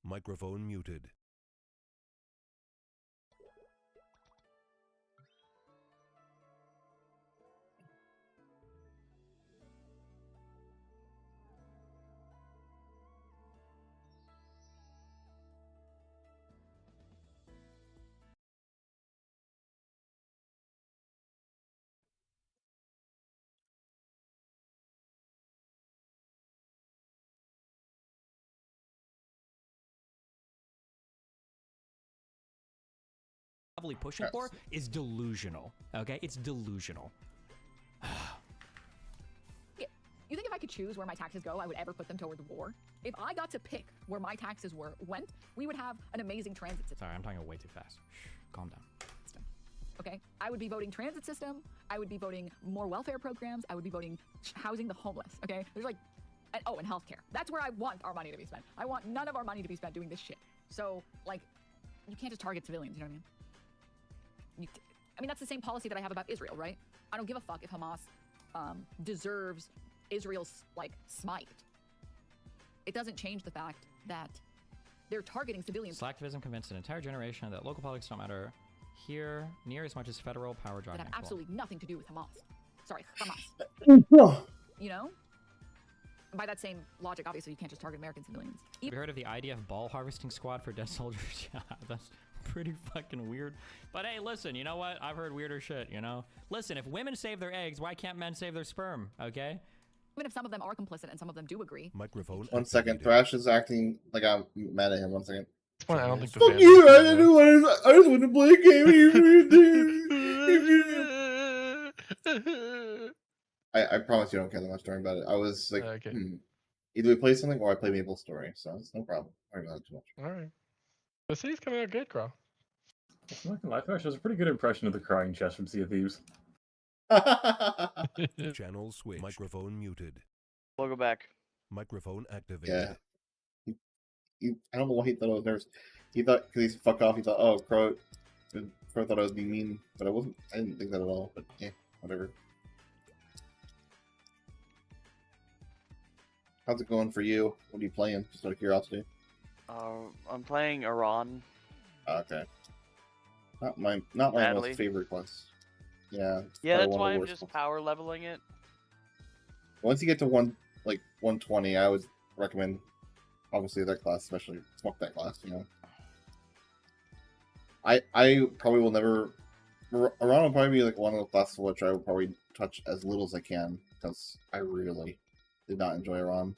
Microphone muted. Pushing for is delusional. Okay, it's delusional. You think if I could choose where my taxes go, I would ever put them toward the war? If I got to pick where my taxes went, we would have an amazing transit system. Sorry, I'm talking way too fast. Shh, calm down. Okay, I would be voting transit system. I would be voting more welfare programs. I would be voting housing the homeless. Okay, there's like, and healthcare. That's where I want our money to be spent. I want none of our money to be spent doing this shit. So like, you can't just target civilians. You know what I mean? I mean, that's the same policy that I have about Israel, right? I don't give a fuck if Hamas deserves Israel's, like, smite. It doesn't change the fact that they're targeting civilians. Slacktivism convinced an entire generation that local politics don't matter here near as much as federal power driving. That have absolutely nothing to do with Hamas. Sorry, Hamas. You know? By that same logic, obviously, you can't just target American civilians. Have you heard of the IDF ball harvesting squad for dead soldiers? Yeah, that's pretty fucking weird. But hey, listen, you know what? I've heard weirder shit, you know? Listen, if women save their eggs, why can't men save their sperm, okay? Even if some of them are complicit and some of them do agree. Microphone. 1 second. Thrash is acting like I'm mad at him. 1 second. I don't think the Fuck you! I just want to play a game. I promise you don't care that much talking about it. I was like, Okay. Either we play something or I play Maplestory, so it's no problem. I don't know too much. All right. The city's coming out good, Crow. I'm not gonna lie, Thrash has a pretty good impression of the crying chest from Sea of Thieves. Channel switch. Microphone muted. We'll go back. Microphone activated. Yeah. I don't know why he thought I was nervous. He thought, because he's fuck off, he thought, oh, Crow thought I was being mean, but I wasn't. I didn't think that at all, but yeah, whatever. How's it going for you? What are you playing? Just out of curiosity. I'm playing Iran. Okay. Not my most favorite class. Yeah. Yeah, that's why I'm just power leveling it. Once you get to 120, I would recommend obviously that class, especially smoke that class, you know. I probably will never Iran will probably be like one of the classes which I will probably touch as little as I can, because I really did not enjoy Iran.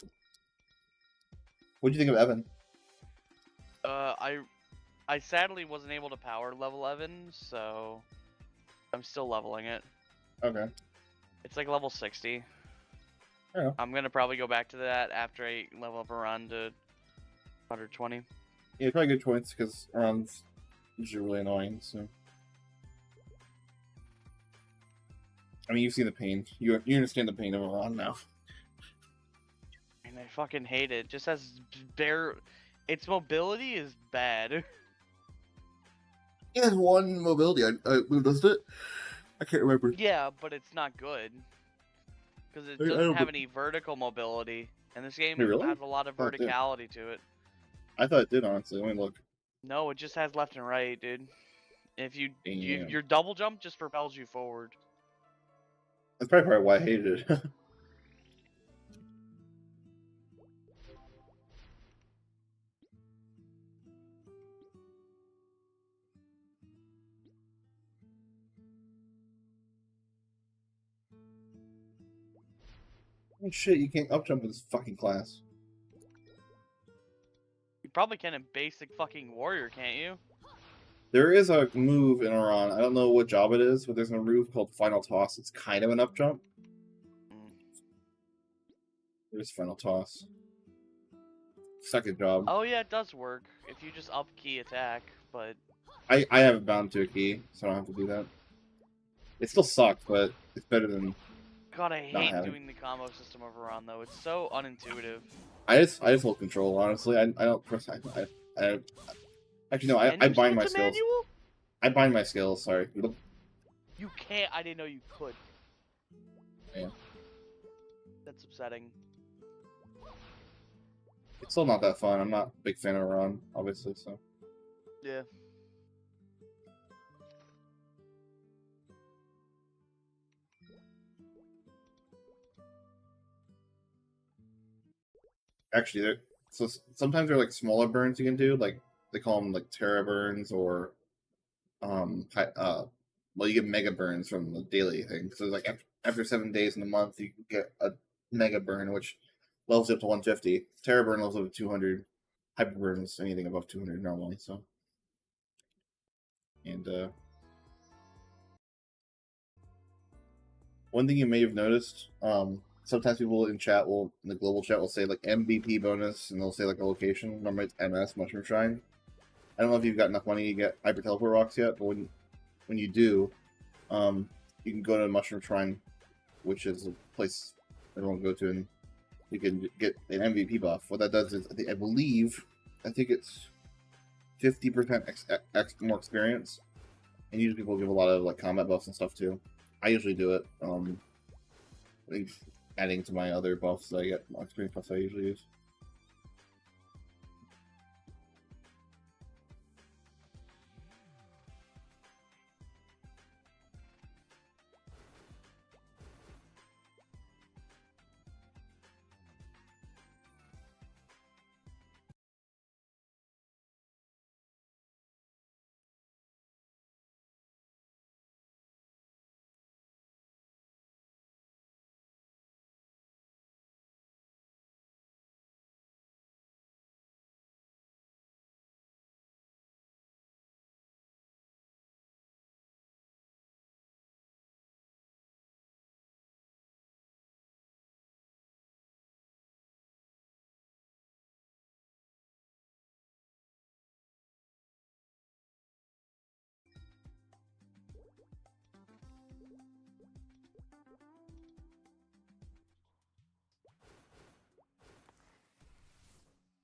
What do you think of Evan? I sadly wasn't able to power level Evan, so I'm still leveling it. Okay. It's like level 60. Yeah. I'm gonna probably go back to that after I level up Iran to 120. Yeah, probably good choice, because Iran's usually really annoying, so. I mean, you've seen the pain. You understand the pain of Iran now. And I fucking hate it. Just has its mobility is bad. It has one mobility. I moved it. I can't remember. Yeah, but it's not good. Because it doesn't have any vertical mobility. And this game really? has a lot of verticality to it. I thought it did, honestly. Let me look. No, it just has left and right, dude. If your double jump just propels you forward. That's probably why I hated it. Oh shit, you can't up jump in this fucking class. You probably can in basic fucking warrior, can't you? There is a move in Iran. I don't know what job it is, but there's a move called Final Toss. It's kind of an up jump. There's Final Toss. Second job. Oh yeah, it does work if you just up key attack, but I have it bound to a key, so I don't have to do that. It still sucks, but it's better than. God, I hate doing the combo system of Iran though. It's so unintuitive. I just hold control, honestly. I don't press. Actually, no. I bind my skills. Manual? I bind my skills. Sorry. You can't. I didn't know you could. Yeah. That's upsetting. It's still not that fun. I'm not a big fan of Iran, obviously. So Yeah. actually, sometimes they're like smaller burns you can do. Like they call them like Terra burns or well, you get mega burns from the daily thing. So like after 7 days in a month, you can get a mega burn, which levels up to 150. Terra burn levels up to 200. Hyper burns anything above 200 normally. So, and one thing you may have noticed, sometimes people in the global chat will say like MVP bonus, and they'll say like a location. Normally it's MS Mushroom Shrine. I don't know if you've got enough money to get Hyper Teleport Rocks yet, but when you do, you can go to Mushroom Shrine, which is a place everyone will go to, and you can get an MVP buff. What that does is, I think it's 50% more experience, and usually people give a lot of like combat buffs and stuff too. I usually do it. I think adding to my other buffs that I get, experience buffs I usually use.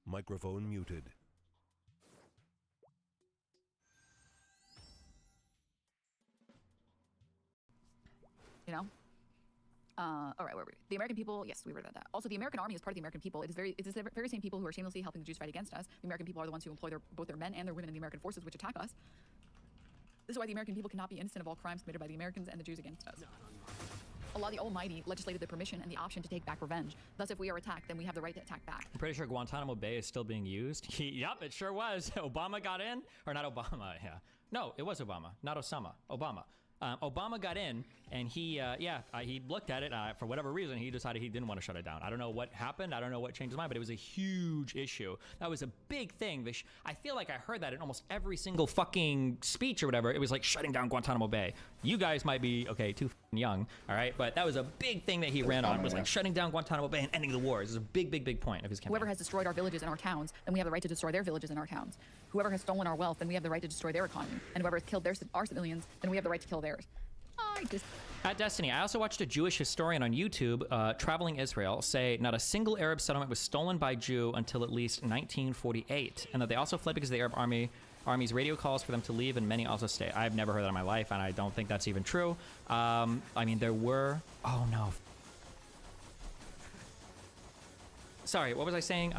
Microphone muted. You know? All right, where were we? The American people, yes, we read about that. Also, the American army is part of the American people. It's the very same people who are shamelessly helping the Jews fight against us. The American people are the ones who employ both their men and their women in the American forces, which attack us. This is why the American people cannot be innocent of all crimes committed by the Americans and the Jews against us. Allah the Almighty legislated the permission and the option to take back revenge. Thus, if we are attacked, then we have the right to attack back. I'm pretty sure Guantanamo Bay is still being used. Yup, it sure was. Obama got in, or not Obama, yeah. No, it was Obama, not Osama, Obama. Obama got in, and he looked at it. For whatever reason, he decided he didn't want to shut it down. I don't know what happened. I don't know what changed his mind, but it was a huge issue. That was a big thing. I feel like I heard that in almost every single fucking speech or whatever. It was like shutting down Guantanamo Bay. You guys might be, okay, too young, all right? But that was a big thing that he ran on, was like shutting down Guantanamo Bay and ending the wars. It was a big, big, big point of his campaign. Whoever has destroyed our villages and our towns, then we have the right to destroy their villages and our towns. Whoever has stolen our wealth, then we have the right to destroy their economy. And whoever has killed our civilians, then we have the right to kill theirs. At Destiny, I also watched a Jewish historian on YouTube, Traveling Israel, say not a single Arab settlement was stolen by Jew until at least 1948, and that they also fled because the Arab army's radio calls for them to leave, and many also stay. I've never heard that in my life, and I don't think that's even true. I mean, there were... Oh, no. Sorry, what was I saying?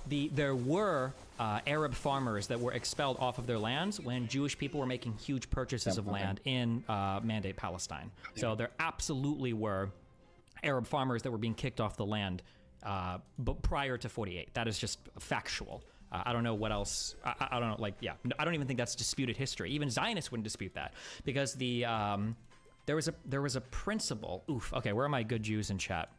There were Arab farmers that were expelled off of their lands when Jewish people were making huge purchases of land in Mandate Palestine. So there absolutely were Arab farmers that were being kicked off the land, but prior to 48. That is just factual. I don't know what else. I don't know. Like, yeah, I don't even think that's disputed history. Even Zionists wouldn't dispute that, because there was a principle. Oof. Okay, where are my good Jews in chat?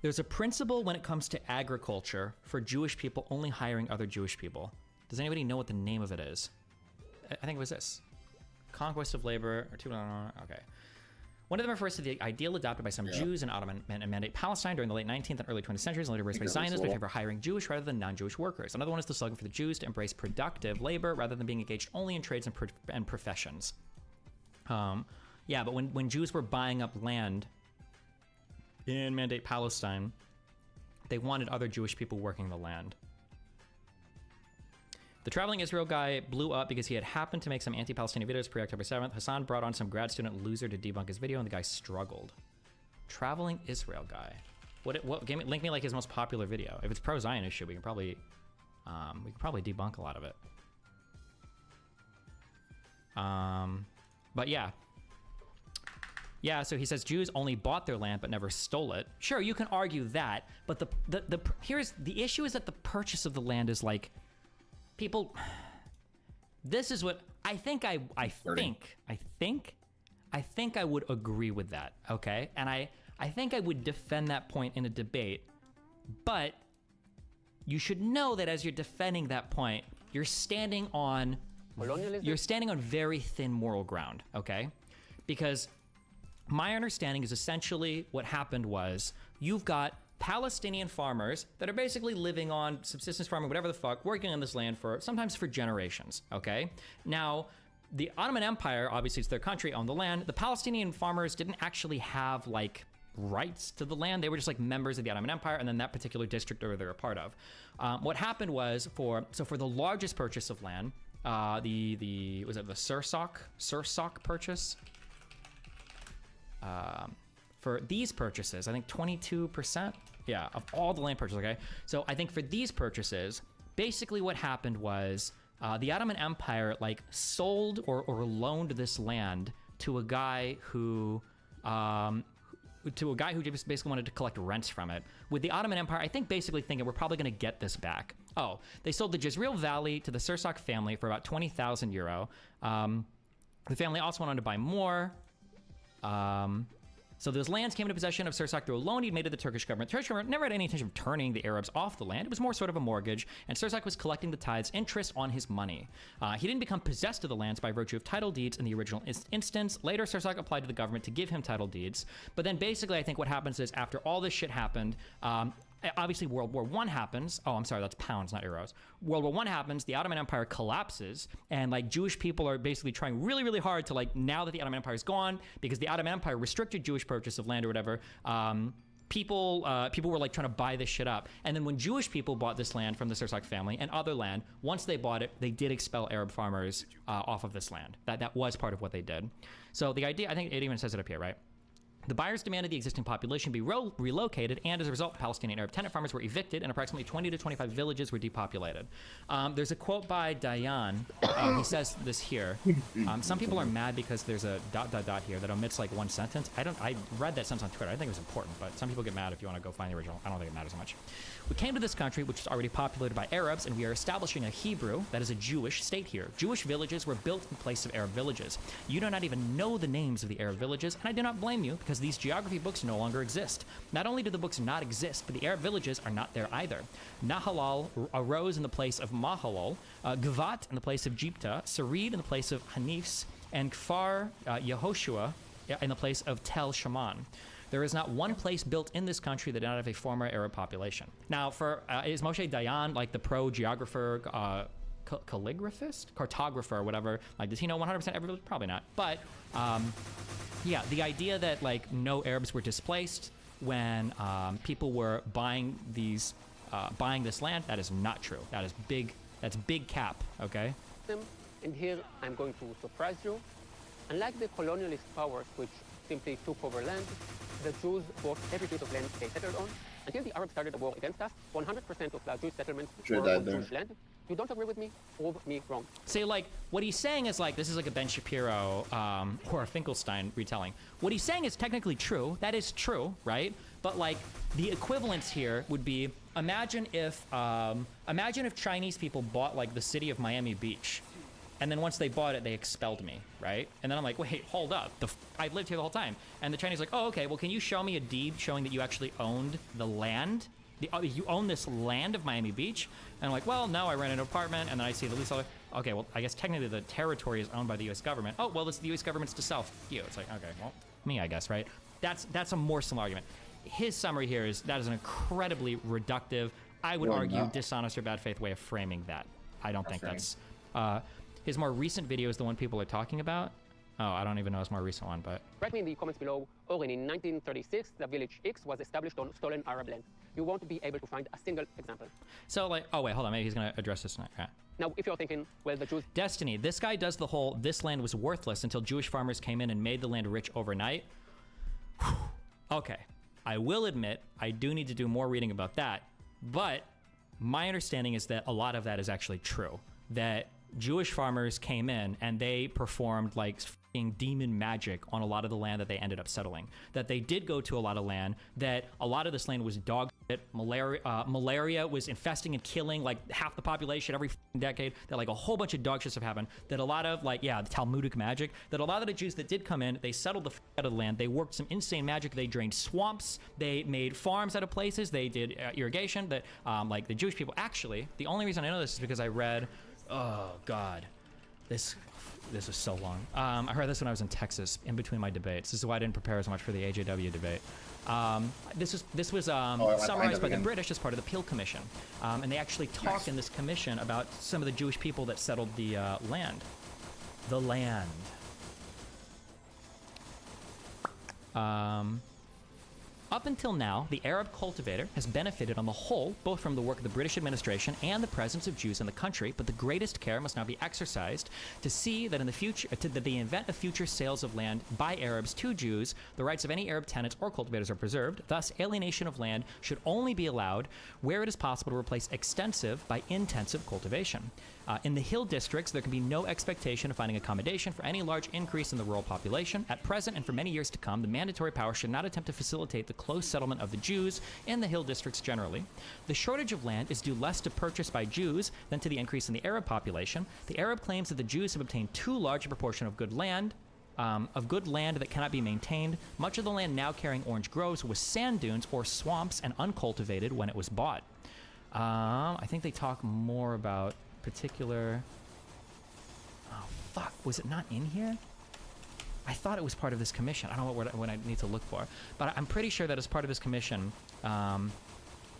There's a principle when it comes to agriculture for Jewish people only hiring other Jewish people. Does anybody know what the name of it is? I think it was this. Conquest of labor, or okay. One of them refers to the ideal adopted by some Jews in Ottoman and Mandate Palestine during the late 19th and early 20th centuries, and later embraced by Zionists to favor hiring Jewish rather than non-Jewish workers. Another one is the slogan for the Jews to embrace productive labor rather than being engaged only in trades and professions. Yeah, but when Jews were buying up land in Mandate Palestine, they wanted other Jewish people working the land. The Traveling Israel guy blew up because he had happened to make some anti-Palestinian videos pre-October 7th. Hassan brought on some grad student loser to debunk his video, and the guy struggled. Traveling Israel guy. What game? Link me like his most popular video. If it's pro-Zionist shit, we can probably debunk a lot of it. But yeah. Yeah, so he says Jews only bought their land but never stole it. Sure, you can argue that, but here's the issue is that the purchase of the land is like people. This is what I think. I think I would agree with that. Okay, and I think I would defend that point in a debate, but you should know that as you're defending that point, you're standing on very thin moral ground. Okay, because my understanding is essentially what happened was you've got Palestinian farmers that are basically living on subsistence farming, whatever the fuck, working on this land sometimes for generations, okay? Now, the Ottoman Empire, obviously it's their country, owned the land. The Palestinian farmers didn't actually have like rights to the land. They were just like members of the Ottoman Empire and then that particular district they're a part of. What happened was for the largest purchase of land, the Sursock purchase? For these purchases, I think 22%, yeah, of all the land purchases, okay? So I think for these purchases, basically what happened was the Ottoman Empire like sold or loaned this land to a guy who just basically wanted to collect rents from it. With the Ottoman Empire, I think basically thinking we're probably gonna get this back. Oh, they sold the Jezreel Valley to the Sursock family for about 20,000 euro. The family also went on to buy more. So those lands came into possession of Sursock through a loan he'd made to the Turkish government. The Turkish government never had any intention of turning the Arabs off the land. It was more sort of a mortgage, and Sursock was collecting the tithes interest on his money. He didn't become possessed of the lands by virtue of title deeds in the original instance. Later, Sursock applied to the government to give him title deeds. But then basically, I think what happens is after all this shit happened, obviously World War I happens. Oh, I'm sorry, that's pounds, not euros. World War I happens, the Ottoman Empire collapses, and like Jewish people are basically trying really, really hard to like, now that the Ottoman Empire is gone, because the Ottoman Empire restricted Jewish purchase of land or whatever, people were like trying to buy this shit up. And then when Jewish people bought this land from the Sursock family and other land, once they bought it, they did expel Arab farmers off of this land. That was part of what they did. So the idea, I think it even says it up here, right? The buyers demanded the existing population be relocated, and as a result, Palestinian Arab tenant farmers were evicted, and approximately 20 to 25 villages were depopulated. There's a quote by Dayan. He says this here. Some people are mad because there's a ... here that omits like one sentence. I read that sentence on Twitter. I think it was important, but some people get mad if you want to go find the original. I don't think it matters so much. We came to this country, which is already populated by Arabs, and we are establishing a Hebrew, that is a Jewish state here. Jewish villages were built in place of Arab villages. You do not even know the names of the Arab villages, and I do not blame you, because these geography books no longer exist. Not only do the books not exist, but the Arab villages are not there either. Nahalal arose in the place of Mahalal, Gvat in the place of Jipta, Sarid in the place of Hanifs, and Kfar Yehoshua in the place of Tel Shaman. There is not one place built in this country that did not have a former Arab population. Now, is Moshe Dayan like the pro-geographer, calligraphist, cartographer, whatever? Like, does he know 100% every village? Probably not. But yeah, the idea that like no Arabs were displaced when people were buying this land, that is not true. That is big. That's big cap. Okay. And here I'm going to surprise you. Unlike the colonialist powers, which simply took over land, the Jews bought every piece of land they settled on. Until the Arabs started a war against us, 100% of the Jewish settlements were on Jewish land. You don't agree with me? Prove me wrong. See, like, what he's saying is like, this is like a Ben Shapiro or a Finkelstein retelling. What he's saying is technically true. That is true, right? But like, the equivalence here would be, imagine if Chinese people bought like the city of Miami Beach. And then once they bought it, they expelled me, right? And then I'm like, wait, hold up. I've lived here the whole time. And the Chinese are like, oh, okay, well, can you show me a deed showing that you actually owned the land? You own this land of Miami Beach? And I'm like, well, no, I rent an apartment, and then I see the lease. Okay, well, I guess technically the territory is owned by the U.S. government. Oh, well, the U.S. government's to sell you. It's like, okay, well, me, I guess, right? That's a more similar argument. His summary here is that is an incredibly reductive, I would argue, dishonest or bad faith way of framing that. I don't think that's... his more recent video is the one people are talking about. Oh, I don't even know his more recent one, but... Write me in the comments below, Oren, in 1936, the village X was established on stolen Arab land. You won't be able to find a single example. So, like, oh, wait, hold on, maybe he's going to address this tonight. Okay. Now, if you're thinking, well, the Jews... Destiny, this guy does the whole, this land was worthless until Jewish farmers came in and made the land rich overnight. Okay. I will admit, I do need to do more reading about that. But my understanding is that a lot of that is actually true. That Jewish farmers came in and they performed like fucking demon magic on a lot of the land that they ended up settling. That they did go to a lot of land, that a lot of this land was dog shit, malaria was infesting and killing like half the population every decade, that like a whole bunch of dog shits have happened, that a lot of like, the Talmudic magic, that a lot of the Jews that did come in, they settled the out of the land, they worked some insane magic, they drained swamps, they made farms out of places, they did irrigation, that like the Jewish people, actually, the only reason I know this is because I read, oh God, this is so long. I heard this when I was in Texas, in between my debates. This is why I didn't prepare as much for the AJW debate. This was summarized by the British as part of the Peel Commission, and they actually talk in this commission about some of the Jewish people that settled the land. The land. Up until now, the Arab cultivator has benefited on the whole, both from the work of the British administration and the presence of Jews in the country, but the greatest care must now be exercised to see that in the future, that the event of future sales of land by Arabs to Jews, the rights of any Arab tenants or cultivators are preserved. Thus, alienation of land should only be allowed where it is possible to replace extensive by intensive cultivation. In the hill districts, there can be no expectation of finding accommodation for any large increase in the rural population. At present and for many years to come, the mandatory power should not attempt to facilitate the close settlement of the Jews in the hill districts generally. The shortage of land is due less to purchase by Jews than to the increase in the Arab population. The Arab claims that the Jews have obtained too large a proportion of good land that cannot be maintained. Much of the land now carrying orange groves was sand dunes or swamps and uncultivated when it was bought. I think they talk more about particular... Oh, fuck. Was it not in here? I thought it was part of this commission. I don't know what I need to look for. But I'm pretty sure that as part of this commission,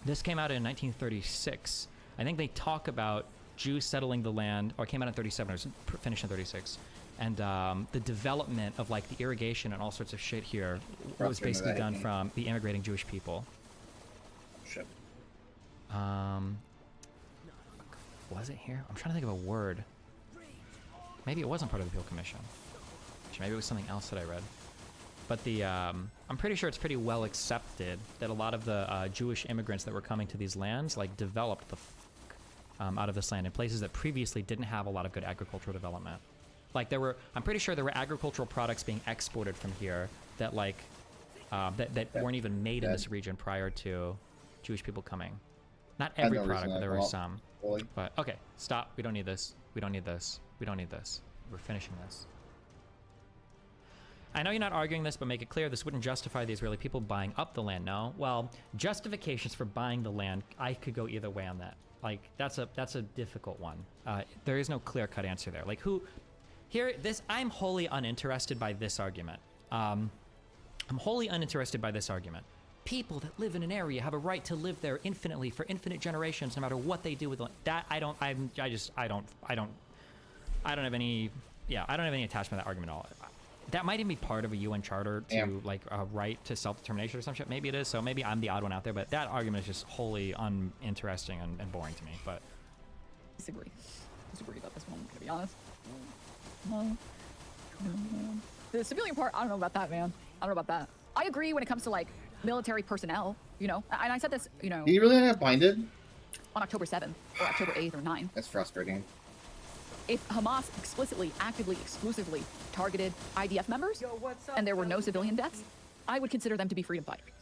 this came out in 1936. I think they talk about Jews settling the land, or it came out in 37, or was finished in 36. And the development of like the irrigation and all sorts of shit here was basically done from the immigrating Jewish people. Shit. Was it here? I'm trying to think of a word. Maybe it wasn't part of the Peel Commission. Maybe it was something else that I read. But the I'm pretty sure it's pretty well accepted that a lot of the Jewish immigrants that were coming to these lands like developed the out of this land in places that previously didn't have a lot of good agricultural development. Like I'm pretty sure there were agricultural products being exported from here that like that weren't even made in this region prior to Jewish people coming. Not every product, but there were some. But okay, stop. We don't need this. We don't need this. We don't need this. We're finishing this. I know you're not arguing this, but make it clear this wouldn't justify the Israeli people buying up the land. No? Well, justifications for buying the land, I could go either way on that. Like, that's a difficult one. There is no clear-cut answer there. Like, I'm wholly uninterested by this argument. I'm wholly uninterested by this argument. People that live in an area have a right to live there infinitely for infinite generations, no matter what they do with the land. That I don't have any attachment to that argument at all. That might even be part of a UN charter to like a right to self-determination or some shit. Maybe it is. So maybe I'm the odd one out there, but that argument is just wholly uninteresting and boring to me. But disagree about this one, to be honest. The civilian part, I don't know about that, man. I don't know about that. I agree when it comes to like military personnel, you know, and I said this, you know. Do you really have blinded? On October 7th or October 8th or 9th. That's frustrating. If Hamas explicitly, actively, exclusively targeted IDF members, and there were no civilian deaths, I would consider them to be freedom fighters.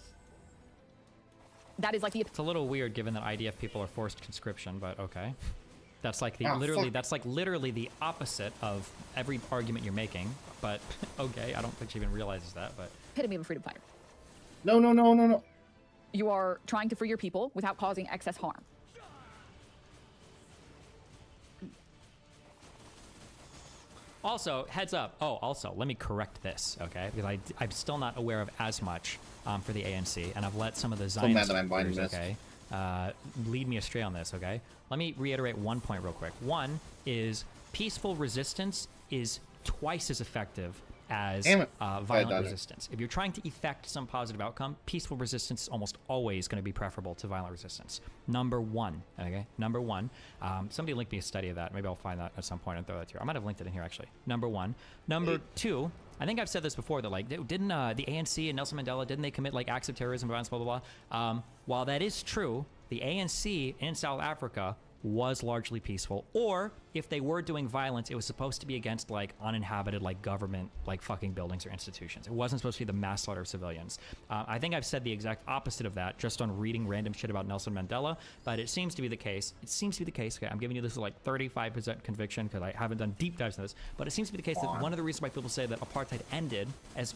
That is like the... It's a little weird given that IDF people are forced conscription, but okay. That's like literally the opposite of every argument you're making, but okay, I don't think she even realizes that, but... Epitome of a freedom fighter. No. You are trying to free your people without causing excess harm. Also, heads up. Oh, also, let me correct this, okay? Because I'm still not aware of as much for the ANC, and I've let some of the Zionist leaders, okay, lead me astray on this, okay? Let me reiterate one point real quick. One is peaceful resistance is twice as effective as violent resistance. If you're trying to effect some positive outcome, peaceful resistance is almost always going to be preferable to violent resistance. Number one, okay? Number one. Somebody linked me a study of that. Maybe I'll find that at some point and throw that to you. I might have linked it in here, actually. Number one. Number two, I think I've said this before that like didn't the ANC and Nelson Mandela, didn't they commit like acts of terrorism, violence, blah blah blah. While that is true, the ANC in South Africa was largely peaceful, or if they were doing violence, it was supposed to be against like uninhabited like government like fucking buildings or institutions. It wasn't supposed to be the mass slaughter of civilians. I think I've said the exact opposite of that just on reading random shit about Nelson Mandela, but it seems to be the case. It seems to be the case. Okay, I'm giving you this like 35% conviction because I haven't done deep dives in this, but it seems to be the case that one of the reasons why people say that apartheid ended as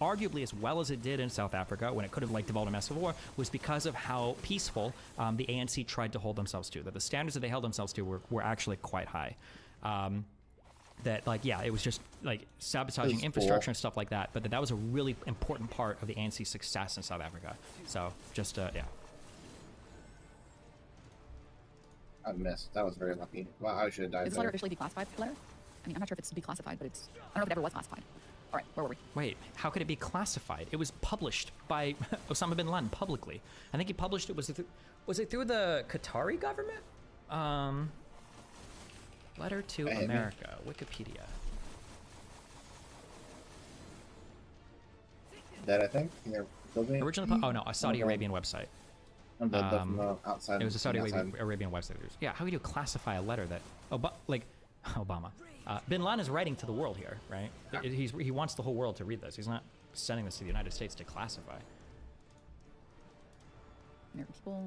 arguably as well as it did in South Africa when it could have like devolved a massive war was because of how peaceful the ANC tried to hold themselves to. That the standards that they held themselves to were actually quite high. That like yeah, it was just like sabotaging infrastructure and stuff like that, but that was a really important part of the ANC's success in South Africa. So just yeah. I missed. That was very lucky. Wow, I should have died Is this letter there. officially declassified letter? I mean, I'm not sure if it's declassified, but it's. I don't know if it ever was classified. All right, where were we? Wait, how could it be classified? It was published by Osama bin Laden publicly. I think he published it. Was it through the Qatari government? Letter to America, Wikipedia. That I think they're building. Originally, oh no, a Saudi Arabian website. Outside. It was a Saudi outside. Arabian website. Yeah, how would you classify a letter that, like, Obama? Bin Laden is writing to the world here, right? Yeah. He wants the whole world to read this. He's not sending this to the United States to classify. American people.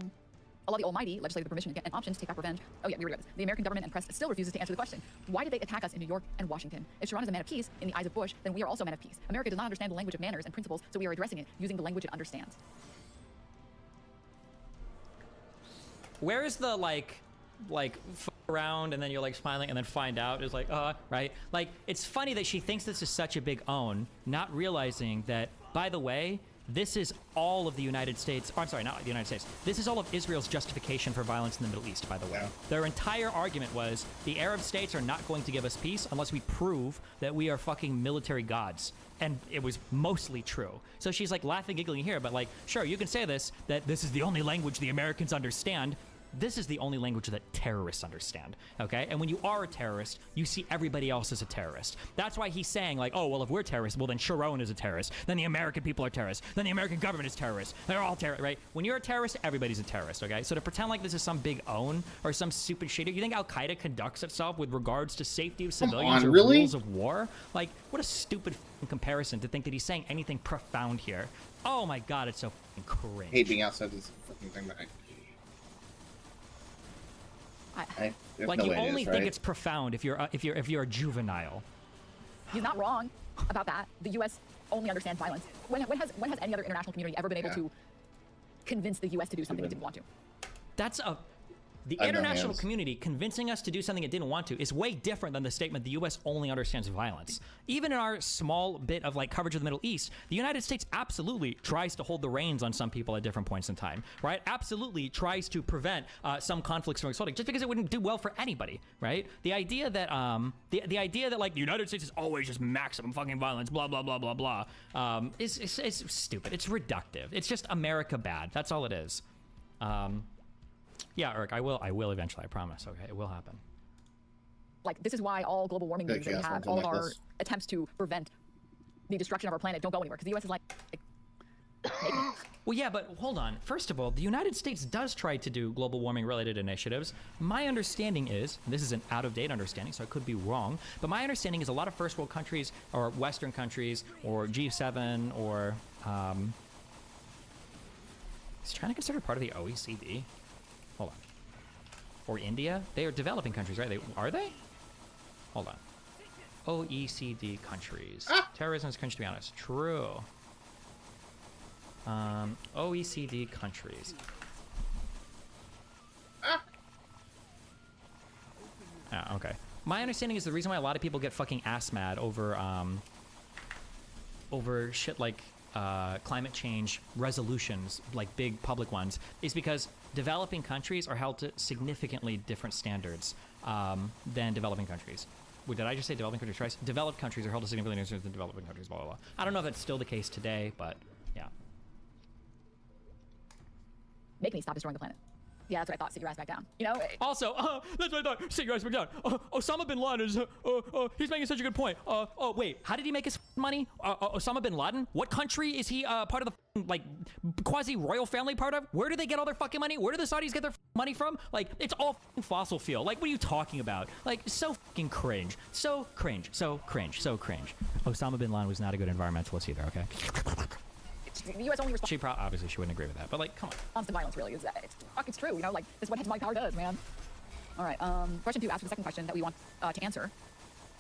Allah the Almighty legislated the permission and option to take back revenge. Oh yeah, we already got this. The American government and press still refuses to answer the question. Why did they attack us in New York and Washington? If Sharon is a man of peace in the eyes of Bush, then we are also men of peace. America does not understand the language of manners and principles, so we are addressing it using the language it understands. Where is the like fuck around and then you're like smiling and then find out is like right? Like it's funny that she thinks this is such a big own, not realizing that by the way, this is all of the United States. Oh, I'm sorry, not the United States. This is all of Israel's justification for violence in the Middle East, by the way. Yeah. Their entire argument was the Arab states are not going to give us peace unless we prove that we are fucking military gods. And it was mostly true. So she's like laughing, giggling here, but like, sure, you can say this, that this is the only language the Americans understand. This is the only language that terrorists understand, okay? And when you are a terrorist, you see everybody else as a terrorist. That's why he's saying, like, oh, well, if we're terrorists, well, then Sharon is a terrorist. Then the American people are terrorists. Then the American government is terrorists. They're all terrorists, right? When you're a terrorist, everybody's a terrorist, okay? So to pretend like this is some big own or some stupid shit, you think Al-Qaeda conducts itself with regards to safety of civilians or really? rules of war? Like, what a stupid comparison to think that he's saying anything profound here. Oh my God, it's so cringe. Hate being outside this fucking thing, but there's like no you way it only is, think right? it's profound if you're a juvenile. He's not wrong about that. The U.S. only understands violence. When has any other international community ever been able to convince the U.S. to do something it didn't want to? That's the I know international hands. community convincing us to do something it didn't want to is way different than the statement the U.S. only understands violence. Even in our small bit of like coverage of the Middle East, the United States absolutely tries to hold the reins on some people at different points in time, right? Absolutely tries to prevent some conflicts from exploding just because it wouldn't do well for anybody, right? The idea that the idea that like the United States is always just maximum fucking violence, blah blah blah blah blah, is stupid. It's reductive. It's just America bad. That's all it is. Yeah, Eric, I will eventually, I promise. Okay, it will happen. Like, this is why all global warming meetings that we have, all of our attempts to prevent the destruction of our planet don't go anywhere, because the U.S. is like maybe. Well, yeah, but hold on. First of all, the United States does try to do global warming related initiatives. My understanding is, and this is an out-of-date understanding, so I could be wrong, but my understanding is a lot of first world countries or Western countries or G7 or is China considered part of the OECD? Hold on. Or India? They are developing countries, right? Are they? Hold on. OECD countries. Terrorism is country, to be honest. True. OECD countries. Ah, okay. My understanding is the reason why a lot of people get fucking ass mad over shit like climate change resolutions, like big public ones, is because developing countries are held to significantly different standards than developing countries. Wait, did I just say developing countries twice? Developed countries are held to significantly different standards than developing countries, blah, blah, blah. I don't know if that's still the case today, but yeah. Make me stop destroying the planet. Yeah, that's what I thought. Sit your ass back down. You know? Also, that's what I thought. Sit your ass back down. Osama bin Laden is, he's making such a good point. Wait, how did he make his money? Osama bin Laden? What country is he part of the, like, quasi-royal family part of? Where do they get all their fucking money? Where do the Saudis get their money from? Like, it's all fossil fuel. Like, what are you talking about? Like, so fucking cringe. So cringe. So cringe. So cringe. Osama bin Laden was not a good environmentalist either, okay? The U.S. only responds Obviously she wouldn't agree with that, but like, come on. to violence, really. It's true, you know? Like, this is what hegemonic power does, man. All right, question 2, after the second question that we want to answer.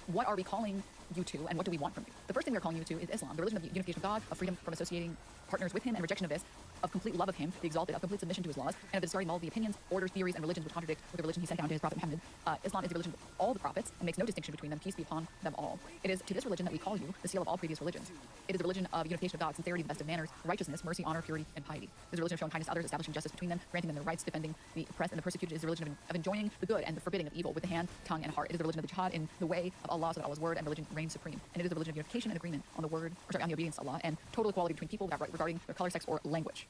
What are we calling you to, and what do we want from you? The first thing we're calling you to is Islam, the religion of the unification of God, of freedom from associating partners with him, and rejection of this, of complete love of him, the exalted, of complete submission to his laws, and of discarding all the opinions, orders, theories, and religions which contradict with the religion he sent down to his prophet Muhammad. Islam is the religion of all the prophets, and makes no distinction between them, peace be upon them all. It is to this religion that we call you, the seal of all previous religions. It is the religion of unification of God, sincerity, the best of manners, righteousness, mercy, honor, purity, and piety. It is the religion of showing kindness to others, establishing justice between them, granting them their rights, defending the oppressed and the persecuted. It is the religion of enjoying the good and the forbidding of evil with the hand, tongue, and heart. It is the religion of the jihad in the way of Allah, so that Allah's word and religion reigns supreme. And it is the religion of unification and agreement on the word, on the obedience to Allah, and total equality between people without regarding their color, sex, or language.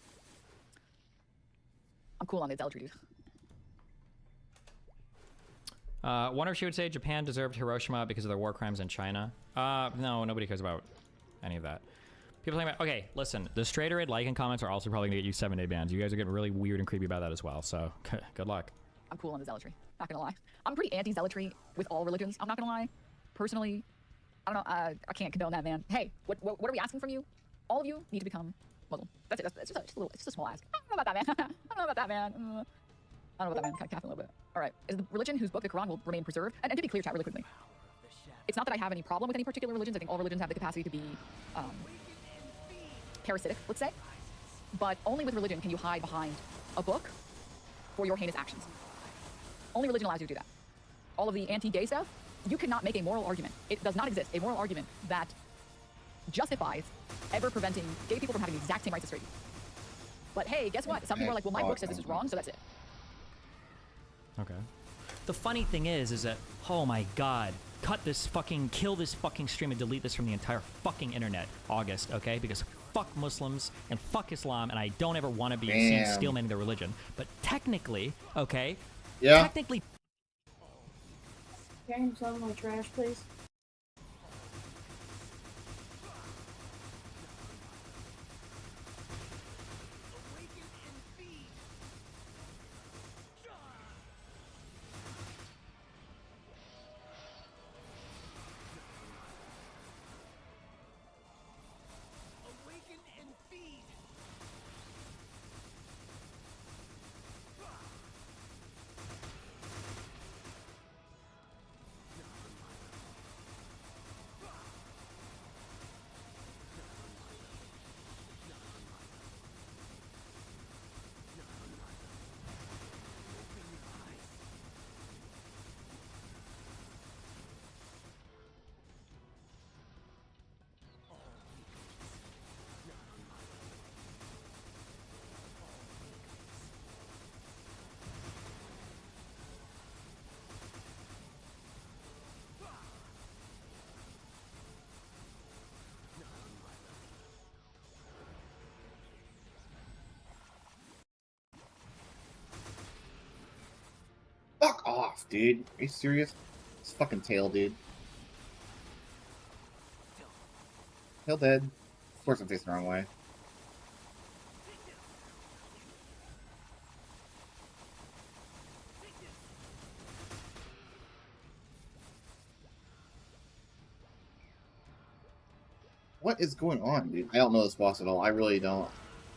I'm cool on the idolatry, dude. Wonder if she would say Japan deserved Hiroshima because of their war crimes in China. No, nobody cares about any of that. People talking about, okay, listen, the straight red like and comments are also probably gonna get you 7-day bans. You guys are getting really weird and creepy about that as well, so good luck. I'm cool on the zealotry, not gonna lie. I'm pretty anti-zealotry with all religions, I'm not gonna lie. Personally, I don't know, I can't condone that, man. Hey, what are we asking from you? All of you need to become Muslim. That's it, it's just a small ask. I don't know about that, man. I don't know about that, man. I don't know about that, man. Kind of capping a little bit. All right, is the religion whose book, the Quran, will remain preserved? And to be clear, chat, really quickly. It's not that I have any problem with any particular religions. I think all religions have the capacity to be parasitic, let's say. But only with religion can you hide behind a book for your heinous actions. Only religion allows you to do that. All of the anti-gay stuff, you cannot make a moral argument. It does not exist, a moral argument that justifies ever preventing gay people from having the exact same rights as straight people. But hey, guess what? Some people are like, well, my book says this is wrong, so that's it. Okay. The funny thing is that, oh my god, kill this fucking stream and delete this from the entire fucking internet, August, okay? Because fuck Muslims and fuck Islam, and I don't ever want to be seen steelmanning their religion. But technically, okay? Yeah. Technically. Can some of my trash, please? Fuck off, dude. Are you serious? It's fucking tail, dude. Tail dead. Of course I'm facing the wrong way. What is going on, dude? I don't know this boss at all. I really don't.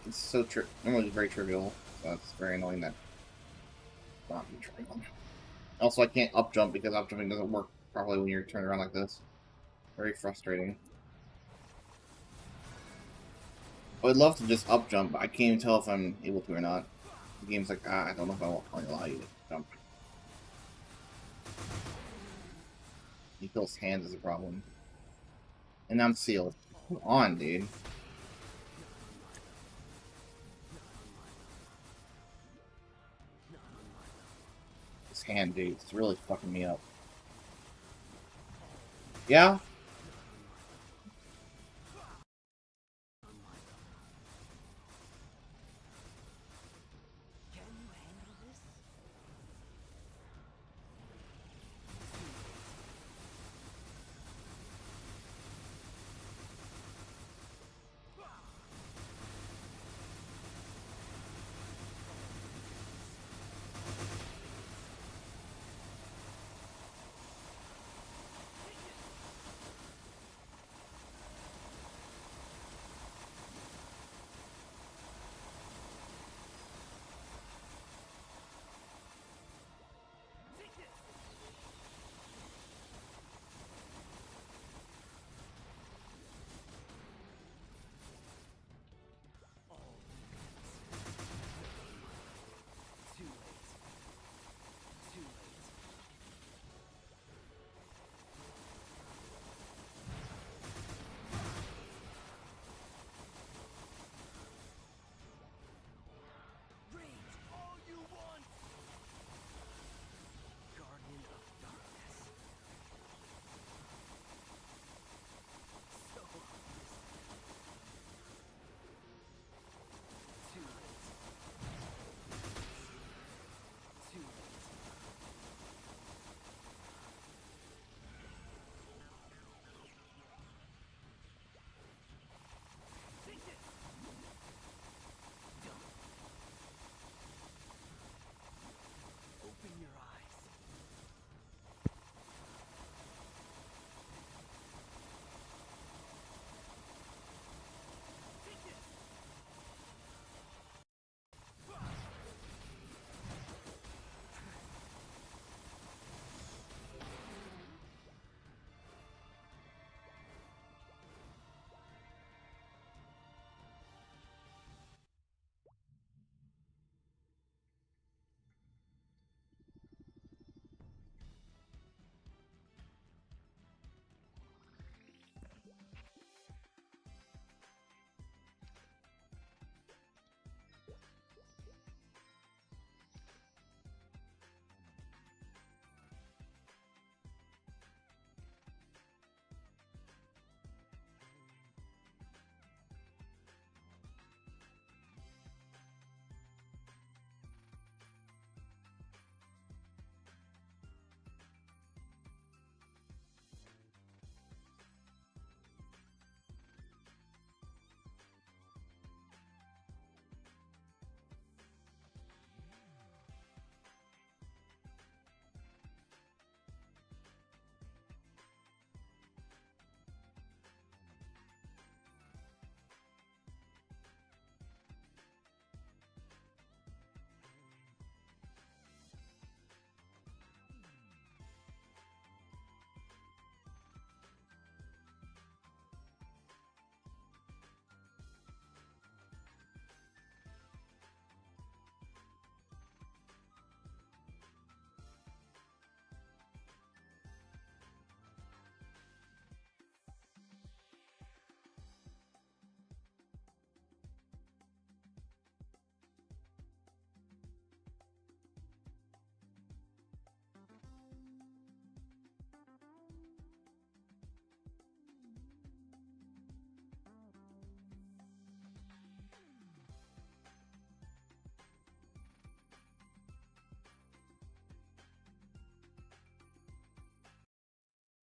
It's so normally very trivial, so it's very annoying that not be trivial. Also, I can't up jump because up jumping doesn't work properly when you're turned around like this. Very frustrating. I would love to just up jump, but I can't even tell if I'm able to or not. The game's like, I don't know if I will allow you to jump. He feels hands is a problem. And I'm sealed. Come on, dude. This hand, dude, it's really fucking me up. Yeah?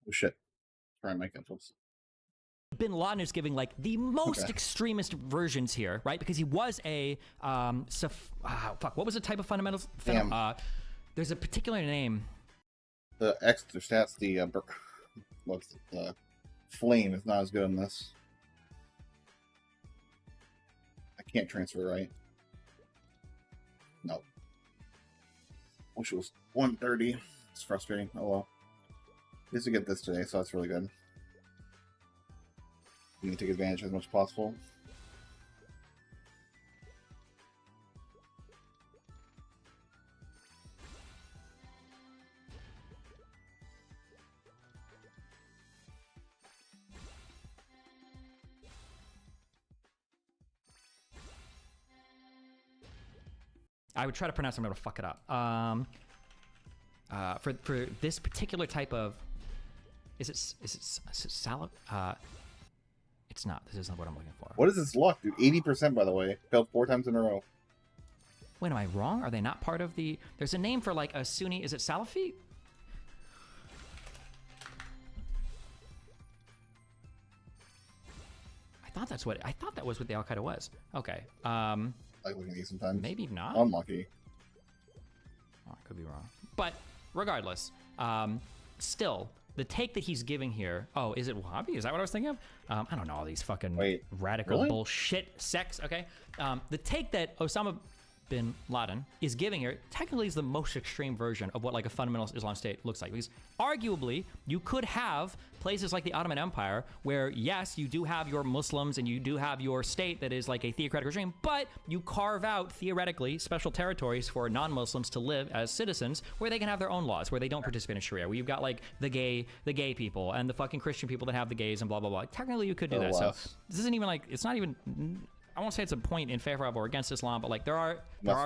Oh shit. Try and make it, folks. Bin Laden is giving like the most Okay. extremist versions here, right? Because he was a what was the type of fundamental? Damn. There's a particular name. The extra stats, what's the flame is not as good on this. I can't transfer, right? No. Wish it was 130. It's frustrating. Oh well. At least we get this today, so that's really good. You can take advantage as much as possible. I would try to pronounce it. I'm gonna fuck it up. For this particular type of, is it salad? It's not. This isn't what I'm looking for. What is this luck, dude? 80%, by the way. Failed 4 times in a row. Wait, am I wrong? Are they not part of the? There's a name for like a Sunni. Is it Salafi? I thought that was what the Al Qaeda was. Okay. I like looking at these sometimes. Maybe not. Unlucky. Oh, I could be wrong. But regardless, still, the take that he's giving here. Oh, is it Wahhabi? Is that what I was thinking of? I don't know all these fucking radical really? bullshit sects. Okay. The take that Osama bin Laden is giving here technically is the most extreme version of what like a fundamentalist Islam state looks like. Because arguably, you could have places like the Ottoman Empire where, yes, you do have your Muslims and you do have your state that is like a theocratic regime, but you carve out theoretically special territories for non-Muslims to live as citizens where they can have their own laws, where they don't participate in Sharia, where you've got like the gay people and the fucking Christian people that have the gays and blah, blah, blah. Technically, you could do that. So this isn't even like, it's not even, I won't say it's a point in favor of or against Islam, but like there are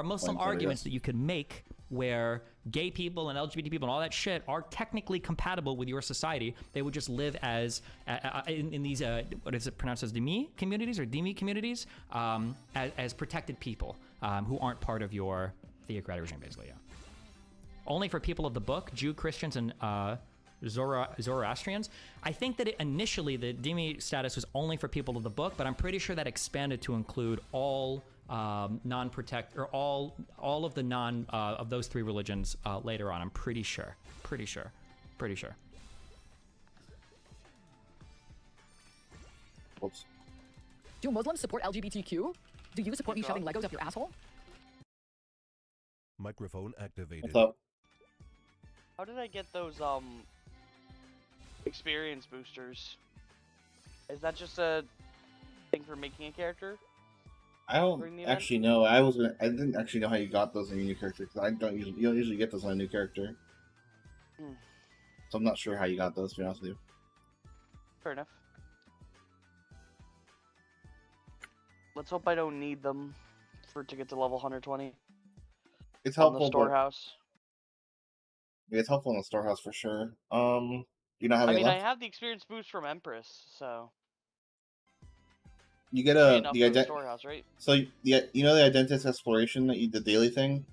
Muslim arguments that you could make where gay people and LGBT people and all that shit are technically compatible with your society. They would just live as in these what is it pronounced as dhimmi communities or dhimmi communities as protected people who aren't part of your theocratic regime, basically. Yeah. Only for people of the book, Jew, Christians, and Zoroastrians. I think that initially the dhimmi status was only for people of the book, but I'm pretty sure that expanded to include all non-protect or all of the of those 3 religions later on. I'm pretty sure. Whoops. Do Muslims support LGBTQ? Do you support me shoving Legos up your asshole? Microphone activated. What's up? How did I get those experience boosters? Is that just a thing for making a character? I don't actually know. I didn't actually know how you got those in your new character because you don't usually get those on a new character. So I'm not sure how you got those, to be honest with you. Fair enough. Let's hope I don't need them to get to level 120. It's helpful. On the storehouse. Yeah, it's helpful in the storehouse for sure. You not have any left? I have the experience boost from Empress, so. You get the storehouse, right? So you know the Identitas exploration that the daily thing.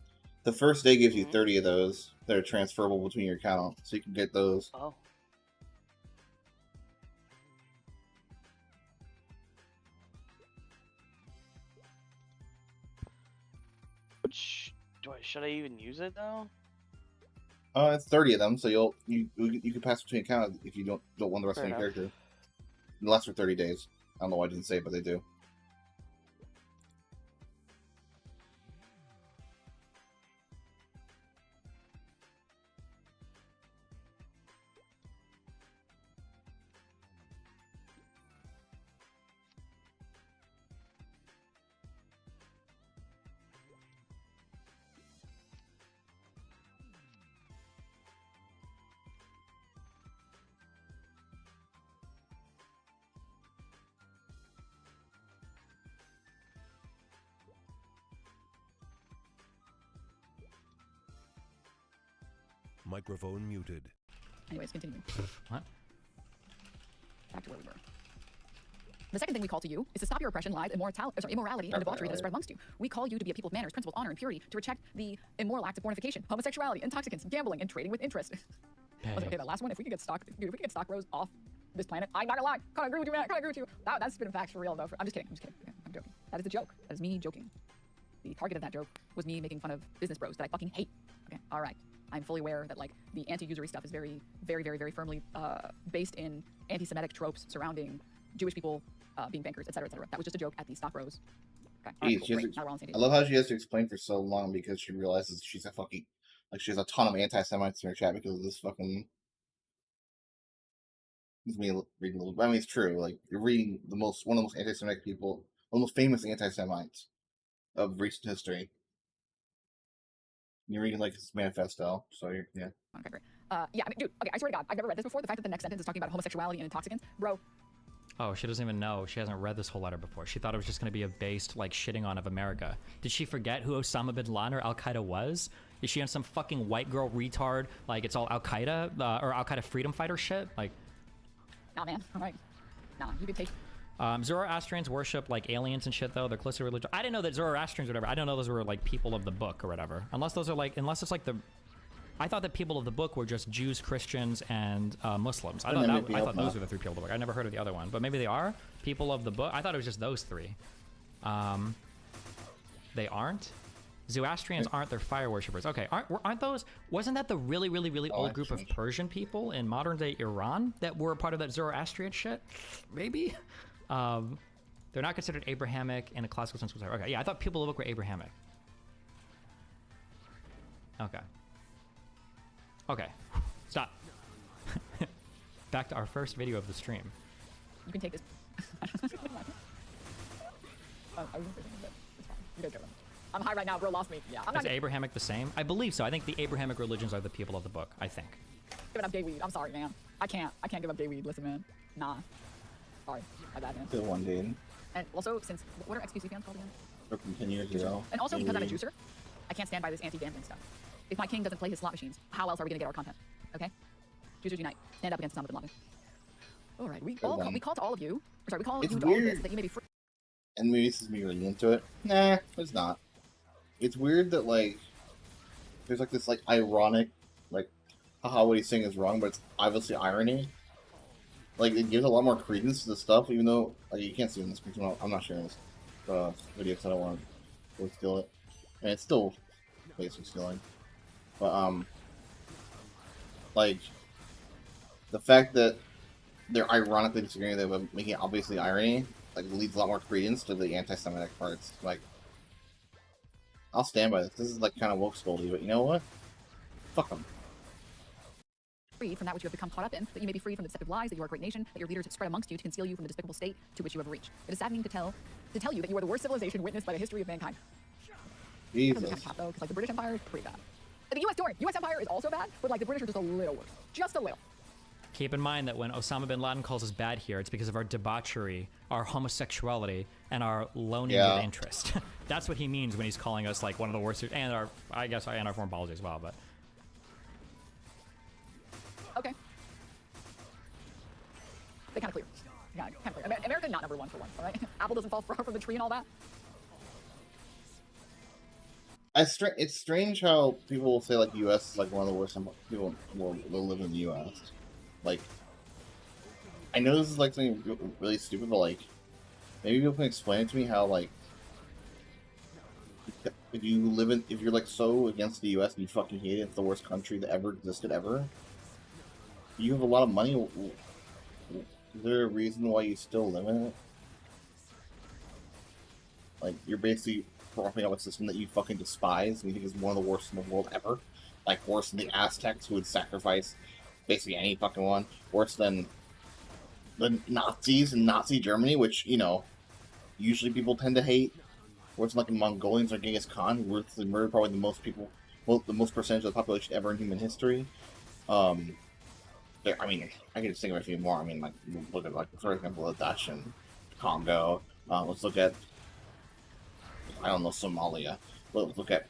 The first day gives you 30 of those that are transferable between your account, so you can get those. Oh. Should I even use it though? It's 30 of them, so you can pass between accounts if you don't want the rest of your character. It lasts for 30 days. I don't know why I didn't say it, but they do. Microphone muted. Anyways, continuing. What? Back to where we were. The second thing we call to you is to stop your oppression, lies, immorality, and debauchery that is spread amongst you. We call you to be a people of manners, principles, honor, and purity, to reject the immoral acts of fornication, homosexuality, intoxicants, gambling, and trading with interest. I was like, okay, that last one, if we could get stock, dude, if we could get stock rows off this planet, I'm not gonna lie. Kind of agree with you, man. Kind of agree with you. That's spitting facts for real, though. I'm just kidding. Okay, I'm joking. That is a joke. That is me joking. The target of that joke was me making fun of business bros that I fucking hate. Okay, all right. I'm fully aware that like the anti-usury stuff is very, very, very, very firmly based in anti-Semitic tropes surrounding Jewish people being bankers, etc., etc. That was just a joke at the stock rows. Okay, all right, cool, great. Now we're on the same I page. love how she has to explain for so long because she realizes she's a fucking like she has a ton of anti-Semites in her chat because of this fucking. It's me reading a little. I mean, it's true. Like you're reading one of the most anti-Semitic people, one of the most famous anti-Semites of recent history. You're reading like his manifesto, so yeah. Okay, great. Yeah, I mean, dude. Okay, I swear to God, I've never read this before. The fact that the next sentence is talking about homosexuality and intoxicants, bro. Oh, she doesn't even know. She hasn't read this whole letter before. She thought it was just going to be a based, like, shitting on of America. Did she forget who Osama bin Laden or Al-Qaeda was? Is she on some fucking white girl retard, like, it's all Al-Qaeda, or Al-Qaeda freedom fighter shit? Like... Nah, man. All right. Nah, you could take... Zoroastrians worship, like, aliens and shit, though. They're close to religion. I didn't know that Zoroastrians or whatever. I didn't know those were, like, people of the book or whatever. Unless those are, like... Unless it's, like, the... I thought that people of the book were just Jews, Christians, and Muslims. I thought those were the three people of the book. I never heard of the other one, but maybe they are people of the book. I thought it was just those three. They aren't. Zoroastrians aren't. They're fire worshippers. Okay, aren't those? Wasn't that the really, really, really old group of Persian people in modern day Iran that were a part of that Zoroastrian shit? Maybe. They're not considered Abrahamic in a classical sense. Okay, yeah, I thought people of the book were Abrahamic. Okay. Okay, stop. Back to our first video of the stream. You can take this. I was gonna say something, but it's fine. You guys go. I'm high right now, bro. Lost me. Yeah, I'm not. Is Abrahamic the same? I believe so. I think the Abrahamic religions are the people of the book. I think. Giving up gay weed. I'm sorry, man. I can't give up gay weed. Listen, man. Nah. Sorry. My bad, man. Still one day. And also, since what are XQC fans called again? Or continue zero. And also, because I'm a juicer, I can't stand by this anti-gambling stuff. If my king doesn't play his slot machines, how else are we gonna get our content? Okay? Juicers unite. Stand up against Osama bin Laden. All right, we call to all of you. Sorry, we call It's you to all of weird. this that you may be free. And maybe this is me reading into it. Nah, it's not. It's weird that like there's like this like ironic like haha what he's saying is wrong, but it's obviously irony. Like it gives a lot more credence to the stuff, even though like you can't see it in this picture. I'm not sharing this video because I don't want to steal it. And it's still basically stealing. But like the fact that they're ironically disagreeing with it, but making it obviously irony, like leads a lot more credence to the anti-Semitic parts. Like, I'll stand by this. This is like kind of woke scoldy, but you know what? Fuck them. Freed from that which you have become caught up in, that you may be freed from the deceptive lies that you are a great nation, that your leaders have spread amongst you to conceal you from the despicable state to which you have reached. It is saddening to tell you that you are the worst civilization witnessed by the history of mankind. Jesus. Kind of cap, though, because like the British Empire is pretty bad. The U.S. Empire is also bad, but like the British are just a little worse, just a little. Keep in mind that when Osama bin Laden calls us bad here, it's because of our debauchery, our homosexuality, and our loaning of interest. That's what he means when he's calling us like one of the worst, and our foreign policy as well. But okay, they kind of clear. Yeah, kind of clear. America not number one for one, all right? Apple doesn't fall far from the tree and all that. It's strange how people will say like the U.S. is like one of the worst people will live in the U.S. Like, I know this is like something really stupid, but like, maybe people can explain it to me how like, if you're like so against the U.S. and you fucking hate it, it's the worst country that ever existed ever. You have a lot of money. Is there a reason why you still live in it? Like, you're basically propping up a system that you fucking despise and you think is one of the worst in the world ever. Like, worse than the Aztecs who would sacrifice basically any fucking one. Worse than the Nazis in Nazi Germany, which, you know, usually people tend to hate. Worse than like the Mongolians or Genghis Khan, who ruthlessly murdered probably the most people, well, the most percentage of the population ever in human history. I mean, I can just think of a few more. I mean, like, look at, like, for example, the Dutch and Congo. Let's look at, I don't know, Somalia. Let's look at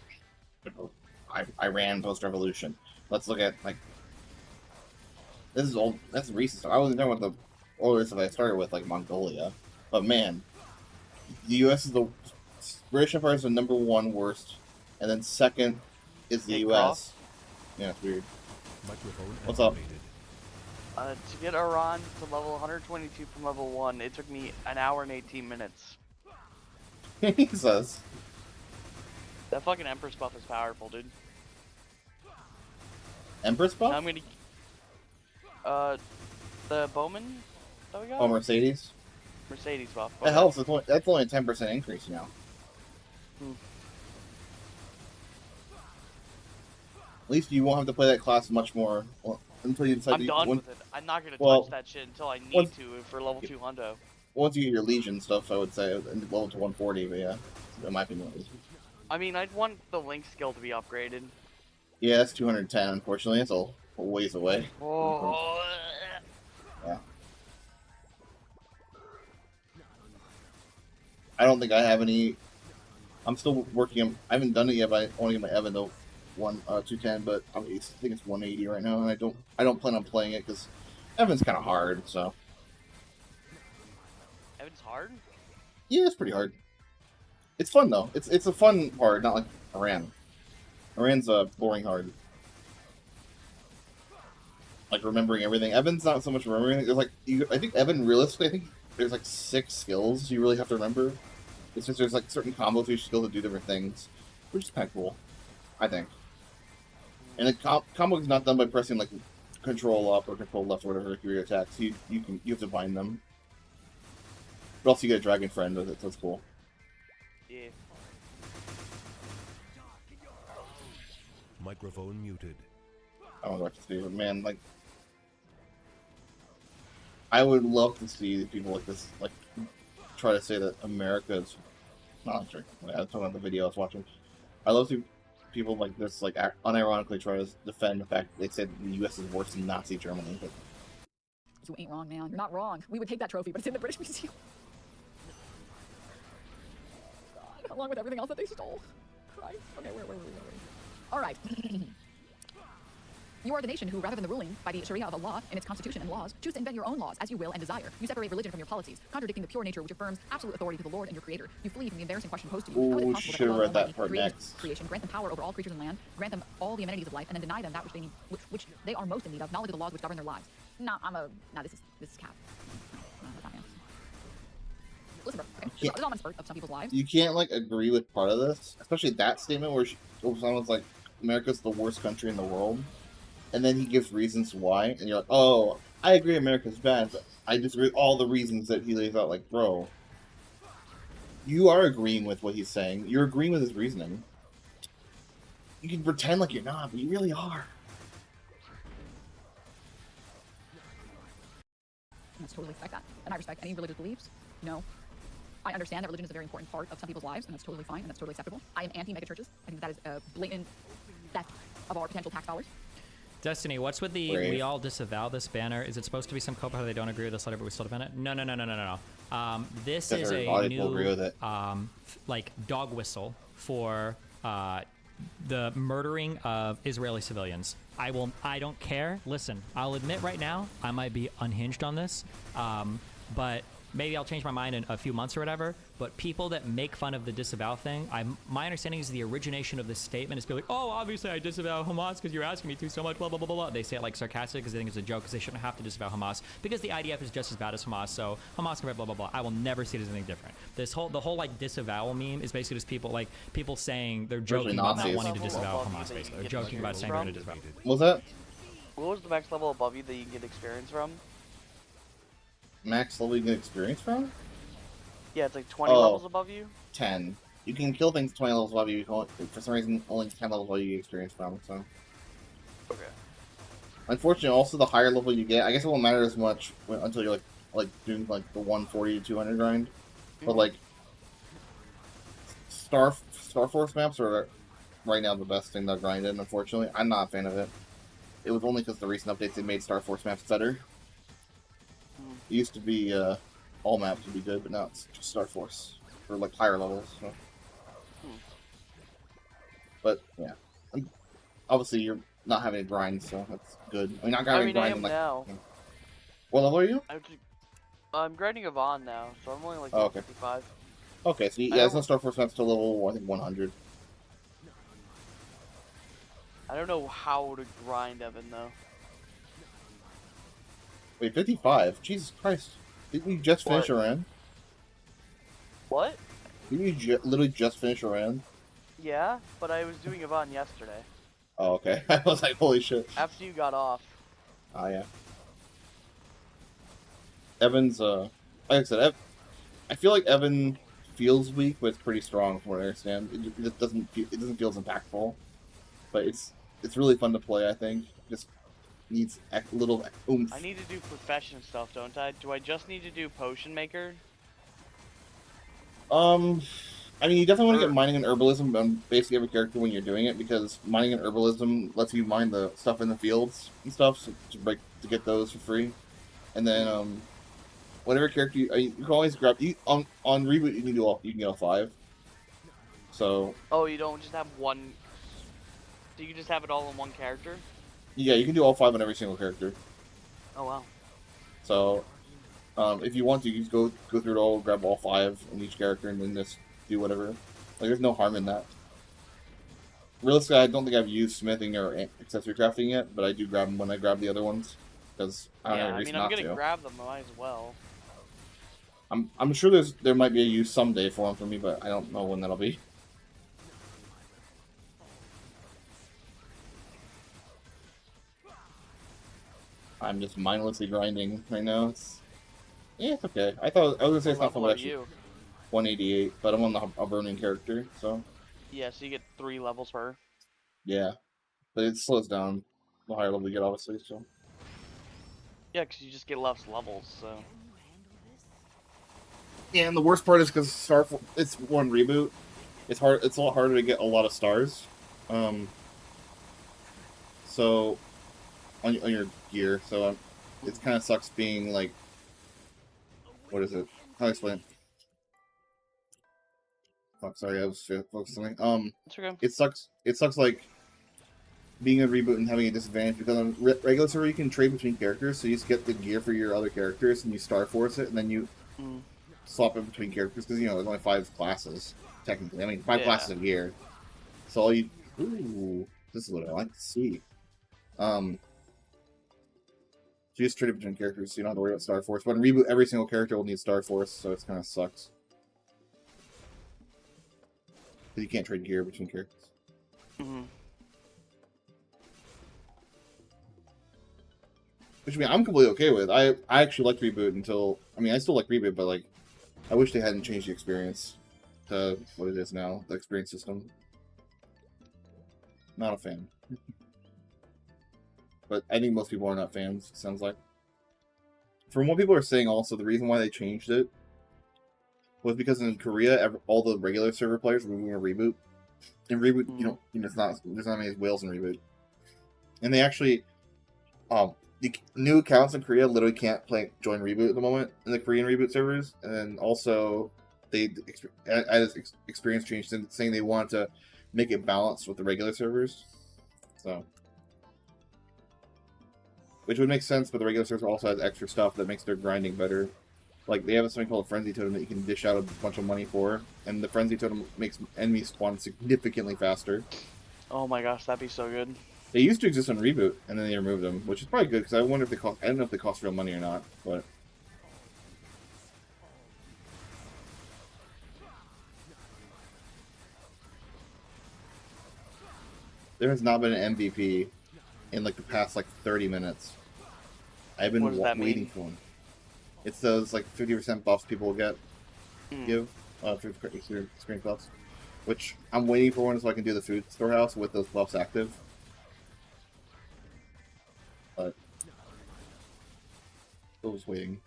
Iran post-revolution. Let's look at, like, this is old, that's recent stuff. I wasn't talking about the older stuff I started with, like Mongolia. But man, the U.S. is the British Empire is the #1 worst, and then second is the U.S. Yeah, it's weird. Microphone What's up? activated. To get Iran to level 122 from level 1, it took me an hour and 18 minutes. Jesus. That fucking Empress buff is powerful, dude. Empress buff? Now I'm gonna... the Bowman that we got? Oh, Mercedes? Mercedes buff. That helps. That's only a 10% increase, you know. Hmm. At least you won't have to play that class much more until you decide I'm done with it. I'm not gonna well, touch that shit until I need once- to for level 2 hundo. once you get your Legion stuff, I would say, and level to 140, but yeah. In my opinion, at least. I mean, I'd want the Link skill to be upgraded. Yeah, that's 210, unfortunately. It's a ways away. Oh. Yeah. I don't think I have any. I'm still working. I haven't done it yet, but I want to get my Evan to 210. But I think it's 180 right now, and I don't plan on playing it because Evan's kind of hard. So Evan's hard? yeah, it's pretty hard. It's fun though. It's a fun hard, not like Iran. Iran's boring hard. Like remembering everything. Evan's not so much remembering. There's like I think Evan realistically, I think there's like 6 skills you really have to remember. It's just there's like certain combos you skill to do different things, which is kind of cool, I think. And the combo is not done by pressing like control up or control left or whatever your attacks. You have to bind them. But also you get a dragon friend with it, so it's cool. Yeah. Microphone muted. I don't know what to say, but man, like, I would love to see people like this, like, try to say that America is not sure. I was talking about the video I was watching. I love to see people like this, like, unironically try to defend the fact that they said the U.S. is worse than Nazi Germany. But You ain't wrong, man. You're not wrong. We would take that trophy, but it's in the British Museum. God, along with everything else that they stole. Christ. Okay, where were we? All right. You are the nation who, rather than the ruling by the Sharia of Allah and its constitution and laws, choose to invent your own laws as you will and desire. You separate religion from your policies, contradicting the pure nature which affirms absolute authority to the Lord and your Creator. You flee from the embarrassing question posed to you. How is it ooh, possible should have Allah read that Almighty part created next. creation, grant them power over all creatures in land, grant them all the amenities of life, and then deny them that which they need, which they are most in need of, knowledge of the laws which govern their lives? No, this is cap. No, that's not him. Listen, bro. Okay, this is all of some people's lives. you can't, like, agree with part of this, especially that statement where someone's like, America's the worst country in the world. And then he gives reasons why, and you're like, oh, I agree America's bad, but I disagree with all the reasons that he lays out. Like, bro, you are agreeing with what he's saying. You're agreeing with his reasoning. You can pretend like you're not, but you really are. And that's totally respect that. And I respect any religious beliefs. No. I understand that religion is a very important part of some people's lives, and that's totally fine, and that's totally acceptable. I am anti-megachurches. I think that is a blatant theft of our potential tax dollars. Destiny, what's with the Brave. we all disavow this banner? Is it supposed to be some cop how they don't agree with this letter, but we still defend it? No. This is a Everybody will agree with new it. like dog whistle for the murdering of Israeli civilians. I don't care. Listen, I'll admit right now I might be unhinged on this, but maybe I'll change my mind in a few months or whatever. But people that make fun of the disavow thing, my understanding is the origination of this statement is people like, oh, obviously I disavow Hamas because you're asking me to so much, blah, blah, blah, blah, blah. They say it like sarcastic because they think it's a joke because they shouldn't have to disavow Hamas because the IDF is just as bad as Hamas, so Hamas can blah, blah, blah. I will never see it as anything different. The whole like disavowal meme is basically just people saying they're joking about not Nazis. wanting to disavow Hamas, basically. They're joking about saying they're going to disavow. What was that? What was the max level above you that you can get experience from? Max level you get experience from? Yeah, it's like 20 Oh. levels above you. 10. You can kill things 20 levels above you. You can only, for some reason, only 10 levels above you get experience from, so. Okay. Unfortunately, also the higher level you get, I guess it won't matter as much until you're like doing like the 140 to 200 grind. But like Star Force maps are right now the best thing to grind in. Unfortunately, I'm not a fan of it. It was only because the recent updates they made Star Force maps better. It used to be all maps would be good, but now it's just Star Force for like higher levels. So. But yeah, obviously you're not having a grind, so that's good. I mean, not having a grind. I am like, now. What level are you? I'm grinding Yvonne now, so I'm only like Oh, okay. 55. Okay, so I yeah, it's don't- not Star Force maps to level I think 100. I don't know how to grind Evan though. Wait, 55? Jesus Christ. Didn't you just finish What? a run? What? Didn't you literally just finish a run? Yeah, but I was doing Yvonne yesterday. Oh, okay. I was like, holy shit. After you got off. Oh, yeah. Evan's, like I said, I feel like Evan feels weak, but it's pretty strong from what I understand. It just doesn't feel as impactful. But it's really fun to play, I think. Just needs a little oomph. I need to do profession stuff, don't I? Do I just need to do potion maker? I mean, you definitely want to get mining and herbalism on basically every character when you're doing it, because mining and herbalism lets you mine the stuff in the fields and stuff, so to get those for free. And then, whatever character you can always grab. On reboot, you can get all 5. So. Oh, you don't just have one. Do you just have it all in one character? Yeah, you can do all 5 on every single character. Oh wow. So, if you want to, you just go through it all, grab all 5 on each character, and then just do whatever. Like, there's no harm in that. Realistically, I don't think I've used smithing or accessory crafting yet, but I do grab them when I grab the other ones, because I don't have a reason not to. I'm gonna grab them, might as well. I'm sure there might be a use someday for them for me, but I don't know when that'll be. I'm just mindlessly grinding right now. It's okay. I was gonna say it's not fun, but actually 188, but I'm on the Albernian character, so. Yeah, so you get 3 levels per. Yeah, but it slows down the higher level you get, obviously. So. Yeah, because you just get less levels, so. Yeah, and the worst part is because it's one reboot. It's hard. It's a lot harder to get a lot of stars. So on your gear, so it kind of sucks being like, what is it? How do I explain it? Fuck, sorry, I was focusing. It's okay. It sucks like being a reboot and having a disadvantage, because on regular server you can trade between characters, so you just get the gear for your other characters and you Star Force it, and then you swap it between characters, because there's only 5 classes technically. I mean, 5 classes of gear. So all you this is what I like to see. So you just trade it between characters, so you don't have to worry about Star Force. But in reboot, every single character will need Star Force, so it kind of sucks. Because you can't trade gear between characters. Which, I mean, I'm completely okay with. I actually liked Reboot until... I mean, I still like Reboot, but, like, I wish they hadn't changed the experience to what it is now, the experience system. Not a fan. But I think most people are not fans, it sounds like. From what people are saying also, the reason why they changed it was because in Korea, all the regular server players were moving to Reboot. In Reboot, there's not many whales in Reboot. And they actually... the new accounts in Korea literally can't join Reboot at the moment in the Korean Reboot servers, and then also they as experience changed, saying they want to make it balanced with the regular servers. So, which would make sense, but the regular server also has extra stuff that makes their grinding better. Like, they have something called a Frenzy Totem that you can dish out a bunch of money for, and the Frenzy Totem makes enemies spawn significantly faster. Oh my gosh, that'd be so good. They used to exist on Reboot, and then they removed them, which is probably good, because I wonder if they cost... I don't know if they cost real money or not, but... There has not been an MVP in, like, the past, 30 minutes. I've been waiting for one. It's those, 50% buffs people will give, 50% experience buffs. Which, I'm waiting for one so I can do the food storehouse with those buffs active. But still just waiting.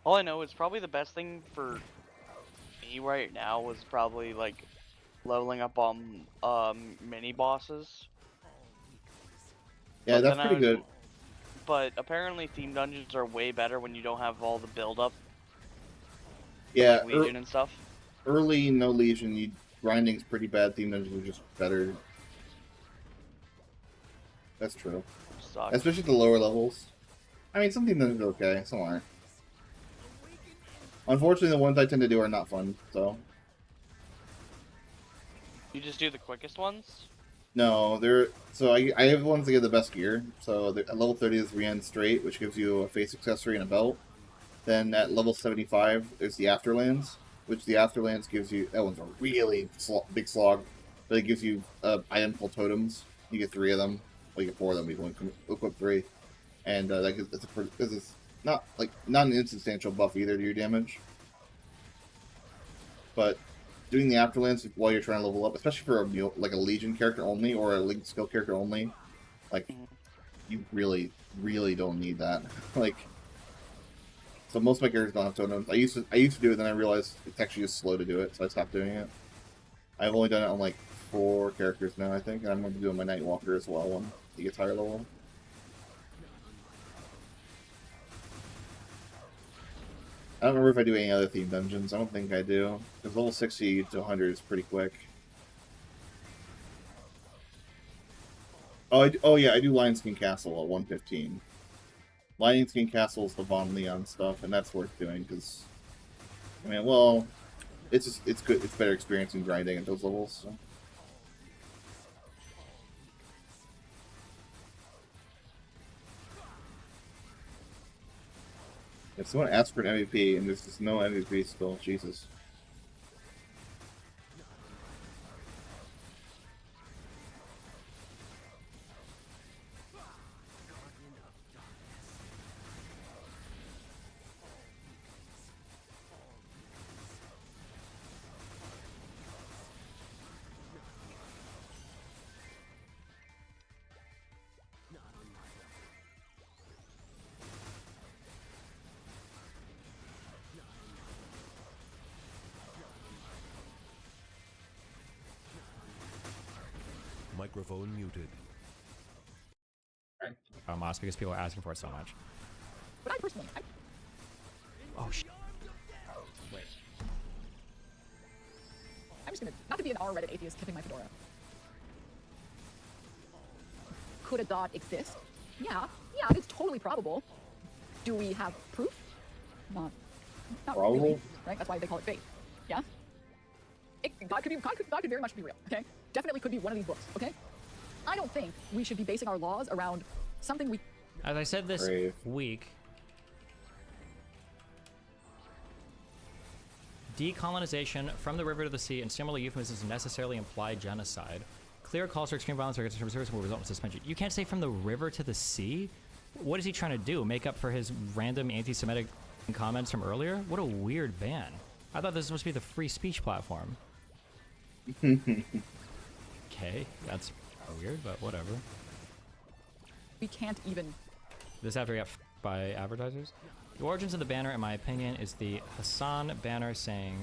All I know is probably the best thing for me right now was probably like leveling up on mini bosses. Yeah, But that's then pretty good. But apparently theme dungeons are way better when you don't have all the build up. Yeah, Like Legion and stuff. early no Legion, grinding's pretty bad. Theme dungeons are just better. That's true. Sucks. Especially at the lower levels. I mean, some theme dungeons are okay, some aren't. Unfortunately, the ones I tend to do are not fun, so. You just do the quickest ones? No, so I have the ones that get the best gear. So at level 30 is Rian Straight, which gives you a face accessory and a belt. Then at level 75, there's the Afterlands, which the Afterlands gives you. That one's a really big slog, but it gives you item-full totems. You get 3 of them. Well, you get 4 of them. You can equip 3, and it's not an insubstantial buff either to your damage. But doing the Afterlands while you're trying to level up, especially for a Legion character only or a Link skill character only, like you really, really don't need that. Like, so most of my characters don't have totems. I used to do it, then I realized it's actually just slow to do it, so I stopped doing it. I've only done it on like 4 characters now, I think, and I'm going to do it on my Nightwalker as well when he gets higher level. I don't remember if I do any other theme dungeons. I don't think I do. Because level 60 to 100 is pretty quick. Oh yeah, I do Lionskin Castle at 115. Lionskin Castle is the Von Leon stuff, and that's worth doing because, I mean, well, it's good. It's better experience in grinding at those levels. So. If someone asks for an MVP and there's just no MVP still, Jesus. Microphone muted. Moss, because people are asking for it so much. But I personally, Oh shit. Wait. I'm just gonna, not to be an R-Reddit atheist tipping my fedora. Could a dot exist? Yeah, it's totally probable. Do we have proof? Not Probable? really, right? That's why they call it faith. Yeah? God could very much be real, okay? Definitely could be one of these books, okay? I don't think we should be basing our laws around something we... As I said this week, decolonization from the river to the sea and similar euphemisms necessarily imply genocide. Clear calls for extreme violence against service will result in suspension. You can't say from the river to the sea? What is he trying to do? Make up for his random anti-Semitic comments from earlier? What a weird ban. I thought this was supposed to be the free speech platform. Okay, that's weird, but whatever. We can't even... This after we got f***ed by advertisers? The origins of the banner, in my opinion, is the Hassan banner saying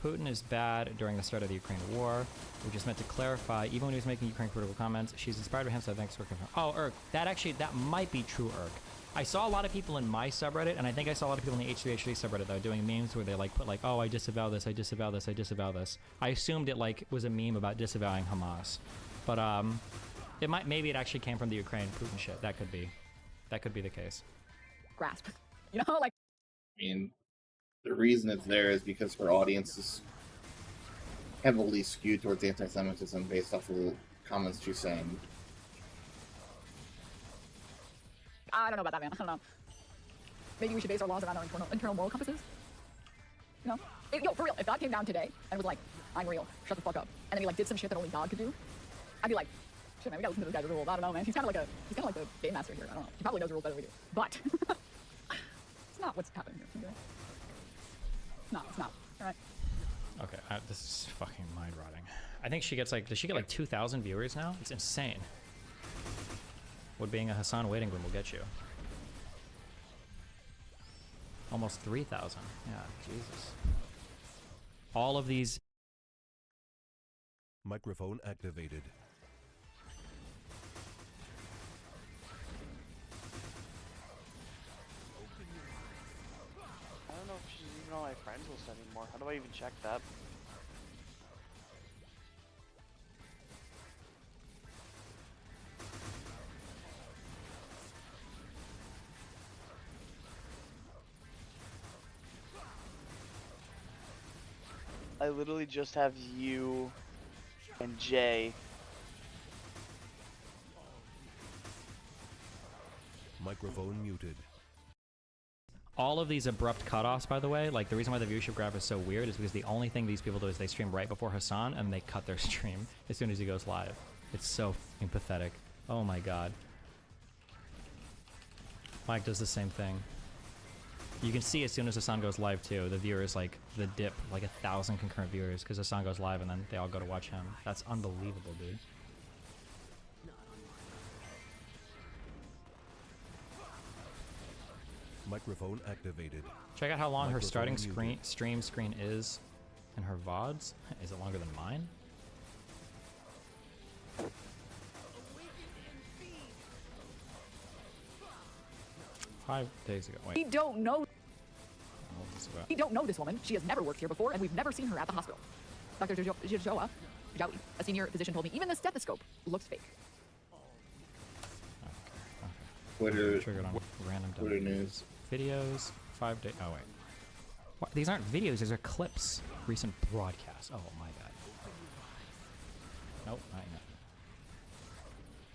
Putin is bad during the start of the Ukraine war, which is meant to clarify, even when he was making Ukraine critical comments, she's inspired by him, so thanks for confirming. Oh, Urk, that might be true, Urk. I saw a lot of people in my subreddit, and I think I saw a lot of people in the H3H3 subreddit that were doing memes where they like put like, oh, I disavow this, I disavow this, I disavow this. I assumed it like was a meme about disavowing Hamas, but maybe it actually came from the Ukraine Putin shit. That could be the case. grasp. You know, like... I mean, the reason it's there is because her audience is heavily skewed towards anti-Semitism based off of the comments she's saying. I don't know about that, man. I don't know. Maybe we should base our laws around our internal moral compasses? You know? Yo, for real, if God came down today and was like, I'm real, shut the fuck up, and then he like did some shit that only God could do, I'd be like, shit, man, we gotta listen to this guy's rules. I don't know, man. He's kind of like the game master here. I don't know. He probably knows the rules better than we do. But it's not what's happening here. Okay? No, it's not. All right. Okay, this is fucking mind rotting. I think she gets like, does she get like 2,000 viewers now? It's insane. What being a Hassan waiting room will get you. Almost 3,000. Yeah, Jesus. All of these. Microphone activated. I don't know if she's even on my friends list anymore. How do I even check that? I literally just have you and Jay. Microphone muted. All of these abrupt cutoffs, by the way, like the reason why the viewership graph is so weird is because the only thing these people do is they stream right before Hassan and they cut their stream as soon as he goes live. It's so fucking pathetic. Oh my god. Mike does the same thing. You can see as soon as Hassan goes live too, the viewers like the dip, like 1,000 concurrent viewers because Hassan goes live and then they all go to watch him. That's unbelievable, dude. Microphone activated. Check out how long her Microphone starting muted. stream screen is in her VODs. Is it longer than mine? Five days ago. We Wait. don't know. What's this about? We don't know this woman. She has never worked here before, and we've never seen her at the hospital. Dr. Joa, a senior physician, told me even the stethoscope looks fake. Twitter, Triggered on random Twitter WVs. news. Videos. 5 days. Oh wait. What? These aren't videos. These are clips. Recent broadcasts. Oh my god. Nope. Not yet.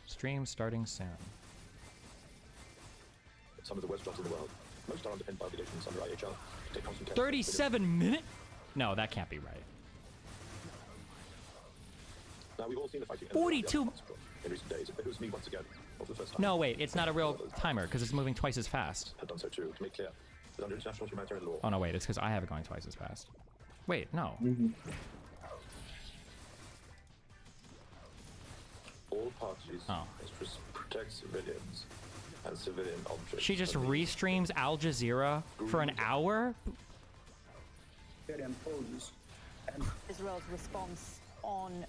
Stream starting soon. Some of the worst jobs in the world. Most are underpinned by obligations under IHR. Take constant care. 37 minutes? No, that can't be right. Now we've all seen the fighting. 42. In recent days, it was me once again, for the first time. No, wait. It's not a real timer because it's moving twice as fast. Had done so too, to make clear that under international humanitarian law. Oh no, wait. It's because I have it going twice as fast. Wait, no. All parties Oh. must protect civilians and civilian objects. She just and the- restreams Al Jazeera for an hour? Israel's response on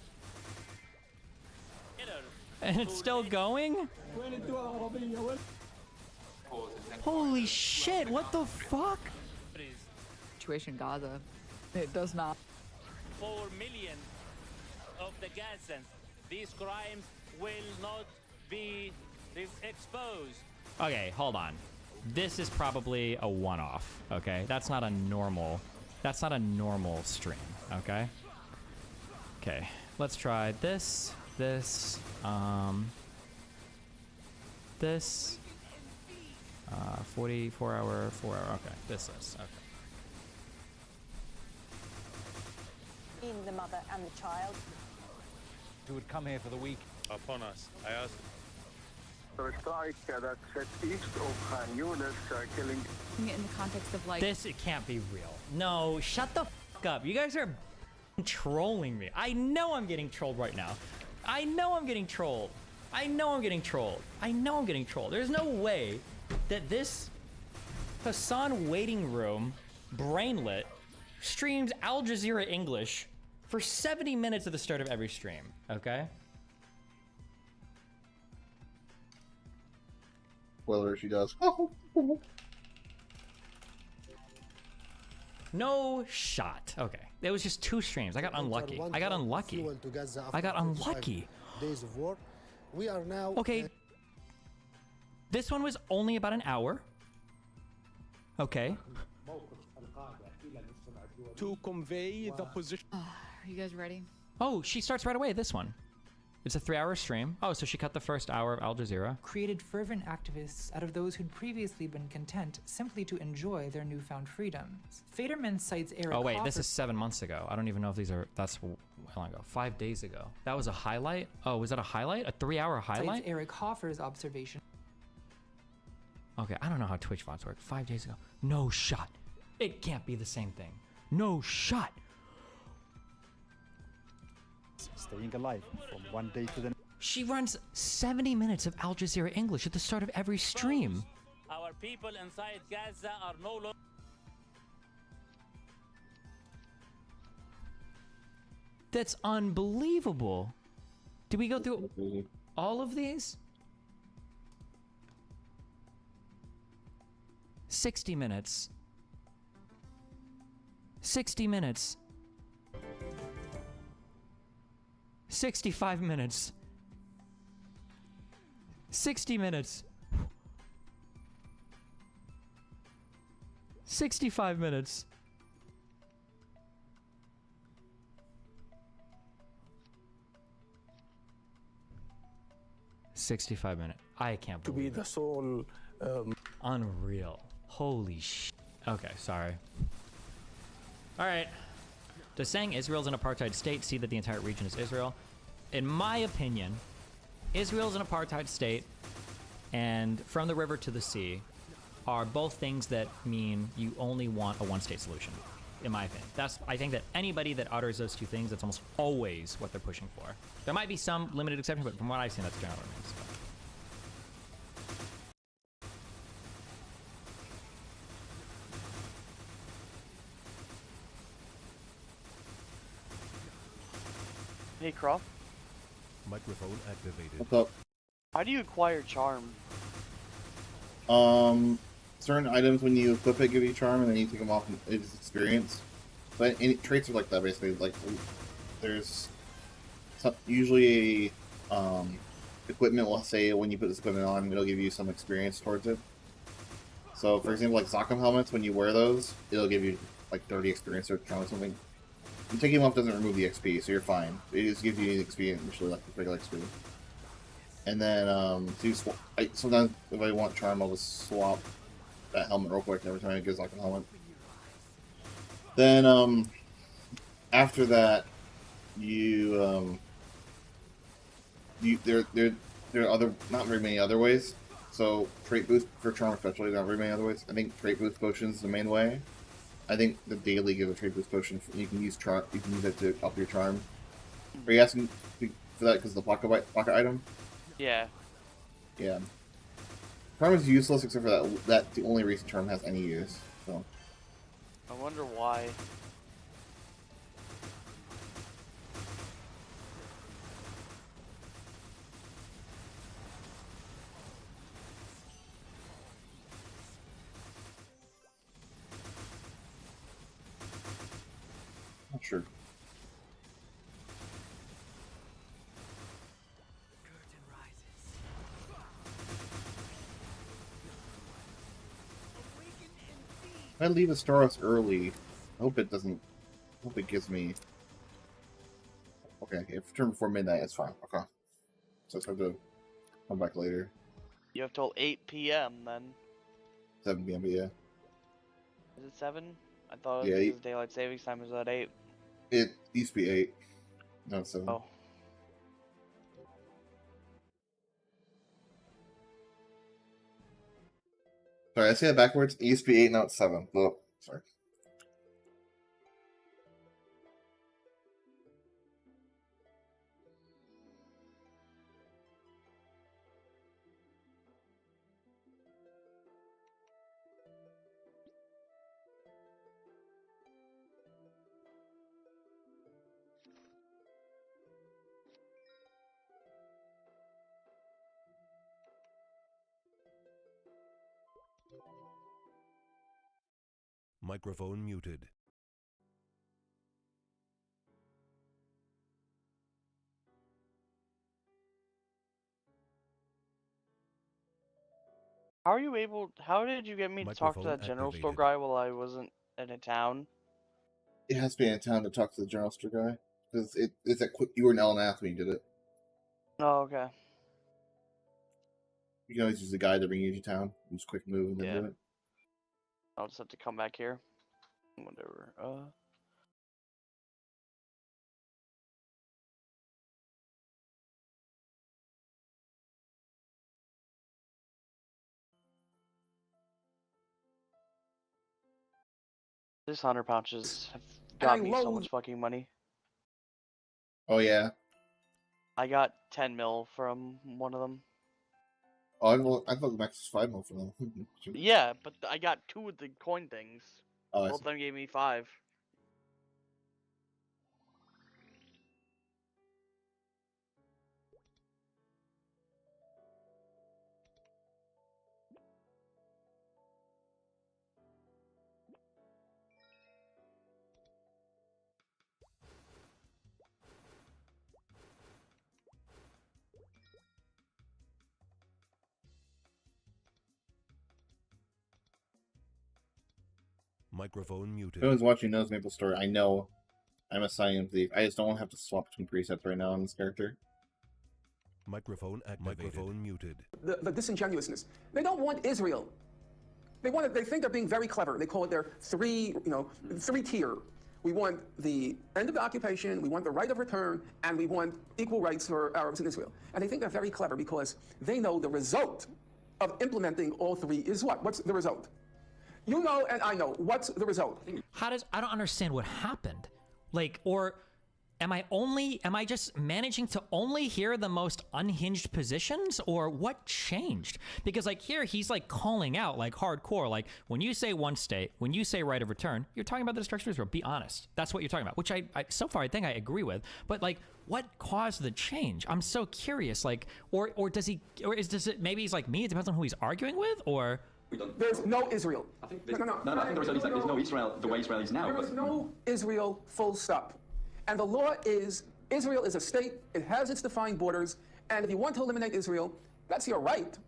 And it's still going? Holy shit, what the fuck? Situation in Gaza, it does not. 4 million of the Gazans. These crimes will not be exposed. Okay, hold on. This is probably a one-off, okay? That's not a normal stream, okay? Okay, let's try this, this, 44 hour, 4 hour, okay, this is, okay. in the mother and the child. Who would come here for the week? Upon us. I asked. The strike that set east of Khan Yunis killing. In the context of like. This, it can't be real. No, shut the fuck up. You guys are trolling me. I know I'm getting trolled right now. I know I'm getting trolled. I know I'm getting trolled. I know I'm getting trolled. There's no way that this Hassan waiting room, brainlet, streams Al Jazeera English for 70 minutes at the start of every stream, okay? Whether she does. No shot. Okay. It was just 2 streams. I got unlucky. I got unlucky. I got unlucky. Days of war. We are now. Okay. This one was only about an hour. Okay. To convey the position. Are you guys ready? Oh, she starts right away, this one. It's a 3-hour stream. Oh, so she cut the first hour of Al Jazeera. Created fervent activists out of those who'd previously been content simply to enjoy their newfound freedoms. Faderman cites Eric Oh wait, Hoffer. this is 7 months ago. I don't even know if these are, that's how long ago? 5 days ago. That was a highlight? Oh, was that a highlight? A 3-hour highlight? Cites Eric Hoffer's observation. Okay, I don't know how Twitch VODs work. 5 days ago. No shot. It can't be the same thing. No shot. Staying alive from one day to the next. She runs 70 minutes of Al Jazeera English at the start of every stream. Our people inside Gaza are no longer. That's unbelievable. Did we go through all of these? 60 minutes. 60 minutes. 65 minutes. 60 minutes. 65 minutes. $65 minutes. I can't believe to be the sole. Unreal. Holy sh. Okay, sorry. All right. Does saying Israel's an apartheid state see that the entire region is Israel? In my opinion, Israel's an apartheid state, and from the river to the sea are both things that mean you only want a one-state solution. In my opinion, I think that anybody that utters those two things, that's almost always what they're pushing for. There might be some limited exceptions, but from what I've seen, that's generally what it means. Hey, Croft. Microphone activated. What's up? How do you acquire charm? Certain items when you equip it give you charm, and then you take them off and it's experience. But any traits are like that basically. Like there's usually equipment will say when you put this equipment on, it'll give you some experience towards it. So for example, like Zoccam helmets, when you wear those, it'll give you like 30 experience or charm or something. And taking them off doesn't remove the XP, so you're fine. It just gives you the XP, usually like regular XP. And then so sometimes if I want charm, I'll just swap that helmet real quick every time I get Zoccam helmet. Then after that, there are other, not very many other ways. So trait boost for charm especially, not very many other ways. I think trait boost potions is the main way. I think the daily give a trait boost potion. You can use charm. You can use it to up your charm. Are you asking for that because of the pocket item? Yeah. Yeah. Charm is useless except for that. That's the only reason charm has any use. So. I wonder why. Not sure. If I leave Astoros early, I hope it doesn't. I hope it gives me. Okay, if turn before midnight, it's fine. Okay, so I have to come back later. You have till 8 p.m. then. 7 p.m. But yeah. Is it 7? I thought Yeah, because daylight savings time is at 8. It used to be 8. No, it's 7. Oh. Sorry, I say that backwards. It used to be 8, now it's 7. Oh, sorry. Microphone muted. How are you able? How did you get me to talk to Microphone that general store activated. guy while I wasn't in a town? It has to be in town to talk to the general store guy. Because it's a quick. You were in LNAF when you did it. Oh, okay. You can always use the guy to bring you to town. Just quick move and then Yeah. do it. I'll just have to come back here. Whatever. This 100 pouches have got me so much fucking money. Oh yeah. I got 10 mil from one of them. Oh, I thought the max was 5 mil for them. Yeah, but I got 2 of the coin things. Oh, I Both of them gave me 5. Microphone muted. Whoever's watching knows Maplestory. I know I'm a Scion thief. I just don't want to have to swap between presets right now on this character. Microphone activated. Microphone muted. The disingenuousness. They don't want Israel. They think they're being very clever. They call it their three-tier. We want the end of the occupation, we want the right of return, and we want equal rights for Arabs in Israel. And they think they're very clever because they know the result of implementing all three is what? What's the result? You know and I know. What's the result? I don't understand what happened. Like, or am I just managing to only hear the most unhinged positions, or what changed? Because like here, he's like calling out like hardcore, like when you say one state, when you say right of return, you're talking about the destruction of Israel. Be honest. That's what you're talking about, which I so far I think I agree with. But like, what caused the change? I'm so curious. Like, or does it, maybe he's like me, it depends on who he's arguing with, or... There's no Israel. I think I think the result is that there's no Israel the way Israel is now. There is no Israel, full stop. And the law is, Israel is a state, it has its defined borders, and if you want to eliminate Israel, that's your right.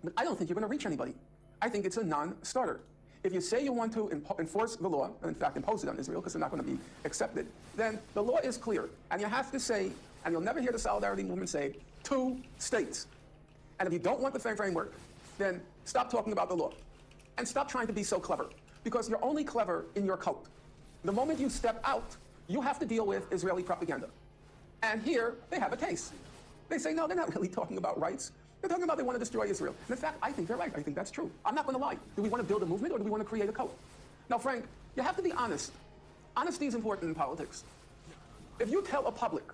But I don't think you're going to reach anybody. I think it's a non-starter. If you say you want to enforce the law, and in fact impose it on Israel, because they're not going to be accepted, then the law is clear. And you have to say, and you'll never hear the Solidarity Movement say, 2 states. And if you don't want the framework, then stop talking about the law. And stop trying to be so clever. Because you're only clever in your cult. The moment you step out, you have to deal with Israeli propaganda. And here, they have a case. They say, no, they're not really talking about rights. They're talking about they want to destroy Israel. And in fact, I think they're right. I think that's true. I'm not going to lie. Do we want to build a movement or do we want to create a cult? Now, Frank, you have to be honest. Honesty is important in politics. If you tell a public,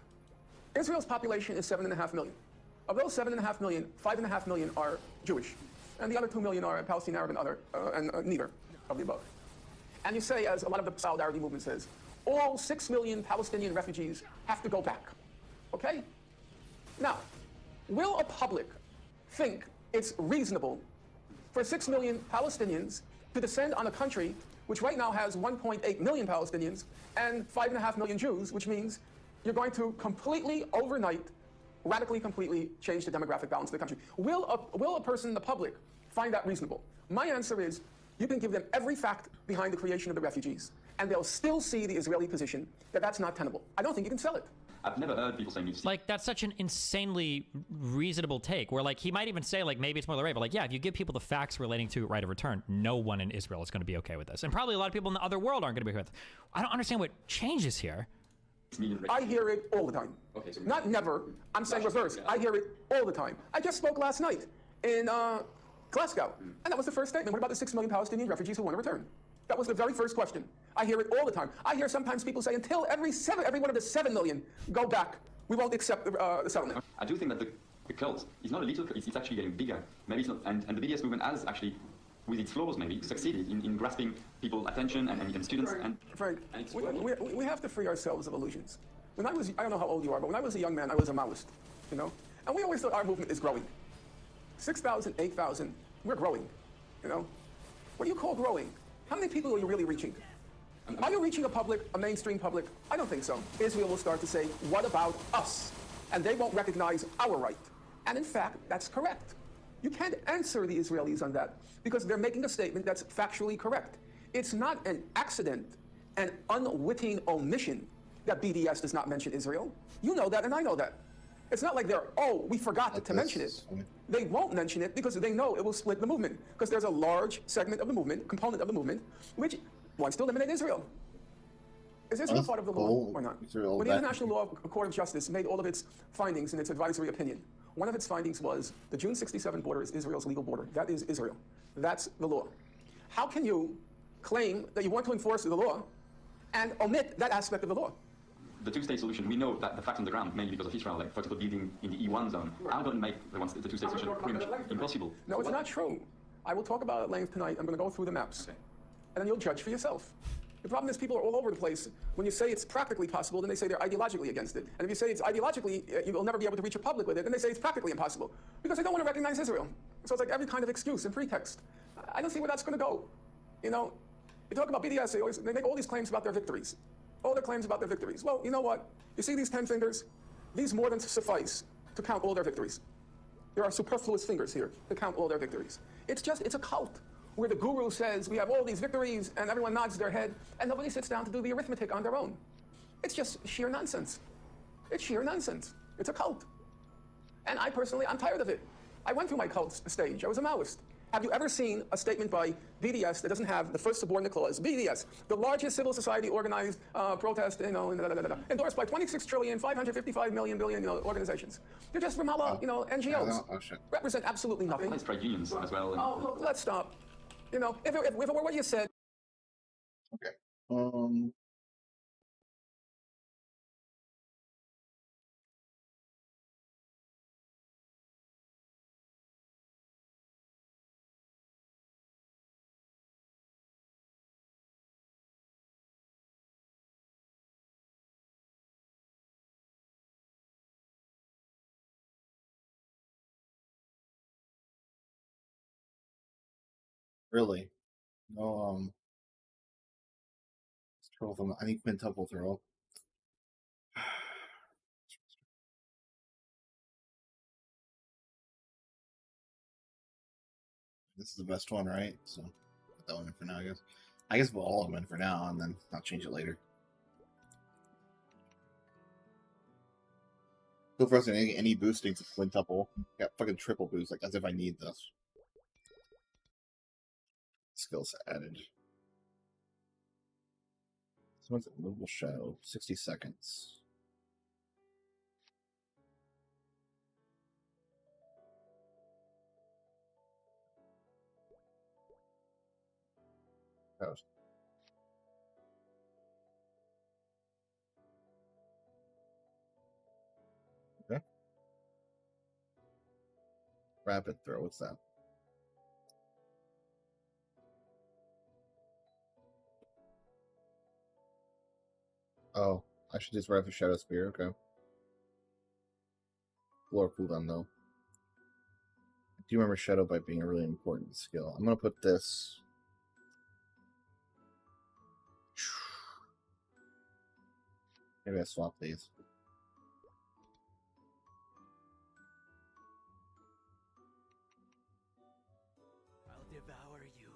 Israel's population is 7.5 million. Of those 7.5 million, 5.5 million are Jewish. And the other 2 million are Palestinian, Arab, and other, and neither of the above. And you say, as a lot of the Solidarity Movement says, all 6 million Palestinian refugees have to go back. Okay? Now, will a public think it's reasonable for 6 million Palestinians to descend on a country which right now has 1.8 million Palestinians and 5.5 million Jews, which means you're going to completely, overnight, radically, completely change the demographic balance of the country? Will a person in the public find that reasonable? My answer is, you can give them every fact behind the creation of the refugees, and they'll still see the Israeli position that that's not tenable. I don't think you can sell it. I've never heard people saying like that's such an insanely reasonable take. Where like he might even say like maybe it's more the right, but like yeah, if you give people the facts relating to right of return, no one in Israel is going to be okay with this, and probably a lot of people in the other world aren't going to be okay with it. I don't understand what changes here. I hear it all the time. Okay, so not never. I'm saying reverse. I hear it all the time. I just spoke last night in Glasgow, and that was the first statement. What about the 6 million Palestinian refugees who want to return? That was the very first question. I hear it all the time. I hear sometimes people say, until every one of the 7 million go back, we won't accept the settlement. I do think that the cult is not a little cult, it's actually getting bigger. Maybe it's not, and the BDS movement has actually, with its flaws maybe, succeeded in grasping people's attention and students. Frank, we have to free ourselves of illusions. When I don't know how old you are, but when I was a young man, I was a Maoist, you know? And we always thought our movement is growing. 6,000, 8,000, we're growing, you know? What do you call growing? How many people are you really reaching? Are you reaching a mainstream public? I don't think so. Israel will start to say, what about us? And they won't recognize our right. And in fact, that's correct. You can't answer the Israelis on that because they're making a statement that's factually correct. It's not an accident, an unwitting omission that BDS does not mention Israel. You know that and I know that. It's not like we forgot to mention it. They won't mention it because they know it will split the movement, because there's a large segment of the movement, component of the movement, which wants to eliminate Israel. Is Israel part of the law or not? When the International Law Court of Justice made all of its findings in its advisory opinion, one of its findings was the June 67 border is Israel's legal border. That is Israel. That's the law. How can you claim that you want to enforce the law and omit that aspect of the law? The two-state solution, we know that the facts on the ground, mainly because of Israel, like for example building in the E1 zone, are going to make the two-state solution pretty much impossible. No, it's not true. I will talk about it at length tonight. I'm going to go through the maps. And then you'll judge for yourself. The problem is people are all over the place. When you say it's practically possible, then they say they're ideologically against it. And if you say it's ideologically, you will never be able to reach a public with it, then they say it's practically impossible. Because they don't want to recognize Israel. So it's like every kind of excuse and pretext. I don't see where that's going to go. You know, you talk about BDS, they make all these claims about their victories. All their claims about their victories. Well, you know what? You see these 10 fingers? These more than suffice to count all their victories. There are superfluous fingers here to count all their victories. It's a cult. where the guru says we have all these victories and everyone nods their head and nobody sits down to do the arithmetic on their own. It's just sheer nonsense. It's sheer nonsense. It's a cult. And I personally, I'm tired of it. I went through my cult stage. I was a Maoist. Have you ever seen a statement by BDS that doesn't have the first subordinate clause? BDS, the largest civil society organized protest, endorsed by 26,555,000,000,000,000,000 organizations. They're just Ramallah, NGOs. Represent absolutely nothing. It's trade unions as well. Oh, look, let's stop. If it were what you said. Okay. Really? No, let's throw them. I need quintuple throw. This is the best one, right? So put that one in for now, I guess. I guess we'll all of them in for now, and then I'll change it later. Feel for us any boosting to quintuple. Got fucking triple boost, like as if I need this. Skills added. Someone's at Movable Shadow, 60 seconds. Oh. Okay. Rapid throw, what's that? Oh, I should just rifle Shadow Spear, okay. Lower cooldown though. I do remember Shadow Bite being a really important skill. I'm gonna put this. Maybe I swap these. I'll devour you.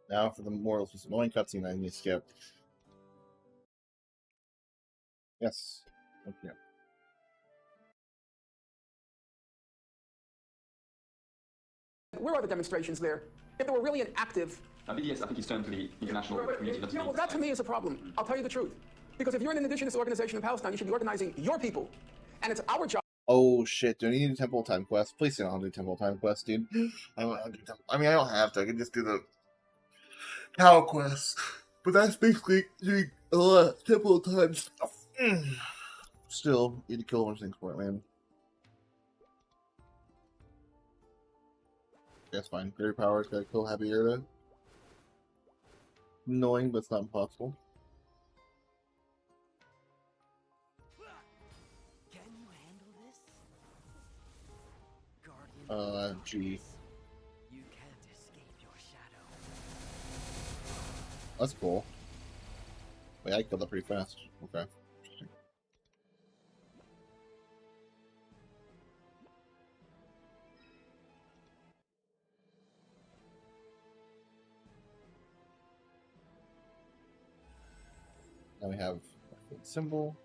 Now for the more annoying cutscene I need to skip. Yes. Okay. Where are the demonstrations there? If there were really an active... BDS, I think he's turned to the international community. Well, that to me is a problem. I'll tell you the truth. Because if you're an indigenous organization in Palestine, you should be organizing your people. And it's our job... Oh shit, do I need a Temple Time quest? Please say I don't do Temple Time quest, dude. I don't have to. I can just do the Cow quest. But that's basically doing a lot of Temple Time stuff. Still, need to kill a bunch of things for it, man. That's fine. Fairy Power's gotta kill Happy Erda. Annoying, but it's not impossible. Can you handle this? Guardian G. You can't escape your shadow. That's cool. Wait, I killed that pretty fast. Okay. Interesting. Now we have a symbol.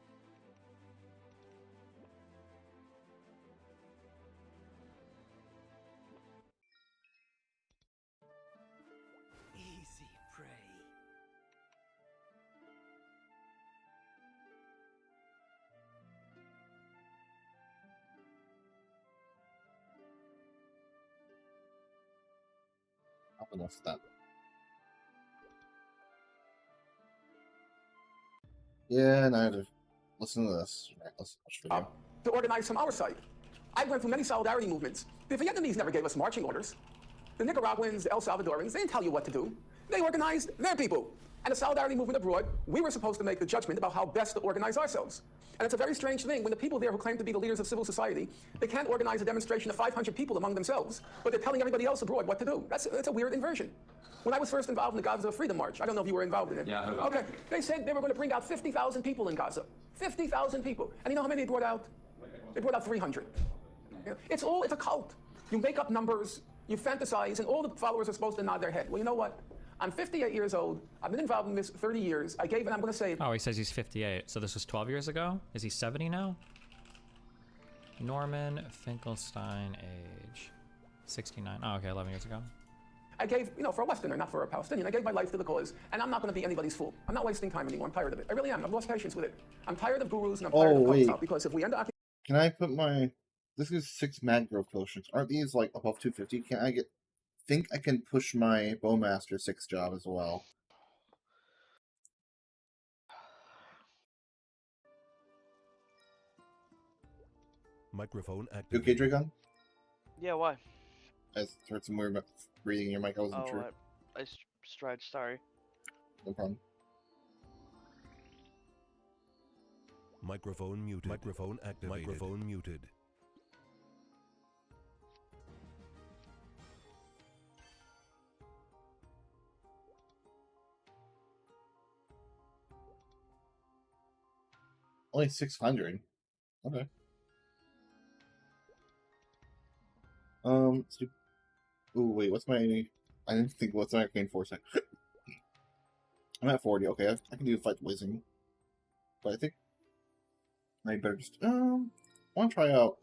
Easy prey. How enough that? Yeah, now I have to listen to this. Right, let's watch the video. To organize from our side. I went through many solidarity movements. The Vietnamese never gave us marching orders. The Nicaraguans, the El Salvadorans, they didn't tell you what to do. They organized their people. And the solidarity movement abroad, we were supposed to make the judgment about how best to organize ourselves. And it's a very strange thing when the people there who claim to be the leaders of civil society, they can't organize a demonstration of 500 people among themselves, but they're telling everybody else abroad what to do. That's a weird inversion. When I was first involved in the Gaza Freedom March, I don't know if you were involved in it. Yeah, I heard okay. They said they were going to bring out 50,000 people in Gaza. 50,000 people. And you know how many they brought out? They brought out 300. It's a cult. You make up numbers, you fantasize, and all the followers are supposed to nod their head. Well, you know what? I'm 58 years old. I've been involved in this 30 years. I gave, and I'm going to say it. Oh, he says he's 58. So this was 12 years ago? Is he 70 now? Norman Finkelstein, age 69. Oh, okay, 11 years ago. I gave, for a Westerner, not for a Palestinian, I gave my life to the cause, and I'm not going to be anybody's fool. I'm not wasting time anymore. I'm tired of it. I really am. I've lost patience with it. I'm tired of gurus, and I'm tired of cults out, because if we end up... Can I put my... This is 6 mad growth potions. Aren't these, like, above 250? Can I think I can push my Bowmaster 6 job as well. Microphone You okay, activated. Dragon? Yeah, why? I heard some weird breathing in your mic. I wasn't sure. I stretched, sorry. No problem. Microphone muted. Microphone activated. Microphone muted. Only 600. Okay. So, ooh, wait, what's my... I didn't think, what's my arcane force? I'm at 40. Okay, I can do fight whizzing. But I think I better just... I want to try out...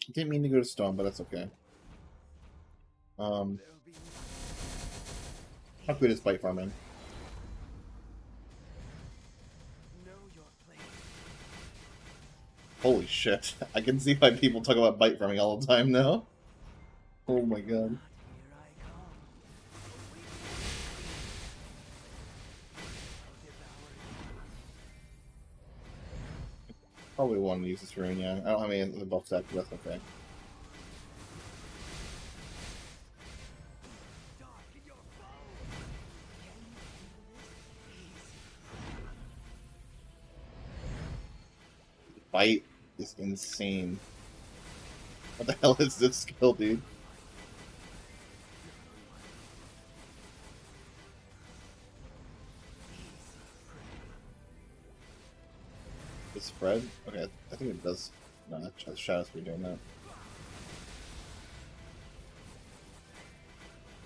I didn't mean to go to stone, but that's okay. How good is bite farming? Holy shit. I can see why people talk about bite farming all the time now. Oh my god. Probably want to use this rune, yeah. I don't have any of the buff set, but that's okay. Bite is insane. What the hell is this skill, dude? The spread? Okay, I think it does. No, that's Shadow Speed doing that.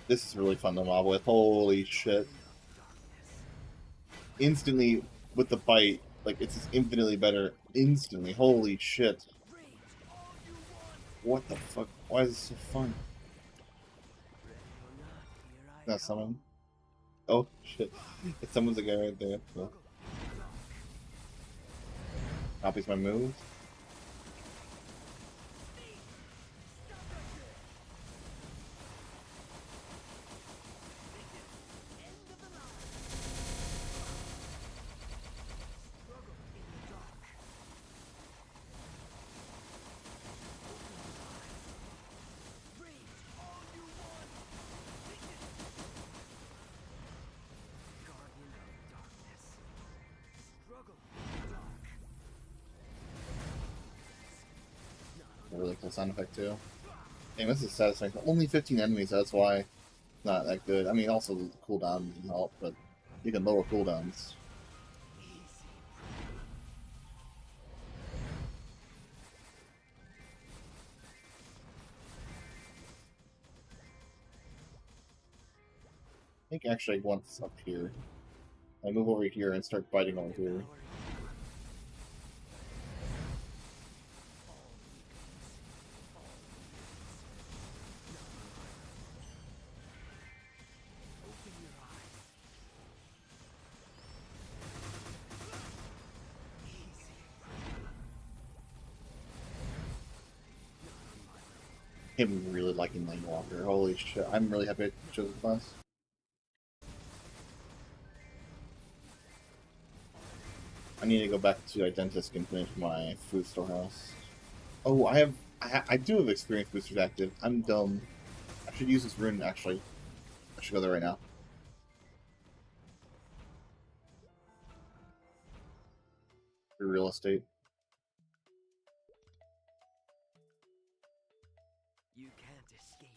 This is really fun to mob with. Holy shit. Instantly, with the bite, like, it's just infinitely better. Instantly. Holy shit. What the fuck? Why is this so fun? That's someone. Oh, shit. Someone's a guy right there. So. Copies my moves. Really cool sound effect too. Damn, this is satisfying. Only 15 enemies, that's why it's not that good. I mean, also the cooldown can help, but you can lower cooldowns. I think actually I want this up here. I move over here and start biting over here. I'm really liking Lane Walker. Holy shit. I'm really happy I chose this class. I need to go back to Identisk and finish my food storehouse. Oh, I do have experience boosters active. I'm dumb. I should use this rune, actually. I should go there right now. For real estate. You can't escape.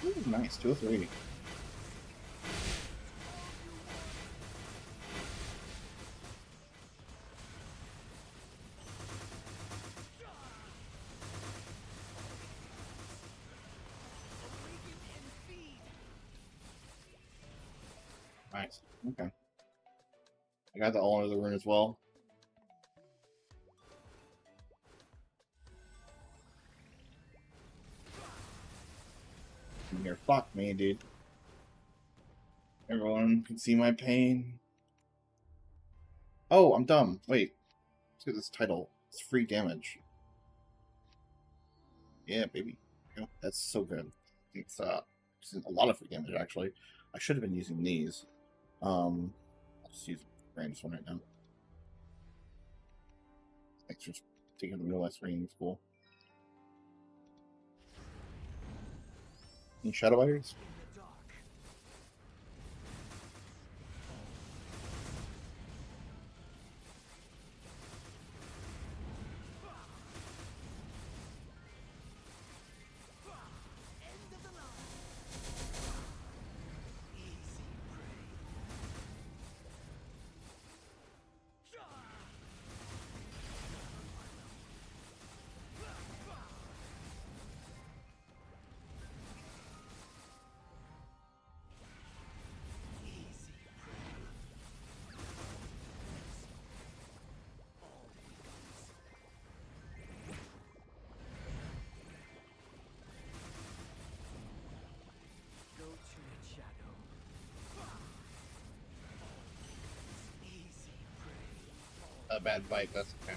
Ooh, nice, 203. Nice. Okay. I got the all under the rune as well. Here, fuck me, dude. Everyone can see my pain. Oh, I'm dumb. Wait. Let's get this title. It's free damage. Yeah, baby. Yeah, that's so good. It's a lot of free damage actually. I should have been using these. I'll just use the range one right now. Thanks for taking the real less range. Cool. Any shadow biters? A bad bite, that's okay.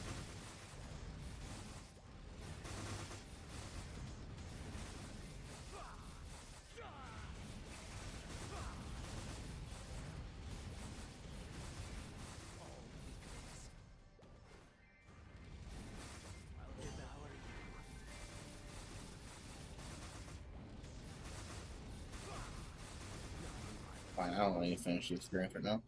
Fine, I don't need to finish the experience right now.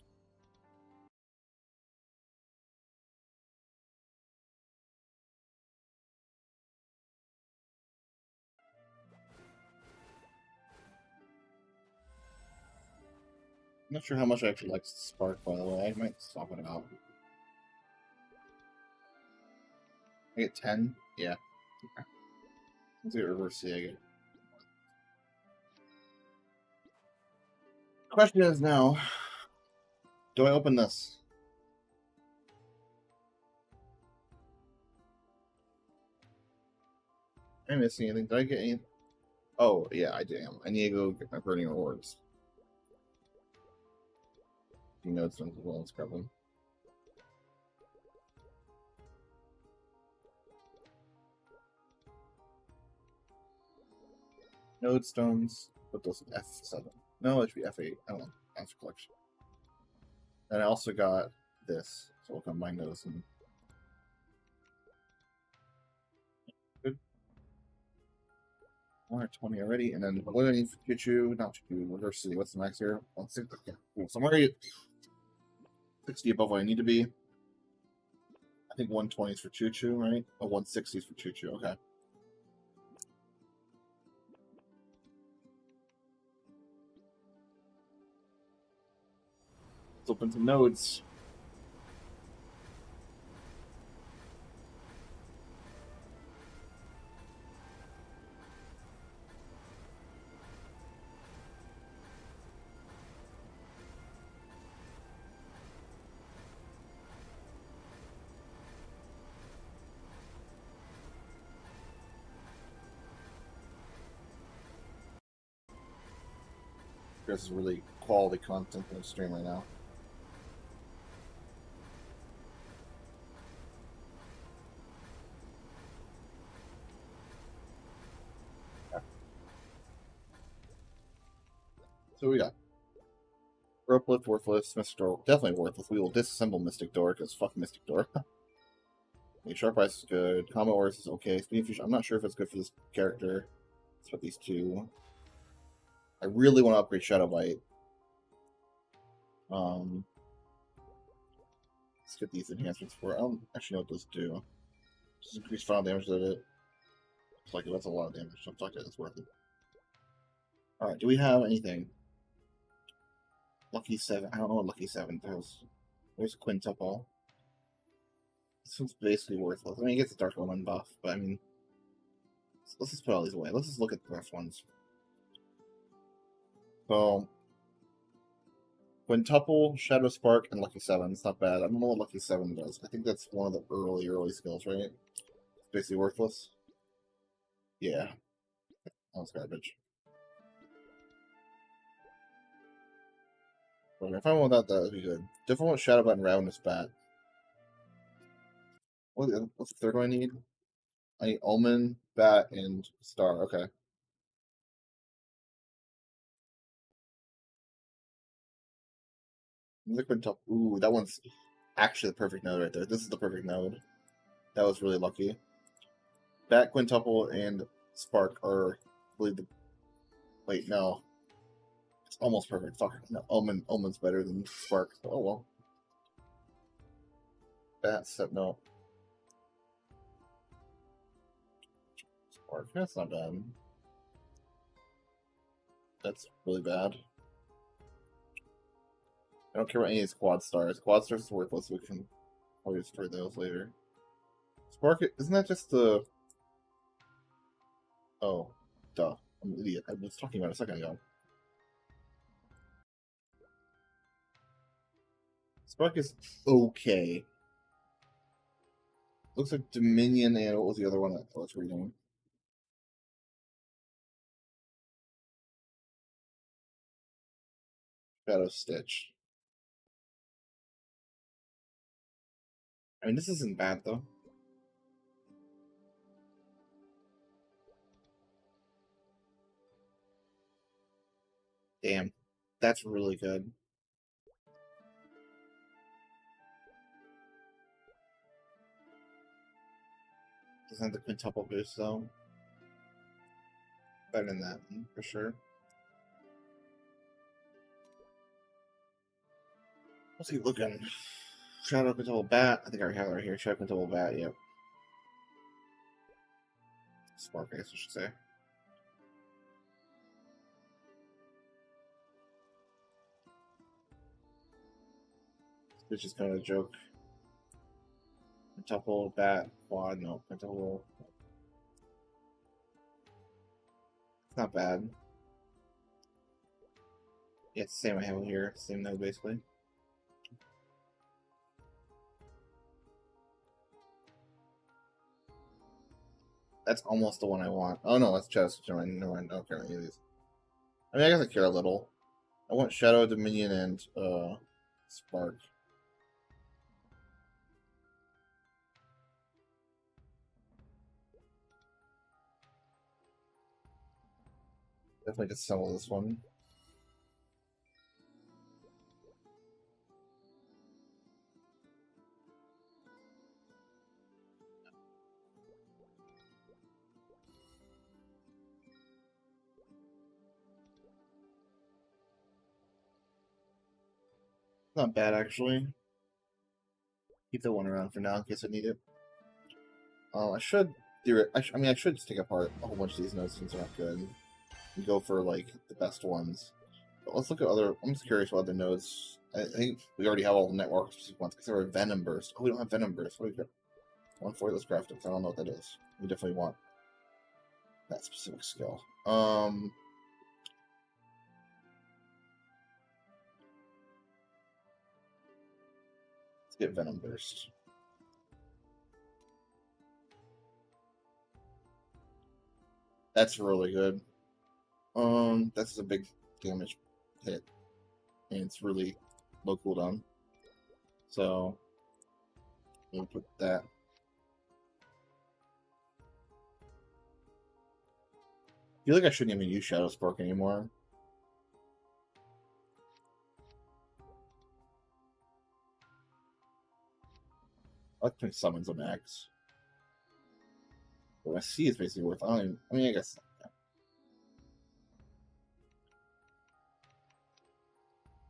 I'm not sure how much I actually like Spark, by the way. I might swap it out. I get 10? Yeah. Okay. Let's get reverse Sig. Question is now, do I open this? Am I missing anything? Did I get any? Oh, yeah, I am. I need to go get my burning rewards. You know it's as well as scrub them. Node stones. Put those in F7. No, it should be F8. I don't know. Answer collection. And I also got this, so we'll combine those and. Good. 120 already, and then what do I need for Choo-Choo? Not Choo-Choo, reverse city. What's the max here? 160. Okay, cool. So I'm already 60 above what I need to be. I think 120 is for Choo-Choo, right? Oh, 160 is for Choo-Choo. Okay. Let's open some nodes. This is really quality content on the stream right now. Okay. So we got Rope Lift, worthless, Mystic Door, definitely worthless. We will disassemble Mystic Door because fuck Mystic Door. Sharp Ice is good. Combat Wars is okay. Speed Fusion, I'm not sure if it's good for this character. Let's put these two. I really want to upgrade Shadow Bite. Let's get these enhancements for it. I don't actually know what those do. Just increase final damage of it. It's like that's a lot of damage. So I'm talking it's worth it. Alright, do we have anything? Lucky 7. I don't know what Lucky 7 does. There's Quintuple. This one's basically worthless. I mean, it gets a Dark Omen buff, but I mean, let's just put all these away. Let's just look at the best ones. So, Quintuple, Shadow Spark, and Lucky 7. It's not bad. I don't know what Lucky 7 does. I think that's one of the early skills, right? It's basically worthless. Yeah. That was garbage. But if I want that would be good. Different one, Shadow Bat and Ravenous Bat. What's the third one I need? I need Omen, Bat, and Star. Okay. Liquid Top. Ooh, that one's actually the perfect node right there. This is the perfect node. That was really lucky. Bat, Quintuple, and Spark are really the. Wait, no. It's almost perfect. Fuck. No, Omen's better than Spark. Oh well. Bat, step no. Spark. That's not bad. That's really bad. I don't care about any of these Quad Stars. Quad Stars is worthless. We can probably destroy those later. Spark, isn't that just the... Oh, duh. I'm an idiot. I was talking about it a second ago. Spark is okay. Looks like Dominion and what was the other one that I was reading? Shadow Stitch. I mean, this isn't bad, though. Damn. That's really good. Doesn't have the quintuple boost, though. Better than that, for sure. Let's keep looking. Shadow Quintuple Bat. I think I already have it right here. Shadow Quintuple Bat, yep. Spark, I guess I should say. Which is kind of a joke. Quintuple Bat, Quad, no. Quintuple. It's not bad. Yeah, it's the same I have here. Same node, basically. That's almost the one I want. Oh no, that's Chest. Never mind. I don't care about any of these. I mean, I guess I care a little. I want Shadow, Dominion, and Spark. Definitely disassemble this one. Not bad, actually. Keep the one around for now in case I need it. I should do it. I mean, I should just take apart a whole bunch of these nodes since they're not good and go for like the best ones. But let's look at other. I'm just curious what other nodes. I think we already have all the network specific ones because there are Venom Burst. Oh, we don't have Venom Burst. What do we got? One for this craft. I don't know what that is. We definitely want that specific skill. Let's get Venom Burst. That's really good. That's a big damage hit, and it's really low cooldown. So we'll put that. I feel like I shouldn't even use Shadow Spark anymore. I like putting summons on X. What I see is basically worth. I mean, I guess. Yeah.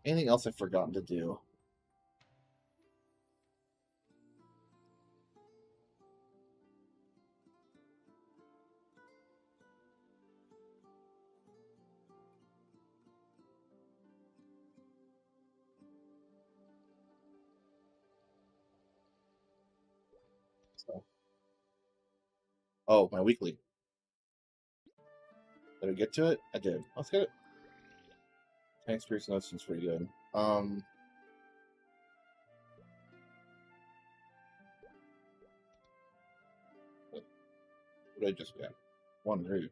Anything else I've forgotten to do? Oh, my weekly. Did I get to it? I did. Let's get it. Thanks for your notes. It's pretty good. What did I just get? One root.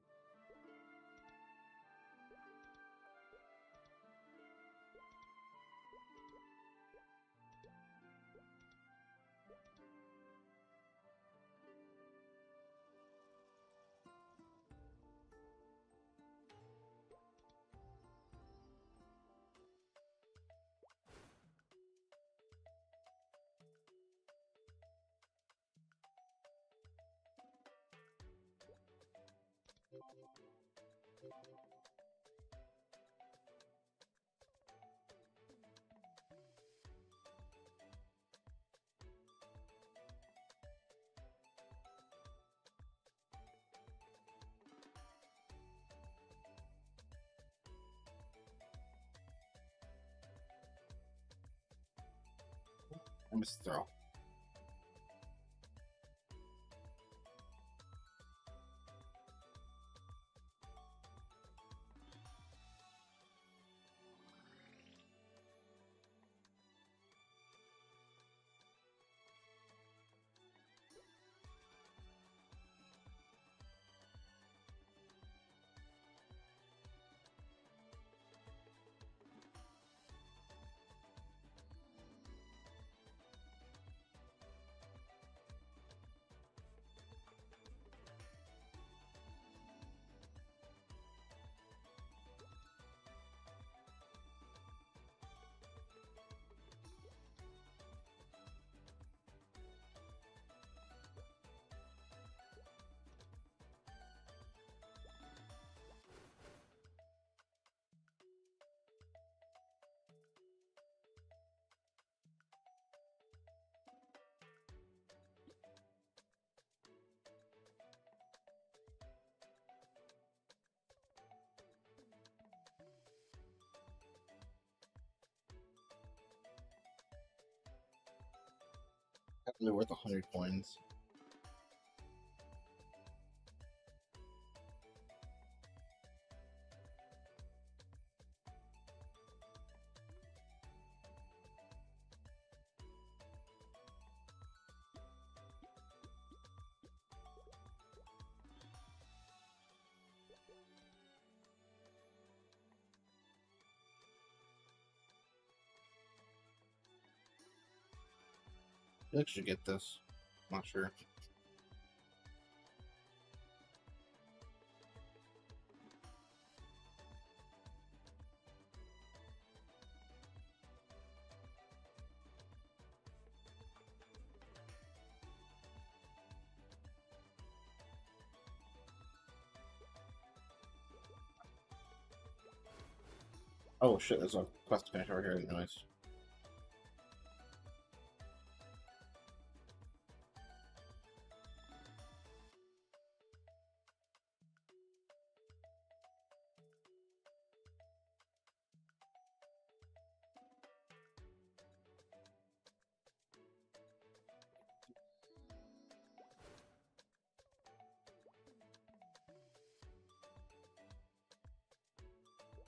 I missed the throw. They're worth 100 coins. I should get this. Not sure. Oh shit, there's a quest to finish over here. Nice.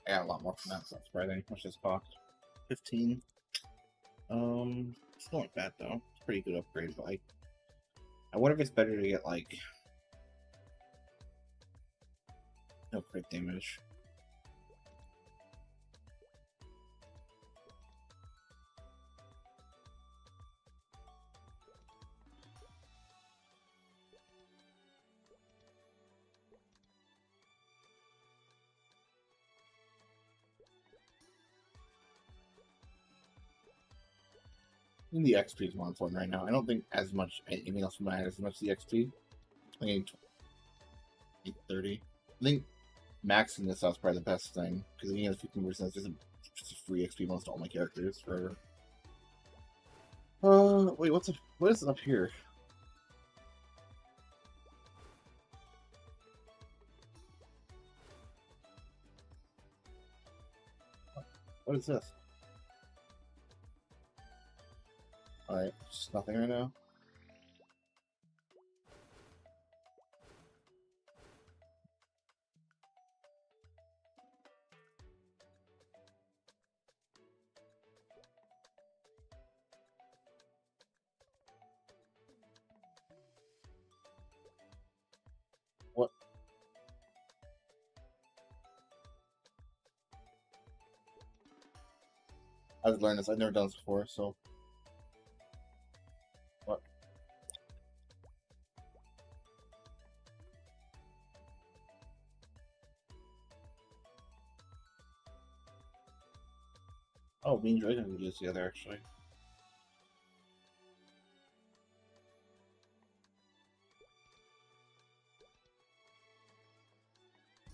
I got a lot more from that, so that's surprising. What's this cost? 15. It's not bad though. It's a pretty good upgrade, but like, I wonder if it's better to get like no crit damage. I think the XP is more important right now. I don't think as much anything else matters as much the XP. I think 830. I think maxing this out is probably the best thing because if you have 15%, just a free XP bonus to all my characters forever. Wait, what is up here? What is this? Alright, just nothing right now. I've learned this. I've never done this before, so. What? Oh, me and Dragon can do this together, actually.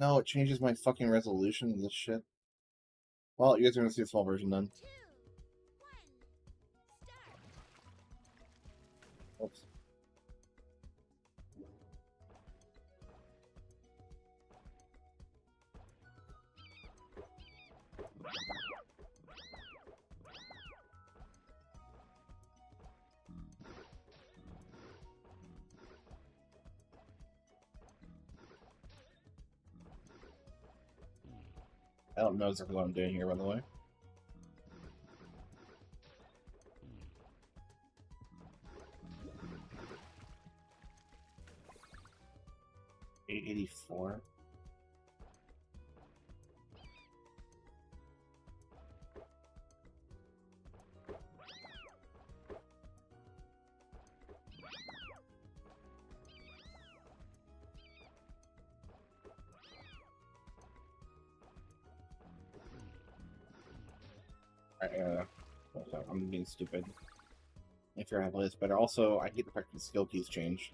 No, it changes my fucking resolution of this shit. Well, you guys are gonna see a small version then. Oops. I don't know exactly what I'm doing here, by the way. $884. I'm being stupid. If you're having this better. Also, I get the fact that the skill keys change.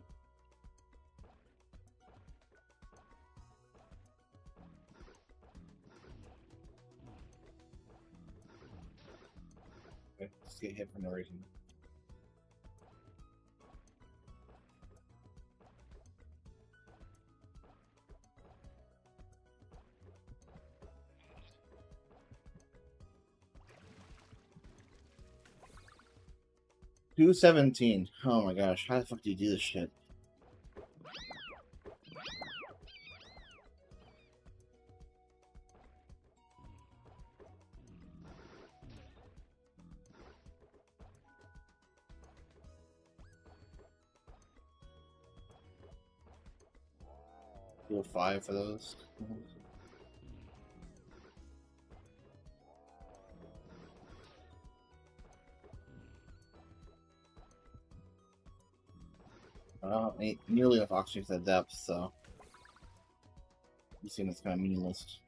Okay, just get hit for no reason. $217. Oh my gosh, how the fuck do you do this shit? Do a 5 for those. Ain't nearly enough oxygen to the depth, so you seem it's kind of meaningless.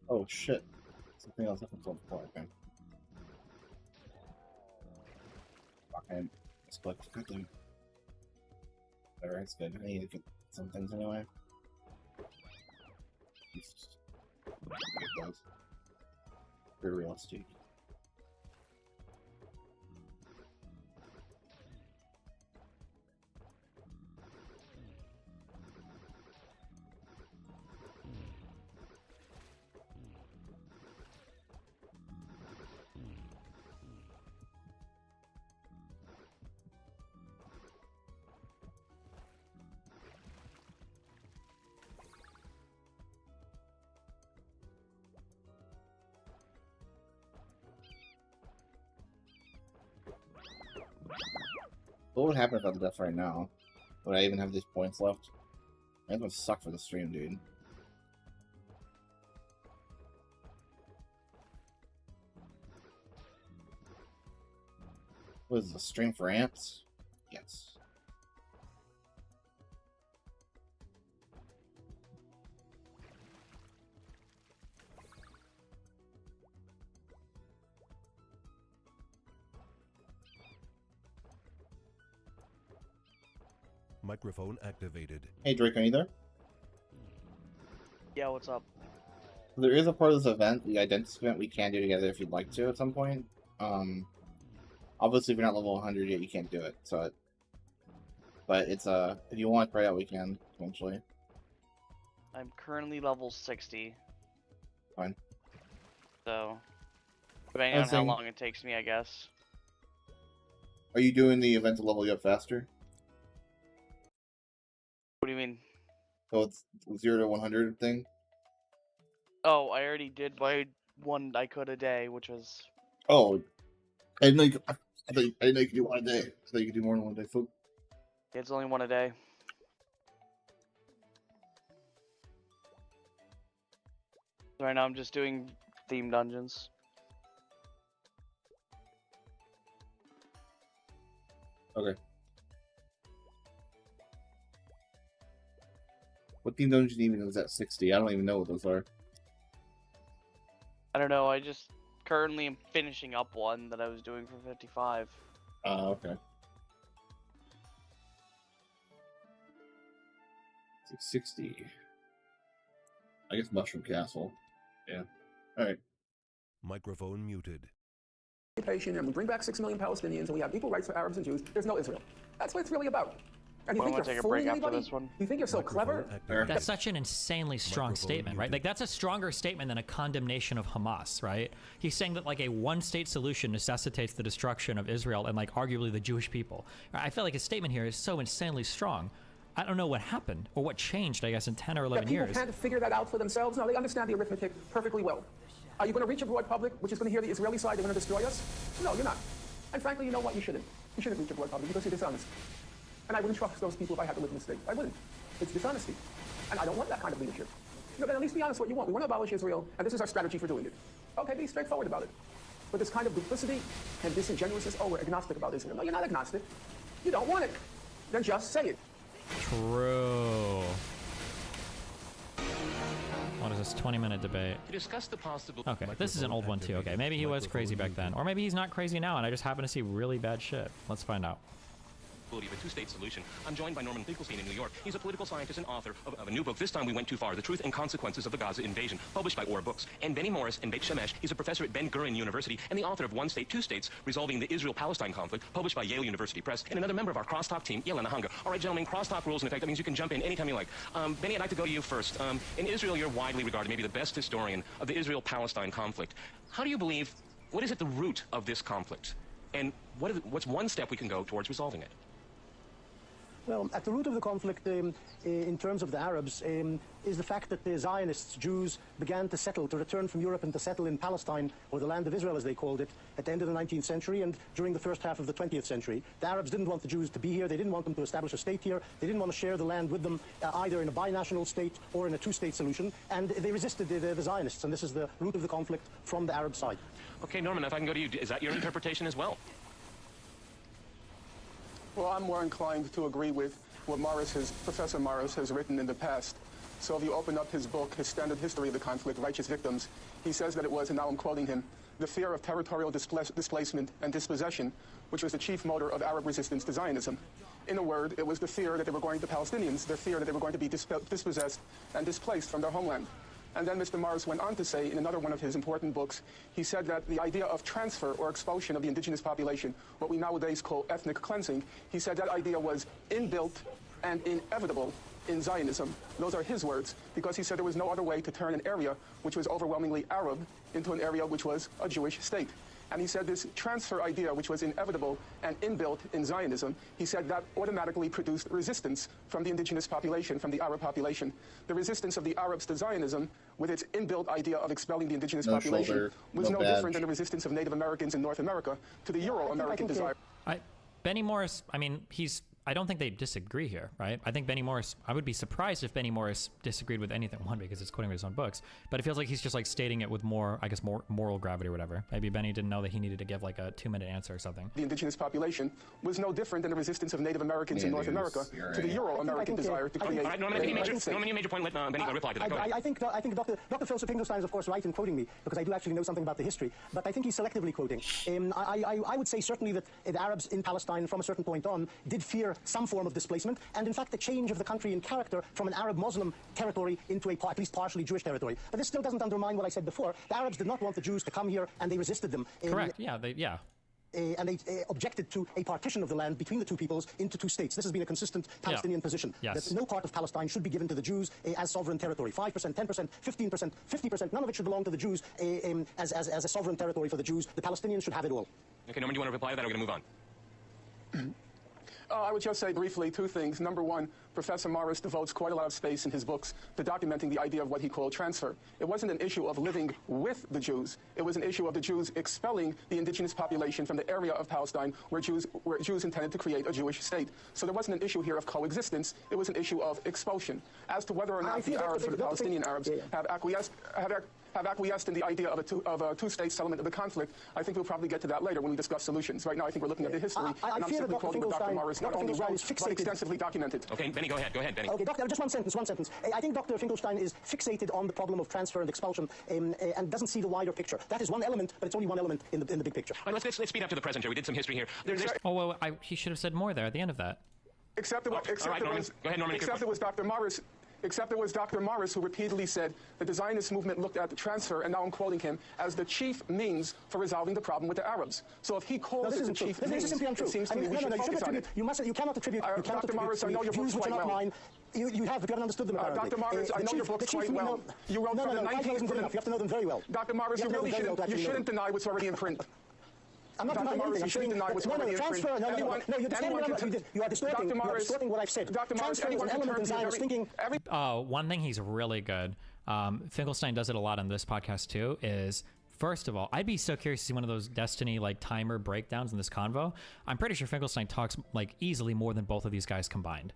Oh shit. Something else happened before, okay. Okay, let's click. Goddamn. Alright, it's good. I need to get some things anyway. Jesus. Get those. For real estate. What would happen if I'm deaf right now? Would I even have these points left? That would suck for the stream, dude. What is the stream for amps? Yes. Microphone activated. Hey Drake, are you there? Yeah, what's up? There is a part of this event, the Identity event, we can do together if you'd like to at some point. Obviously if you're not level 100 yet, you can't do it, so but it's if you want to try out, we can eventually. I'm currently level 60. Fine. So, depending on how long it takes me, I guess. Are you doing the event to level you up faster? So it's 0 to 100 thing. Oh, I already did my one I could a day, which was. Oh, I didn't know you could, I didn't know you could do one a day. I thought you could do more than one a day. So It's only one a day. Right now I'm just doing theme dungeons. okay. What theme dungeon even is at 60? I don't even know what those are. I don't know, I just currently am finishing up one that I was doing for 55. Okay. It's 60. I guess Mushroom Castle. Yeah. All right. Microphone muted. And we bring back 6 million Palestinians, and we have equal rights for Arabs and Jews. There's no Israel. That's what it's really about. And you Well, think I'm gonna you're take a break fooling after anybody? this one. You think you're so clever? That's such an insanely strong statement, right? Like, that's a stronger statement than a condemnation of Hamas, right? He's saying that, like, a one-state solution necessitates the destruction of Israel and, like, arguably the Jewish people. I feel like his statement here is so insanely strong. I don't know what happened or what changed, I guess, in 10 or 11 That people years. can't figure that out for themselves? No, they understand the arithmetic perfectly well. Are you going to reach a broad public, which is going to hear the Israeli side, they're going to destroy us? No, you're not. And frankly, you know what? You shouldn't. You shouldn't reach a broad public because you're dishonest. And I wouldn't trust those people if I had to live in the state. I wouldn't. It's dishonesty. And I don't want that kind of leadership. You know, then at least be honest what you want. We want to abolish Israel, and this is our strategy for doing it. Okay, be straightforward about it. But this kind of duplicity and disingenuousness, oh, we're agnostic about Israel. No, you're not agnostic. You don't want it. Then just say it. True. What is this, 20-minute debate? To discuss the possible... Okay, this is an old one too. Okay, maybe he was crazy back then. Or maybe he's not crazy now and I just happen to see really bad shit. Let's find out. Of a two-state solution. I'm joined by Norman Finkelstein in New York. He's a political scientist and author of a new book. This time we went too far. The Truth and Consequences of the Gaza Invasion, published by Or Books. And Benny Morris in Beit Shemesh. He's a professor at Ben-Gurion University and the author of One State, Two States, Resolving the Israel-Palestine Conflict, published by Yale University Press, and another member of our crosstalk team, Yelena Hunger. All right, gentlemen, crosstalk rules in effect. That means you can jump in anytime you like. Benny, I'd like to go to you first. In Israel, you're widely regarded maybe the best historian of the Israel-Palestine conflict. How do you believe, what is at the root of this conflict? And what's one step we can go towards resolving it? Well, at the root of the conflict, in terms of the Arabs, is the fact that the Zionists, Jews, began to settle, to return from Europe and to settle in Palestine, or the land of Israel as they called it, at the end of the 19th century and during the first half of the 20th century. The Arabs didn't want the Jews to be here. They didn't want them to establish a state here. They didn't want to share the land with them, either in a binational state or in a two-state solution. And they resisted the Zionists, and this is the root of the conflict from the Arab side. Okay, Norman, if I can go to you, is that your interpretation as well? Well, I'm more inclined to agree with what Professor Morris has written in the past. So if you open up his book, his standard history of the conflict, Righteous Victims, he says that it was, and now I'm quoting him, the fear of territorial displacement and dispossession, which was the chief motor of Arab resistance to Zionism. In a word, it was the fear that they were going to Palestinians, their fear that they were going to be dispossessed and displaced from their homeland. And then Mr. Morris went on to say in another one of his important books, he said that the idea of transfer or expulsion of the indigenous population, what we nowadays call ethnic cleansing, he said that idea was inbuilt and inevitable in Zionism. Those are his words, because he said there was no other way to turn an area which was overwhelmingly Arab into an area which was a Jewish state. And he said this transfer idea, which was inevitable and inbuilt in Zionism, he said that automatically produced resistance from the indigenous population, from the Arab population. The resistance of the Arabs to Zionism, with its inbuilt idea of expelling the indigenous population, was no different than the resistance of Native Americans in North America to the Euro-American desire. Benny Morris, I mean, I don't think they disagree here, right? I think Benny Morris, I would be surprised if Benny Morris disagreed with anything, one, because it's quoting his own books, but it feels like he's just like stating it with more, I guess, more moral gravity or whatever. Maybe Benny didn't know that he needed to give like a 2-minute answer or something. The indigenous population was no different than the resistance of Native Americans in North America to the Euro-American desire to create... Norman, you made your point, let Benny reply to that. I think Dr. Phil Finkelstein is, of course, right in quoting me, because I do actually know something about the history, but I think he's selectively quoting. I would say certainly that the Arabs in Palestine, from a certain point on, did fear some form of displacement, and in fact the change of the country in character from an Arab-Muslim territory into a at least partially Jewish territory. But this still doesn't undermine what I said before. The Arabs did not want the Jews to come here, and they resisted them. Correct, and they objected to a partition of the land between the two peoples into two states. This has been a consistent Palestinian position, that no part of Palestine should be given to the Jews as sovereign territory. 5%, 10%, 15%, 50%, none of it should belong to the Jews as a sovereign territory for the Jews. The Palestinians should have it all. Okay, Norman, do you want to reply to that, or are we going to move on? I would just say briefly two things. Number one, Professor Morris devotes quite a lot of space in his books to documenting the idea of what he called transfer. It wasn't an issue of living with the Jews. It was an issue of the Jews expelling the indigenous population from the area of Palestine where Jews intended to create a Jewish state. So there wasn't an issue here of coexistence. It was an issue of expulsion. As to whether or not the Arabs or the Palestinian Arabs have acquiesced in the idea of a two-state settlement of the conflict, I think we'll probably get to that later when we discuss solutions. Right now, I think we're looking at the history, and I'm simply quoting what Dr. Morris not only wrote, but extensively documented. Okay, Benny, go ahead, Benny. Okay, Doctor, just one sentence. I think Dr. Finkelstein is fixated on the problem of transfer and expulsion and doesn't see the wider picture. That is one element, but it's only one element in the big picture. All right, let's speed up to the present here. We did some history here. Oh, well, he should have said more there at the end of that. Except it was Dr. Morris. Except it was Dr. Morris who repeatedly said that the Zionist movement looked at the transfer, and now I'm quoting him, as the chief means for resolving the problem with the Arabs. So if he calls it the chief means, it seems to me we should focus on it. You cannot attribute Dr. Morris, I know your books quite well. You haven't understood them apparently. Dr. Morris, I know your books quite well. You wrote from the 19th. You have to know them very well. Dr. Morris, you shouldn't deny what's already in print. I'm not denying anything. You shouldn't deny what's already in print. You are distorting what I've said. Dr. Morris, anyone can turn to your thinking. One thing he's really good, Finkelstein does it a lot on this podcast too, is first of all, I'd be so curious to see one of those Destiny like timer breakdowns in this convo. I'm pretty sure Finkelstein talks like easily more than both of these guys combined.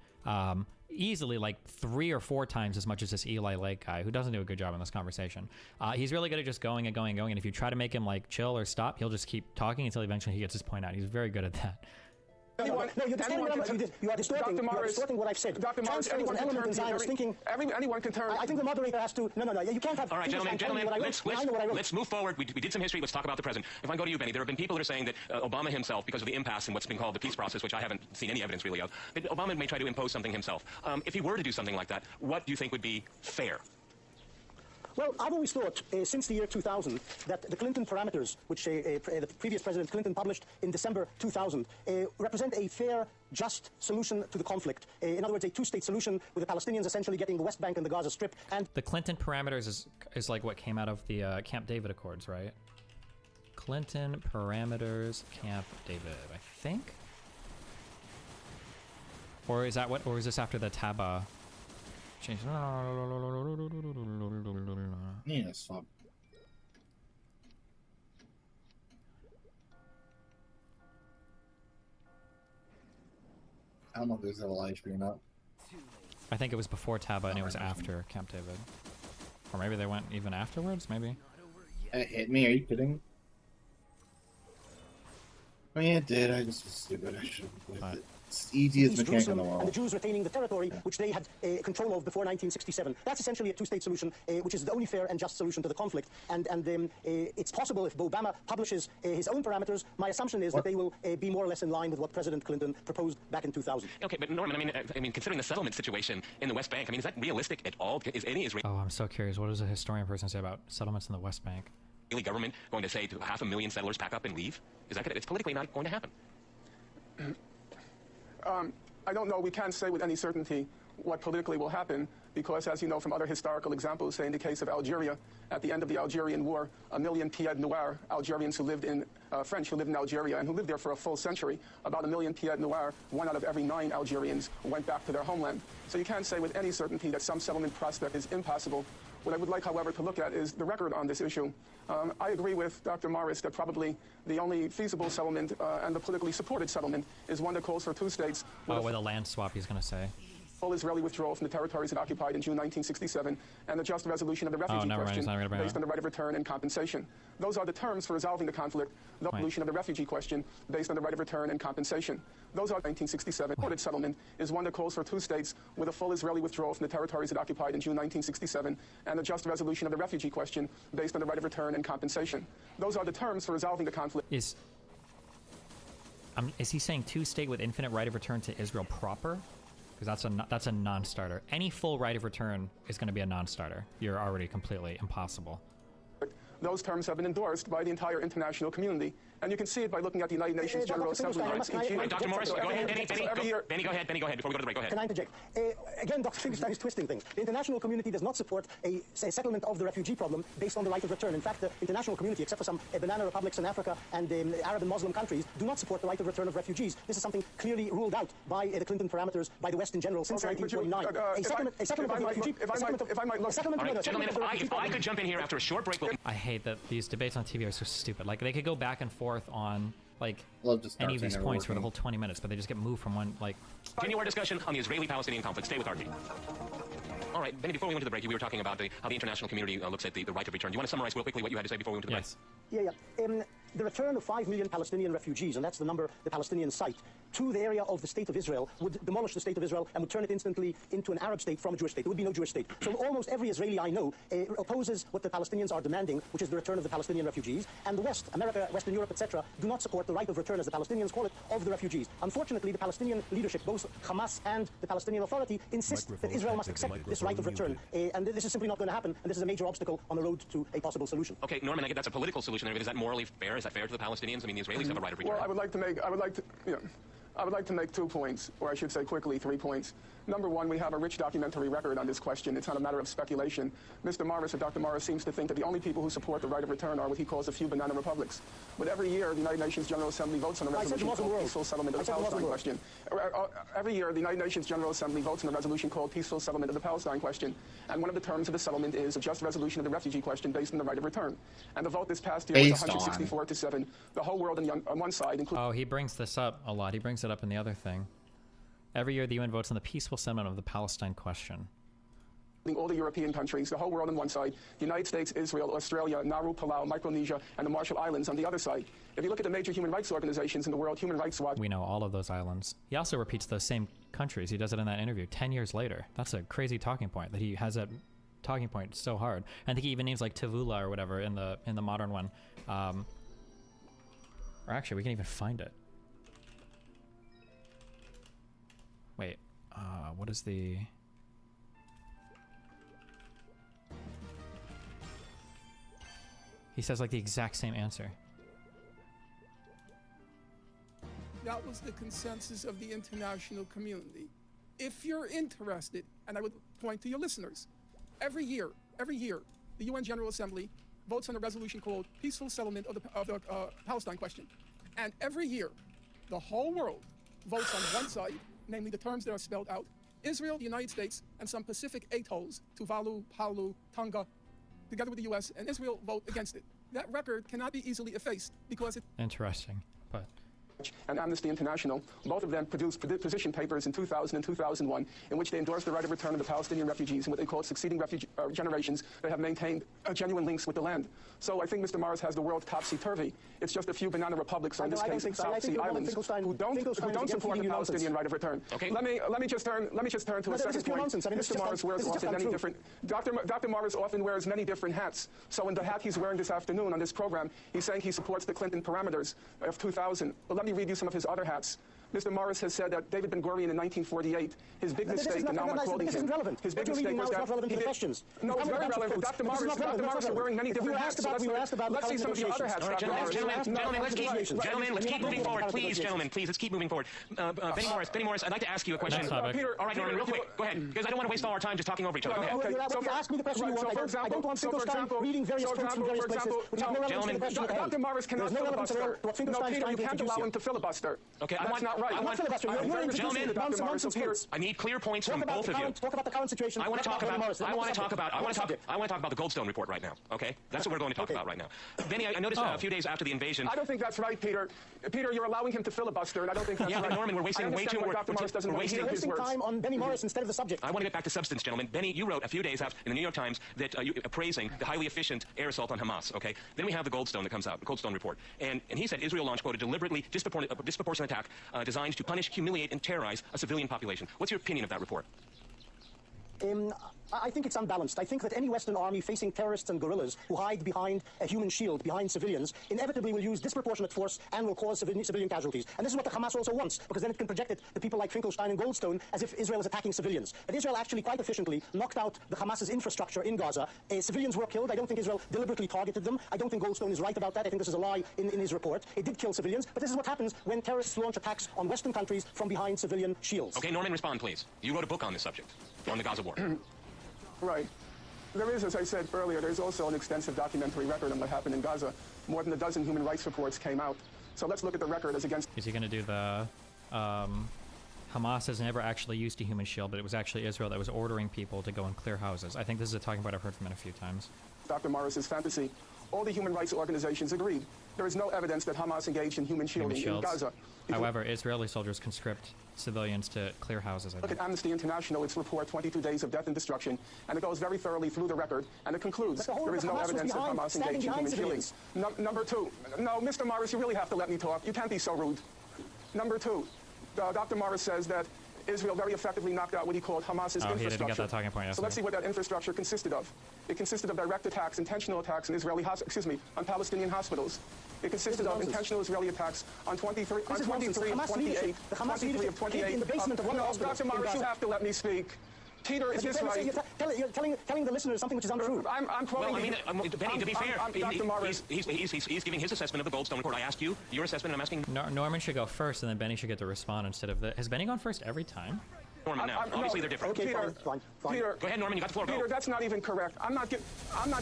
Easily like 3 or 4 times as much as this Eli Lake guy, who doesn't do a good job in this conversation. He's really good at just going and going, and if you try to make him like chill or stop, he'll just keep talking until eventually he gets his point out. He's very good at that. You are distorting what I've said. Dr. Morris, anyone can turn to thinking. Anyone can turn. I think the moderator has to. No, you can't have. All right, gentlemen, let's move forward. We did some history. Let's talk about the present. If I go to you, Benny, there have been people that are saying that Obama himself, because of the impasse in what's been called the peace process, which I haven't seen any evidence really of, that Obama may try to impose something himself. If he were to do something like that, what do you think would be fair? Well, I've always thought, since the year 2000, that the Clinton parameters, which the previous President Clinton published in December 2000, represent a fair, just solution to the conflict. In other words, a two-state solution with the Palestinians essentially getting the West Bank and the Gaza Strip. And the Clinton parameters is like what came out of the Camp David Accords, right? Clinton parameters, Camp David, I think? Or is that what? Or is this after the Taba? Change. Yeah, stop. I don't know if there's a live stream up. I think it was before Taba and it was after Camp David. Or maybe they went even afterwards, maybe? It hit me, are you kidding? I mean, it did, I just was stupid, I shouldn't have with it. It's the easiest mechanic in the world. And the Jews retaining the territory which they had control of before 1967. That's essentially a two-state solution, which is the only fair and just solution to the conflict. And it's possible if Obama publishes his own parameters, my assumption is that they will be more or less in line with what President Clinton proposed back in 2000. Okay, but Norman, I mean, considering the settlement situation in the West Bank, I mean, is that realistic at all? Is any Israeli? Oh, I'm so curious. What does a historian person say about settlements in the West Bank? Israeli government going to say to 500,000 settlers pack up and leave? Is that it's politically not going to happen? I don't know. We can't say with any certainty what politically will happen because, as you know from other historical examples, say in the case of Algeria, at the end of the Algerian War, 1 million pieds noirs, Algerians who lived in French who lived in Algeria and who lived there for a full century, about 1 million pieds noirs, 1 out of every 9 Algerians went back to their homeland. So you can't say with any certainty that some settlement prospect is impossible. What I would like, however, to look at is the record on this issue. I agree with Dr. Morris that probably the only feasible settlement and the politically supported settlement is one that calls for 2 states. With a land swap, he's going to say. Full Israeli withdrawal from the territories it occupied in June 1967 and the just resolution of the refugee question based on the right of return and compensation. Those are the terms for resolving the conflict, the resolution of the refugee question based on the right of return and compensation. Those are 1967. Supported settlement is one that calls for 2 states with a full Israeli withdrawal from the territories it occupied in June 1967 and the just resolution of the refugee question based on the right of return and compensation. Those are the terms for resolving the conflict. Is he saying 2-state with infinite right of return to Israel proper? Because that's a non-starter. Any full right of return is going to be a non-starter. You're already completely impossible. Those terms have been endorsed by the entire international community, And you can see it by looking at the United Nations General Assembly votes each year. Dr. Morris, go ahead, Benny. Benny, go ahead, before we go to the break. Go ahead. Can I interject? Again, Dr. Finkelstein is twisting things. The international community does not support a settlement of the refugee problem based on the right of return. In fact, the international community, except for some banana republics in Africa and Arab and Muslim countries, do not support the right of return of refugees. This is something clearly ruled out by the Clinton parameters, by the West in general, since 1949. A settlement of the refugee... Gentlemen, if I could jump in here after a short break... I hate that these debates on TV are so stupid. Like, they could go back and forth on, like, any of these points for the whole 20 minutes, but they just get moved from one, like... Continue our discussion on the Israeli-Palestinian conflict. Stay with RT. All right, Benny, before we went to the break, we were talking about how the international community looks at the right of return. Do you want to summarize real quickly what you had to say before we went to the break? Yeah. The return of 5 million Palestinian refugees, and that's the number the Palestinians cite, to the area of the State of Israel would demolish the State of Israel and would turn it instantly into an Arab state from a Jewish state. There would be no Jewish state. So almost every Israeli I know opposes what the Palestinians are demanding, which is the return of the Palestinian refugees. And the West, America, Western Europe, etc., do not support the right of return, as the Palestinians call it, of the refugees. Unfortunately, the Palestinian leadership, both Hamas and the Palestinian Authority, insist that Israel must accept this right of return. And this is simply not going to happen, and this is a major obstacle on the road to a possible solution. Okay, Norman, I get that's a political solution. Is that morally fair? Is that fair to the Palestinians? I mean, the Israelis have a right of return. Well, I would like to make 2 points, or I should say quickly 3 points. Number one, we have a rich documentary record on this question. It's not a matter of speculation. Mr. Morris, or Dr. Morris, seems to think that the only people who support the right of return are what he calls a few banana republics. But every year, the United Nations General Assembly votes on a resolution called Peaceful Settlement of the Palestine Question. Every year, the United Nations General Assembly votes on a resolution called Peaceful Settlement of the Palestine Question. And one of the terms of the settlement is a just resolution of the refugee question based on the right of return. And the vote this past year was 164 to 7. The whole world on one side, including... Oh, he brings this up a lot. He brings it up in the other thing. Every year, the UN votes on the peaceful settlement of the Palestine question. All the European countries, the whole world on one side, the United States, Israel, Australia, Nauru, Palau, Micronesia, and the Marshall Islands on the other side. If you look at the major human rights organizations in the world, Human Rights Watch... We know all of those islands. He also repeats those same countries. He does it in that interview 10 years later. That's a crazy talking point, that he has that talking point so hard. I think he even names like Tavula or whatever in the modern one. Or actually, we can even find it. Wait, what is the... He says like the exact same answer. That was the consensus of the international community. If you're interested, and I would point to your listeners, every year, the UN General Assembly votes on a resolution called Peaceful Settlement of the Palestine Question. And every year, the whole world votes on one side, namely the terms that are spelled out, Israel, the United States, and some Pacific atolls, Tuvalu, Palau, Tonga, together with the US and Israel, vote against it. That record cannot be easily effaced because it... Interesting, but... And Amnesty International, both of them produced position papers in 2000 and 2001 in which they endorsed the right of return of the Palestinian refugees and what they call succeeding generations that have maintained genuine links with the land. So I think Mr. Morris has the world topsy-turvy. It's just a few banana republics, or in this case, South Sea Islands, who don't support the Palestinian right of return. Okay. Let me just turn to a second point. Mr. Morris wears often many different... Dr. Morris often wears many different hats. So in the hat he's wearing this afternoon on this program, he's saying he supports the Clinton parameters of 2000. But let me read you some of his other hats. Mr. Morris has said that David Ben-Gurion in 1948, his big mistake, and now I'm quoting him, his big mistake was that he did... No, it's very relevant. Dr. Morris is wearing many different hats. So let's see some of your other hats, Dr. Morris. Gentlemen, let's keep moving forward. Please, gentlemen, please, let's keep moving forward. Benny Morris, I'd like to ask you a question. Peter, all right, Norman, real quick. Go ahead, because I don't want to waste all our time just talking over each other. Okay, so ask me the question you want. I don't want Finkelstein reading various quotes from various places, which have no relevance to the question at hand. Dr. Morris cannot filibuster. No, Peter, you can't allow him to filibuster. Okay, that's not right. I need clear points from both of you. Talk about the current situation. I want to talk about the Goldstone report right now. Okay, that's what we're going to talk about right now. Benny, I noticed a few days after the invasion. I don't think that's right, Peter. Peter, you're allowing him to filibuster, and I don't think that's right. Norman, we're wasting way too much time on Benny Morris instead of the subject. I want to get back to substance, gentlemen. Benny, you wrote a few days after in the New York Times that you praising the highly efficient air assault on Hamas. Okay, then we have the Goldstone that comes out, the Goldstone report, and he said Israel launched quote a deliberately disproportionate attack designed to punish, humiliate, and terrorize a civilian population. What's your opinion of that report? I think it's unbalanced. I think that any Western army facing terrorists and guerrillas who hide behind a human shield, behind civilians, inevitably will use disproportionate force and will cause civilian casualties. And this is what the Hamas also wants, because then it can project it to people like Finkelstein and Goldstone as if Israel is attacking civilians. But Israel actually quite efficiently knocked out the Hamas's infrastructure in Gaza. Civilians were killed. I don't think Israel deliberately targeted them. I don't think Goldstone is right about that. I think this is a lie in his report. It did kill civilians, but this is what happens when terrorists launch attacks on Western countries from behind civilian shields. Okay, Norman, respond, please. You wrote a book on this subject, on the Gaza war. Right. There is, as I said earlier, there's also an extensive documentary record on what happened in Gaza. More than a dozen human rights reports came out. So let's look at the record as against... Is he going to do the... Hamas has never actually used a human shield, but it was actually Israel that was ordering people to go and clear houses. I think this is a talking point I've heard from him a few times. Dr. Morris's fantasy. All the human rights organizations agreed. There is no evidence that Hamas engaged in human shielding in Gaza. However, Israeli soldiers conscript civilians to clear houses. Look at Amnesty International, its report, 22 Days of Death and Destruction, and it goes very thoroughly through the record, and it concludes there is no evidence that Hamas engaged in human shielding. Number two, no, Mr. Morris, you really have to let me talk. You can't be so rude. Number two, Dr. Morris says that Israel very effectively knocked out what he called Hamas's infrastructure. He didn't get that talking point yesterday. So let's see what that infrastructure consisted of. It consisted of direct attacks, intentional attacks in on Palestinian hospitals. It consisted of intentional Israeli attacks on 23 of 28. The Hamas leadership hid in the basement of one hospital. Dr. Morris, you have to let me speak. Peter, is this right? You're telling the listeners something which is untrue. I'm quoting... Well, I mean, Benny, to be fair, Dr. Morris. He's giving his assessment of the Goldstone report. I asked you your assessment, and I'm asking... Norman should go first, and then Benny should get to respond instead of the... Has Benny gone first every time? Norman, now. Obviously, they're different. Okay, Peter, fine. Peter, go ahead, Norman. You got the floor. Peter, that's not even correct. I'm not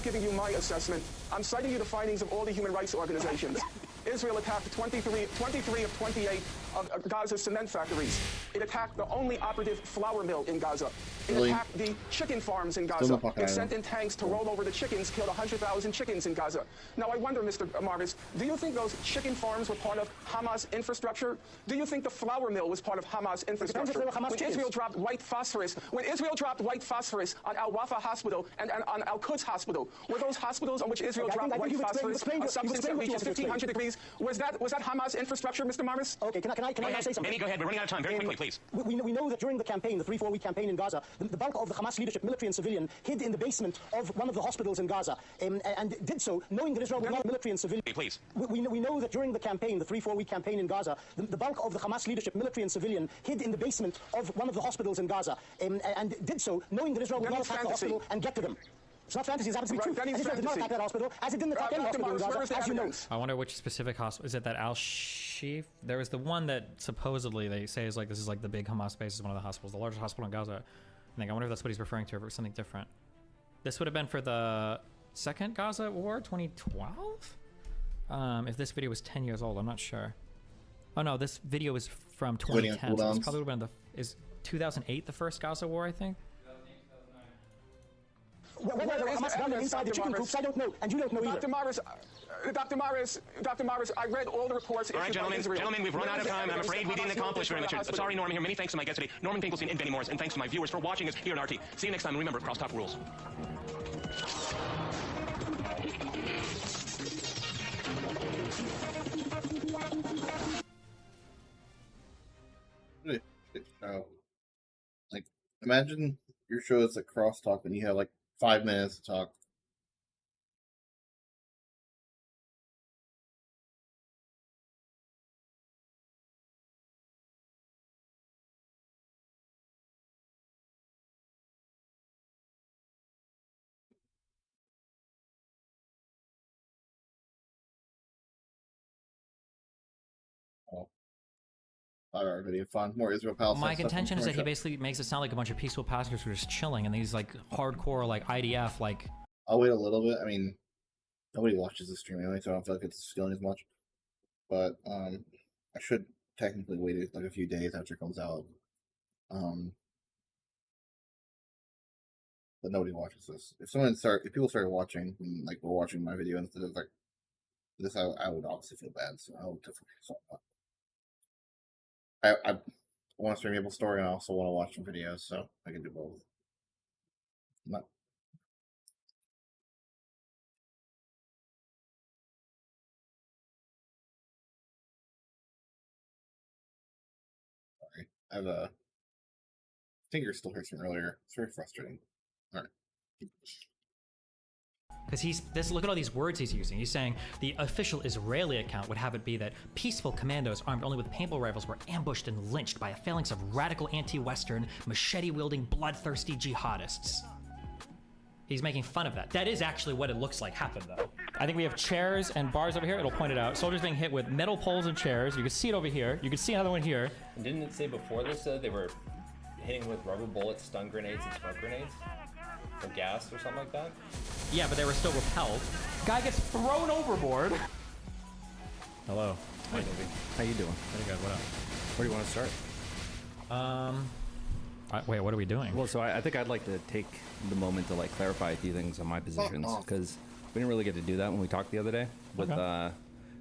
giving you my assessment. I'm citing you the findings of all the human rights organizations. Israel attacked 23 of 28 of Gaza's cement factories. It attacked the only operative flour mill in Gaza. It attacked the chicken farms in Gaza. It sent in tanks to roll over the chickens, killed 100,000 chickens in Gaza. Now, I wonder, Mr. Morris, do you think those chicken farms were part of Hamas infrastructure? Do you think the flour mill was part of Hamas infrastructure? When Israel dropped white phosphorus on Al-Wafa Hospital and on Al-Quds Hospital, were those hospitals on which Israel dropped white phosphorus, a substance that reaches 1,500 degrees? Was that Hamas infrastructure, Mr. Morris? Okay, can I say something? Benny, go ahead. We're running out of time. Very quickly, please. We know that during the campaign, the 3-4 week campaign in Gaza, the bulk of the Hamas leadership, military and civilian, hid in the basement of one of the hospitals in Gaza, and did so knowing that Israel was not military and civilian. Please. We know that during the campaign, the 3-4 week campaign in Gaza, the bulk of the Hamas leadership, military and civilian, hid in the basement of one of the hospitals in Gaza, and did so knowing that Israel would not attack the hospital and get to them. It's not fantasy, it happens to be true. And Israel did not attack that hospital, as it didn't attack any hospital in Gaza, as you know. I wonder which specific hospital. Is it that Al-Shif? There was the one that supposedly they say is like, this is like the big Hamas base, is one of the hospitals, the largest hospital in Gaza. I wonder if that's what he's referring to, or if it was something different. This would have been for the second Gaza war, 2012? If this video was 10 years old, I'm not sure. Oh no, this video is from 2010, so this probably would have been is 2008 the first Gaza war, I think? Whether Hamas done inside the chicken coops, I don't know, and you don't know either. Dr. Morris, I read all the reports. All right, gentlemen, we've run out of time. I'm afraid we didn't accomplish very much. Sorry, Norman here. Many thanks to my guests today, Norman Finkelstein and Benny Morris, and thanks to my viewers for watching us here at RT. See you next time. Remember, crosstalk rules. Like, imagine your show is like crosstalk and you have like 5 minutes to talk. Oh. Alright, video fun. More Israel Palestine. My contention is that he basically makes it sound like a bunch of peaceful pastors who are just chilling, and these like hardcore like IDF like. I'll wait a little bit. I mean, nobody watches the stream anyway, so I don't feel like it's stealing as much. But I should technically wait like a few days after it comes out. But nobody watches this. If people started watching, and, like, we're watching my video instead of like this, I would obviously feel bad. So I would definitely. I want to stream Maplestory, and I also want to watch some videos, so I can do both. Not. Sorry, I have a finger still hurts from earlier. It's very frustrating. Because look at all these words he's using. He's saying the official Israeli account would have it be that peaceful commandos armed only with paintball rifles were ambushed and lynched by a phalanx of radical anti-Western, machete-wielding, bloodthirsty jihadists. He's making fun of that. That is actually what it looks like happened, though. I think we have chairs and bars over here. It'll point it out. Soldiers being hit with metal poles and chairs. You can see it over here. You can see another one here. And didn't it say before this they were hitting with rubber bullets, stun grenades, and smoke grenades? Or gas or something like that? Yeah, but they were still repelled. Guy gets thrown overboard. Hello. Hi, how you doing? Pretty good. What up? Where do you want to start? Wait, what are we doing? Well, so I think I'd like to take the moment to like clarify a few things on my positions, because we didn't really get to do that when we talked the other day with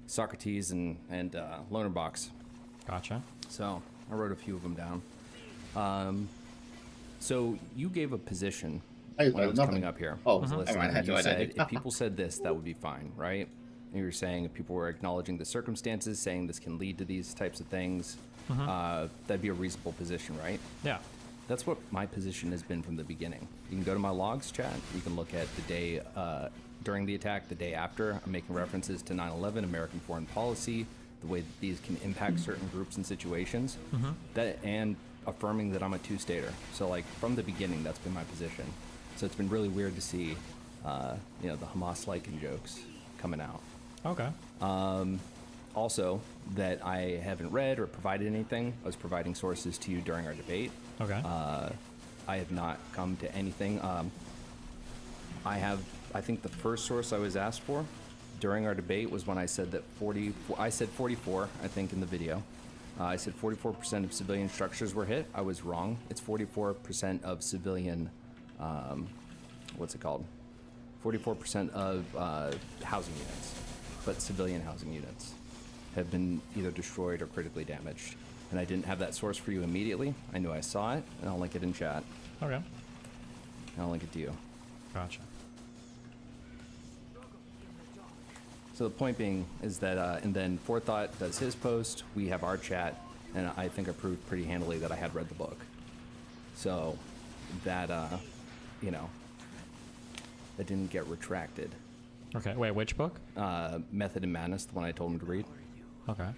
Socrates and Loner Box. Gotcha. So I wrote a few of them down. So you gave a position when I was coming up here. Oh, I was listening, and you said if people said this, that would be fine, right? And you were saying if people were acknowledging the circumstances, saying this can lead to these types of things, that'd be a reasonable position, right? Yeah. That's what my position has been from the beginning. You can go to my logs chat. You can look at the day during the attack, the day after. I'm making references to 9/11, American foreign policy, the way that these can impact certain groups and situations, and affirming that I'm a two-stater. So, like, from the beginning, that's been my position. So it's been really weird to see, the Hamas-liking jokes coming out. Okay. Also, that I haven't read or provided anything. I was providing sources to you during our debate. Okay. I have not come to anything. I think the first source I was asked for during our debate was when I said that 44, I think, in the video. I said 44% of civilian structures were hit. I was wrong. It's 44% of civilian, what's it called? 44% of housing units, but civilian housing units have been either destroyed or critically damaged. And I didn't have that source for you immediately. I knew I saw it, and I'll link it in chat. Okay. And I'll link it to you. Gotcha. So the point being is that, and then Forethought does his post, we have our chat, and I think I proved pretty handily that I had read the book. So that, that didn't get retracted. Okay, wait, which book? Method and Madness, the one I told him to read. Okay.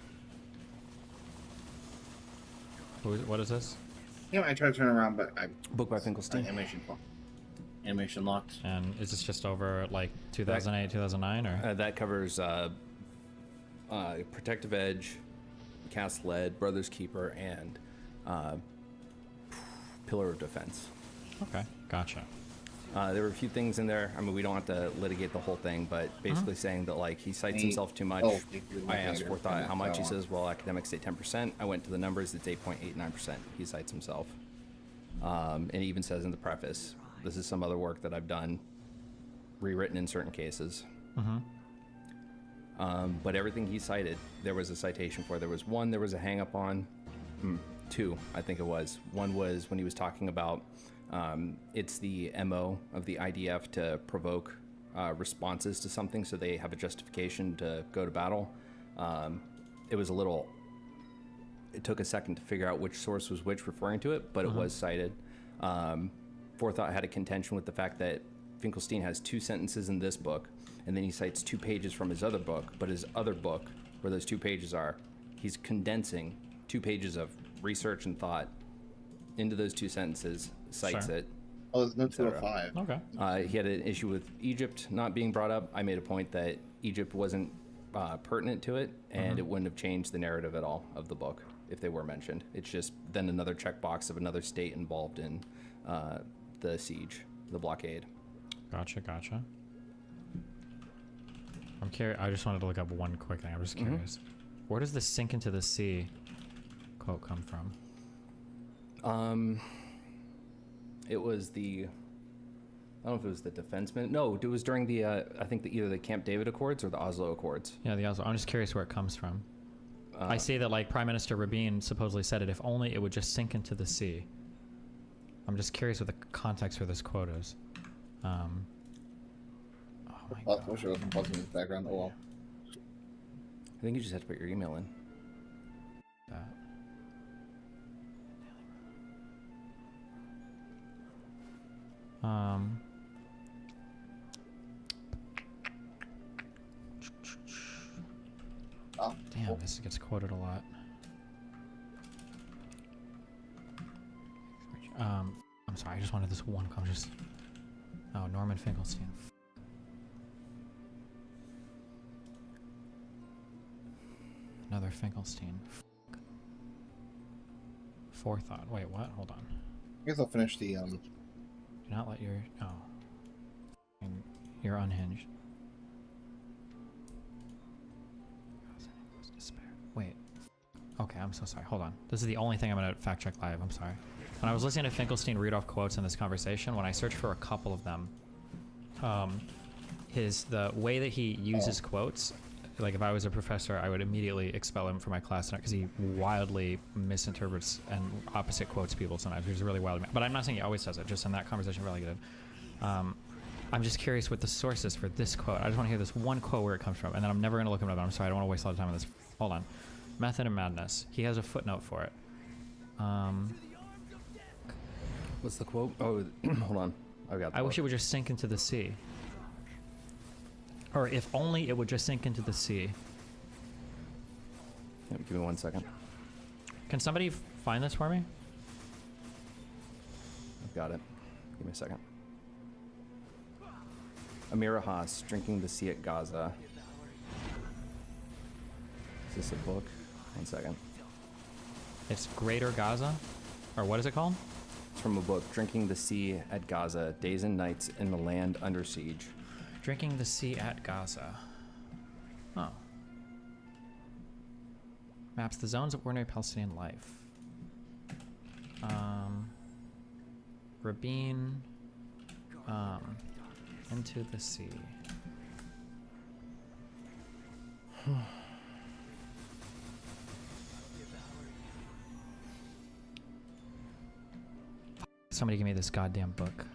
What is this? Yeah, I tried to turn around, but book by Finkelstein. Animation locked. And is this just over like 2008, 2009, or? That covers Protective Edge, Cast Lead, Brother's Keeper, and Pillar of Defense. Okay, gotcha. There were a few things in there. I mean, we don't have to litigate the whole thing, but basically saying that, like, he cites himself too much. I asked Forethought how much. He says, well, academics say 10%. I went to the numbers. It's 8.89%. He cites himself. And he even says in the preface, this is some other work that I've done, rewritten in certain cases. But everything he cited, there was a citation for. There was a hang-up on. Two, I think it was. One was when he was talking about it's the MO of the IDF to provoke responses to something so they have a justification to go to battle. It took a second to figure out which source was which referring to it, but it was cited. Forethought had a contention with the fact that Finkelstein has 2 sentences in this book, and then he cites 2 pages from his other book, but his other book, where those 2 pages are, he's condensing 2 pages of research and thought into those 2 sentences, cites it. Oh, there's no 205. Okay. He had an issue with Egypt not being brought up. I made a point that Egypt wasn't pertinent to it, and it wouldn't have changed the narrative at all of the book if they were mentioned. It's just then another checkbox of another state involved in the siege, the blockade. Gotcha. I'm curious. I just wanted to look up one quick thing. I'm just curious. Where does the sink into the sea quote come from? It was I don't know if it was the defenseman. No, it was during the, I think either the Camp David Accords or the Oslo Accords. Yeah, the Oslo. I'm just curious where it comes from. I see that, like, Prime Minister Rabin supposedly said it, if only it would just sink into the sea. I'm just curious what the context for this quote is. Oh my God. I wish I wasn't buzzing in the background. Oh well. I think you just have to put your email in. Um. Damn, this gets quoted a lot. I'm sorry, I just wanted this one comment. Oh, Norman Finkelstein. Another Finkelstein. Forethought. Wait, what? Hold on. I guess I'll finish the Do not let your... Oh. You're unhinged. Wait. Okay, I'm so sorry. Hold on. This is the only thing I'm going to fact check live. I'm sorry. When I was listening to Finkelstein read off quotes in this conversation, when I searched for a couple of them, the way that he uses quotes, like if I was a professor, I would immediately expel him from my class because he wildly misinterprets and opposite quotes people sometimes. He's really wild. But I'm not saying he always does it. Just in that conversation, really good. I'm just curious what the source is for this quote. I just want to hear this one quote where it comes from, and then I'm never going to look him up. I'm sorry, I don't want to waste a lot of time on this. Hold on. Method and Madness. He has a footnote for it. What's the quote? Oh, hold on. I've got. I wish it would just sink into the sea. Or if only it would just sink into the sea. Yeah, give me 1 second. Can somebody find this for me? I've got it. Give me a second. Amira Haas, Drinking the Sea at Gaza. Is this a book? 1 second. It's Greater Gaza? Or what is it called? It's from a book, Drinking the Sea at Gaza, Days and Nights in the Land Under Siege. Drinking the Sea at Gaza. Oh. Maps the zones of ordinary Palestinian life. Rabin. Into the sea. Somebody give me this goddamn book.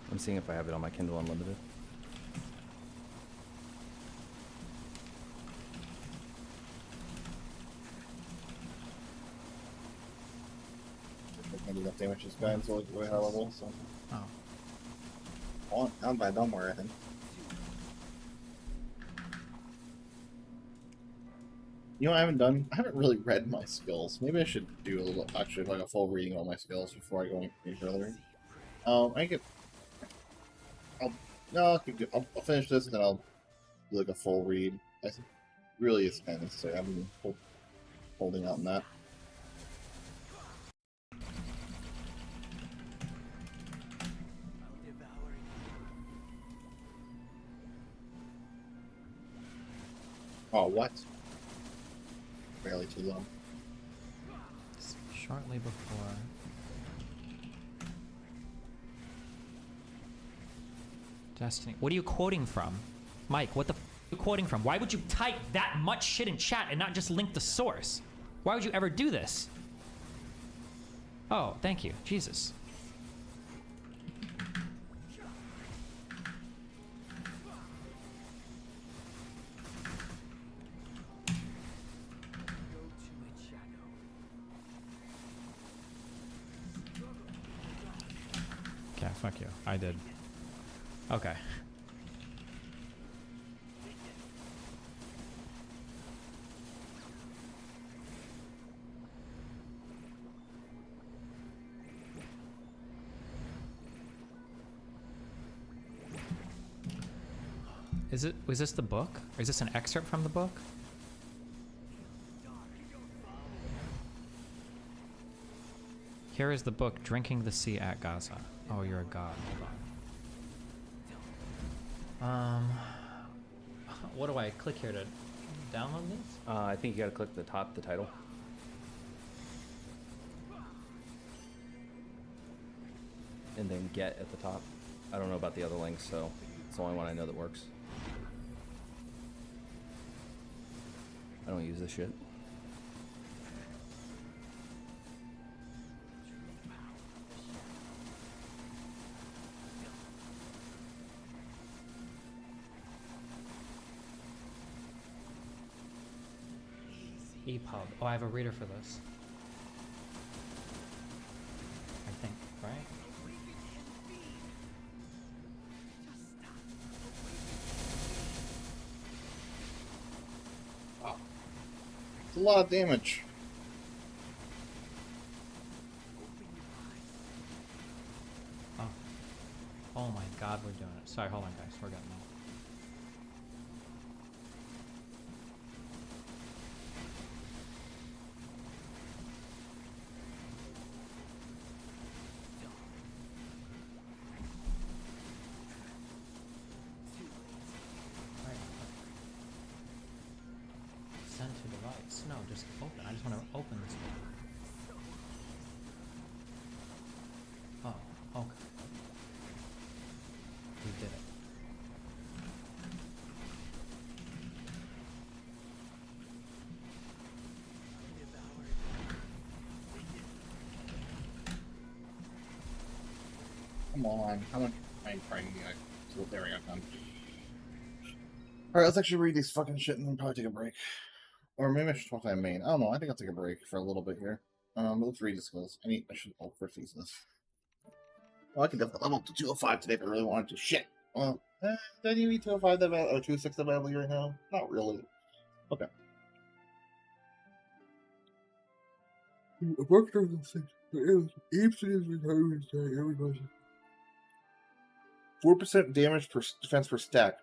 I'm seeing if I have it on my Kindle Unlimited. I need enough damage to this guy until we're high level, so. Oh. I'm by Belmore, I think. You know, I haven't really read my skills. Maybe I should do a little, actually, like a full reading of all my skills before I go any further. I'll finish this and then I'll do like a full read. I think really it's kind of necessary. I've been holding out on that. Oh, what? Barely too long. Shortly before. Destiny. What are you quoting from? Mike, what the f are you quoting from? Why would you type that much shit in chat and not just link the source? Why would you ever do this? Oh, thank you. Jesus. Okay, fuck you. I did. Okay. Was this the book? Or is this an excerpt from the book? Here is the book, Drinking the Sea at Gaza. Oh, you're a god. Hold on. What do I click here to download this? I think you gotta click the top, the title. And then get at the top. I don't know about the other links, so it's the only one I know that works. I don't use this shit. EPUB. Oh, I have a reader for this. I think, right? a lot of damage. Oh. Oh my god, we're doing it. Sorry, hold on, guys. We're getting off. Send to device. No, just open. I just want to open this one. Oh, okay. We did it. Come on, how much am I trying to get? So there we go, done. Alright, let's actually read these fucking shit and then probably take a break. Or maybe I should talk to my main. I don't know, I think I'll take a break for a little bit here. But let's read the skills. I should first use this. Well, I can definitely level up to 205 today if I really wanted to. Shit! Well, do I need 205 that or 206 that badly right now? Not really. Okay. A book doesn't say apes in his retirement stack, everybody. 4% damage per defense per stack.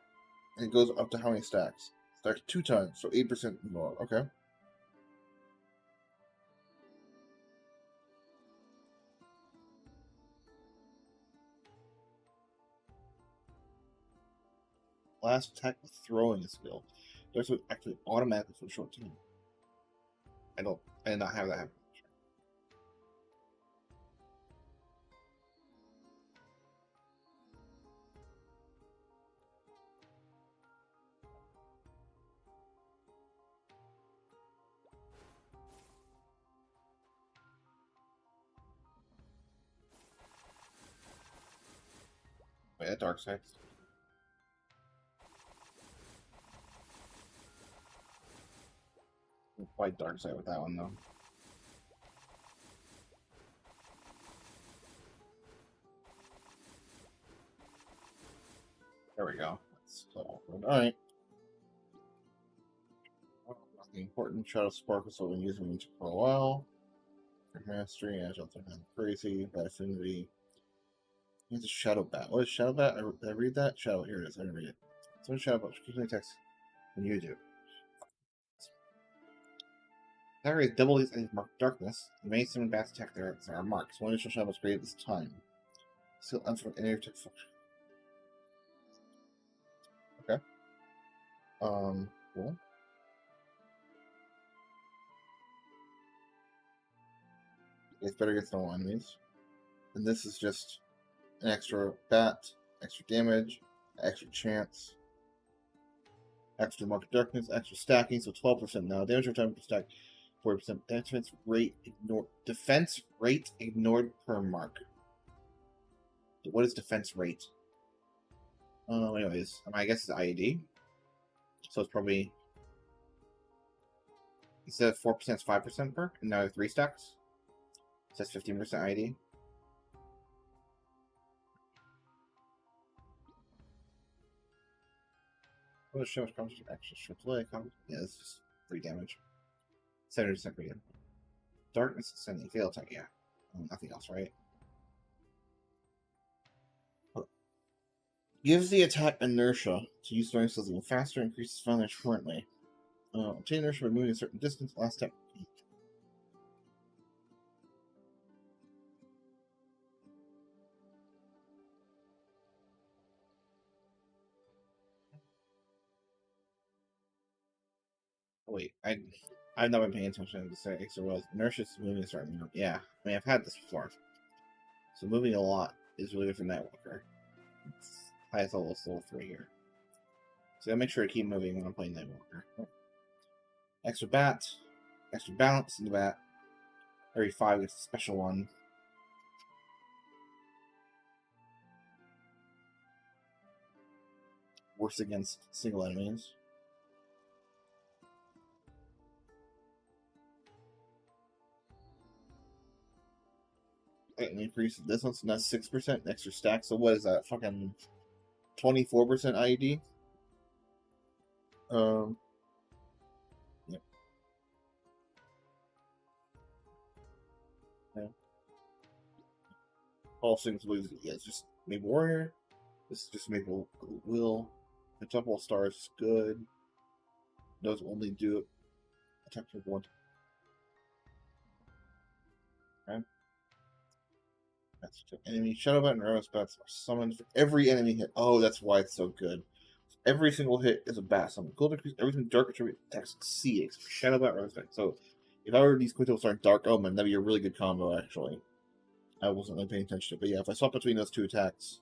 And it goes up to how many stacks? Stacks 2 times, so 8% more. Okay. Last attack with throwing a skill. There's actually automatically for a short time. I did not have that happen. Wait, that dark side. Quite dark side with that one though. There we go. That's so awkward. Alright. Nothing important. Shadow Sparkle, so I've been using it for a while. Mastery, Agile, crazy, bad affinity. It's a Shadow Bat. What is Shadow Bat? Did I read that? Shadow, here it is. I didn't read it. So Shadow Bat, keep me text when you do. That is double these items marked darkness. The main summon bats attack there are marks. One initial shadow was created this time. Still unfamiliar any attack function. Okay. Cool. It's better against normal enemies. And this is just an extra bat, extra damage, extra chance, extra market darkness, extra stacking, so 12% now. Damage over time per stack, 40%. Defense rate ignored. Defense rate ignored per mark. What is defense rate? Anyways, I guess it's IED. So it's probably instead of 4%, it's 5% perk, and now 3 stacks. So that's 15% IED. What is so much comes to extra triple? Yeah, this is 3 damage. 70% per damage. Darkness sending fail attack, yeah. Nothing else, right? Gives the attack inertia to use throwing skills even faster, increases damage currently. Obtain inertia by moving a certain distance, last step. Oh, wait, I've not been paying attention to say extra was inertia is moving a certain. Yeah, I mean I've had this before. So moving a lot is really good for Nightwalker. It's highest level is level 3 here. So I make sure to keep moving when I'm playing Nightwalker. Extra bat, extra balance in the bat. Every 5 gets a special one. Worse against single enemies. And increase this one's not 6% extra stack. So what is that? Fucking 24% IED. Yep. Okay. All things believe yeah, it's just Maple Warrior. This is just Maple Will. The Temple Star is good. Does only do attack for one. Okay. That's enemy Shadowbat and Arrow Bats are summoned for every enemy hit. Oh, that's why it's so good. Every single hit is a bat summon. Gold increase everything dark attribute attacks succeed. Shadowbat Arrow Bat. So if I were these Quintos start Dark Omen, that'd be a really good combo actually. I wasn't really paying attention to it, but yeah, if I swap between those two attacks,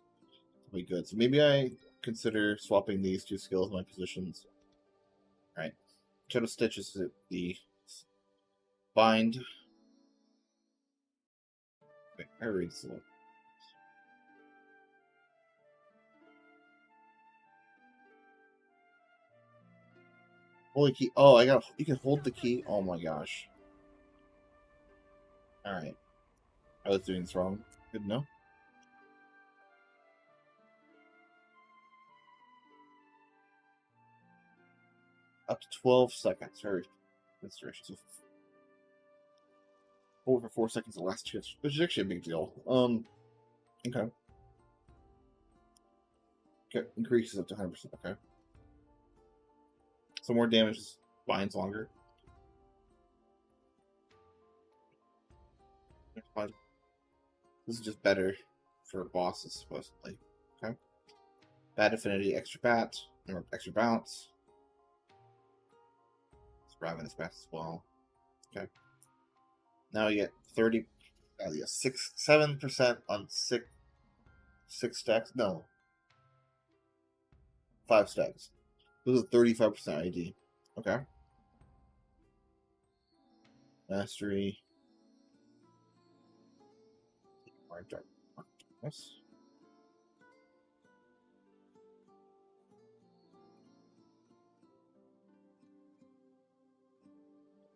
it'll be good. So maybe I consider swapping these two skills in my positions. Alright. Shadow Stitch is the bind. Wait, I read this a little. Holy key. Oh, you can hold the key. Oh my gosh. Alright. I was doing this wrong. Good to know. Up to 12 seconds. Very restoration. So over 4 seconds the last chance, which is actually a big deal. Okay. Okay, increases up to 100%. Okay. So more damage binds longer. This is just better for bosses, supposedly. Okay. Bat affinity, extra bat, extra bounce. It's Ravenous Bats as well. Okay. Now you get 7% on six stacks. No. 5 stacks. This is 35% ID. Okay. Mastery. Yes.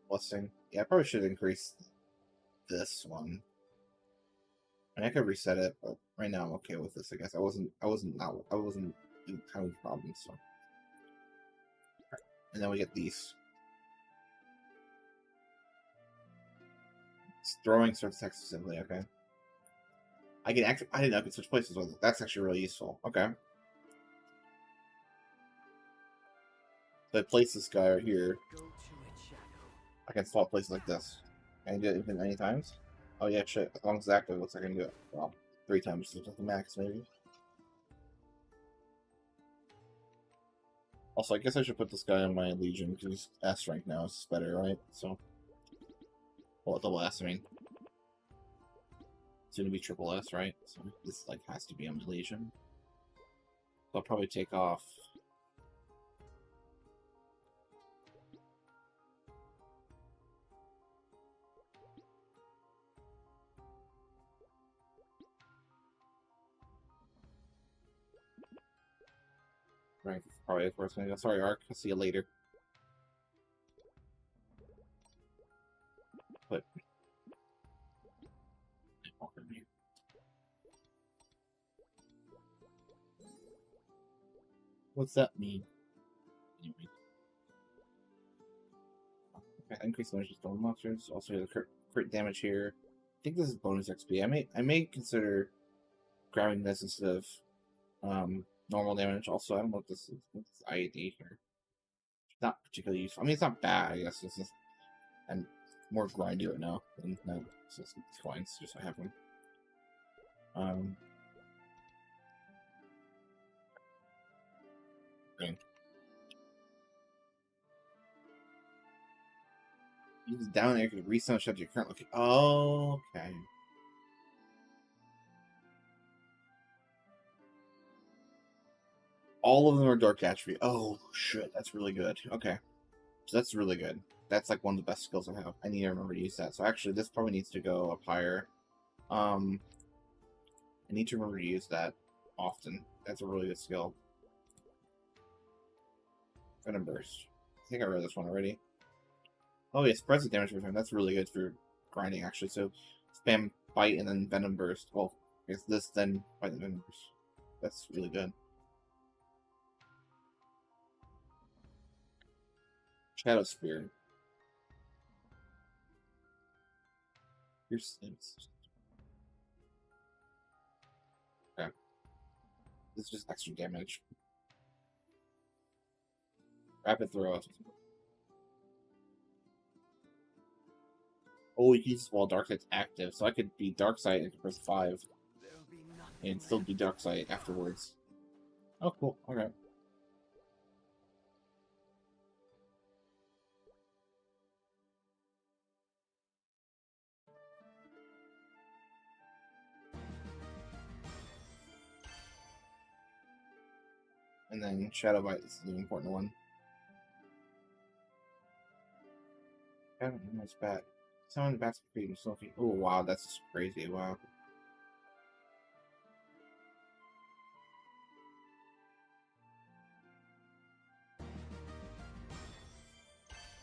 Blessing. Yeah, I probably should increase this one. I mean, I could reset it, but right now I'm okay with this. I guess I wasn't having problems. So, right. And then we get these. It's throwing starts attack specifically. Okay. I didn't know I could switch places with it. That's actually really useful. Okay. So I place this guy right here. I can swap places like this. Can I do it even many times? Oh yeah, shit. As long as it's active, it looks like I can do it. Well, 3 times, so the max maybe. Also, I guess I should put this guy on my Legion because he's S rank now. It's better, right? So, well, double S, I mean. It's gonna be triple S, right? So this like has to be on the Legion. So I'll probably take off. Right, probably the first one. Sorry, Ark. I'll see you later. But what's that mean? Anyway. Okay, increase damage to storm monsters. Also, the crit damage here. I think this is bonus XP. I may consider grabbing this instead of normal damage. Also, I don't know what this is. What's IAD here? It's not particularly useful. I mean, it's not bad. I guess it's just and more grindy right now than that. So it's coins, just so I have them. Green. Use down there to reset your current location. Oh, okay. All of them are dark attribute. Oh shit, that's really good. Okay, so that's really good. That's like one of the best skills I have. I need to remember to use that. So actually, this probably needs to go up higher. I need to remember to use that often. That's a really good skill. Venom Burst. I think I read this one already. Oh yeah, spreads the damage every time. That's really good for grinding actually. So spam Bite and then Venom Burst. Well, I guess this then Bite and Venom Burst. That's really good. Shadow Spear. Here's okay. This is just extra damage. Rapid throw. Oh, you can use this while Darksight's active, so I could be Darksight and press 5 and still be Darksight afterwards. Oh, cool. Okay. And then Shadow Bite is the important one. Shadow Nice Bat. Summon bats for feeding Sophie. Oh wow, that's just crazy. Wow.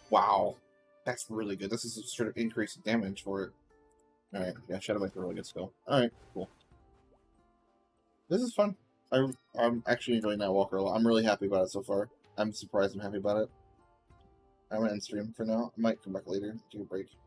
Wow. That's really good. This is a sort of increase in damage for it. Alright, yeah, Shadow Bite's a really good skill. Alright, cool. This is fun. I'm actually enjoying that walker a lot. I'm really happy about it so far. I'm surprised I'm happy about it. I'm gonna end stream for now. I might come back later, take a break.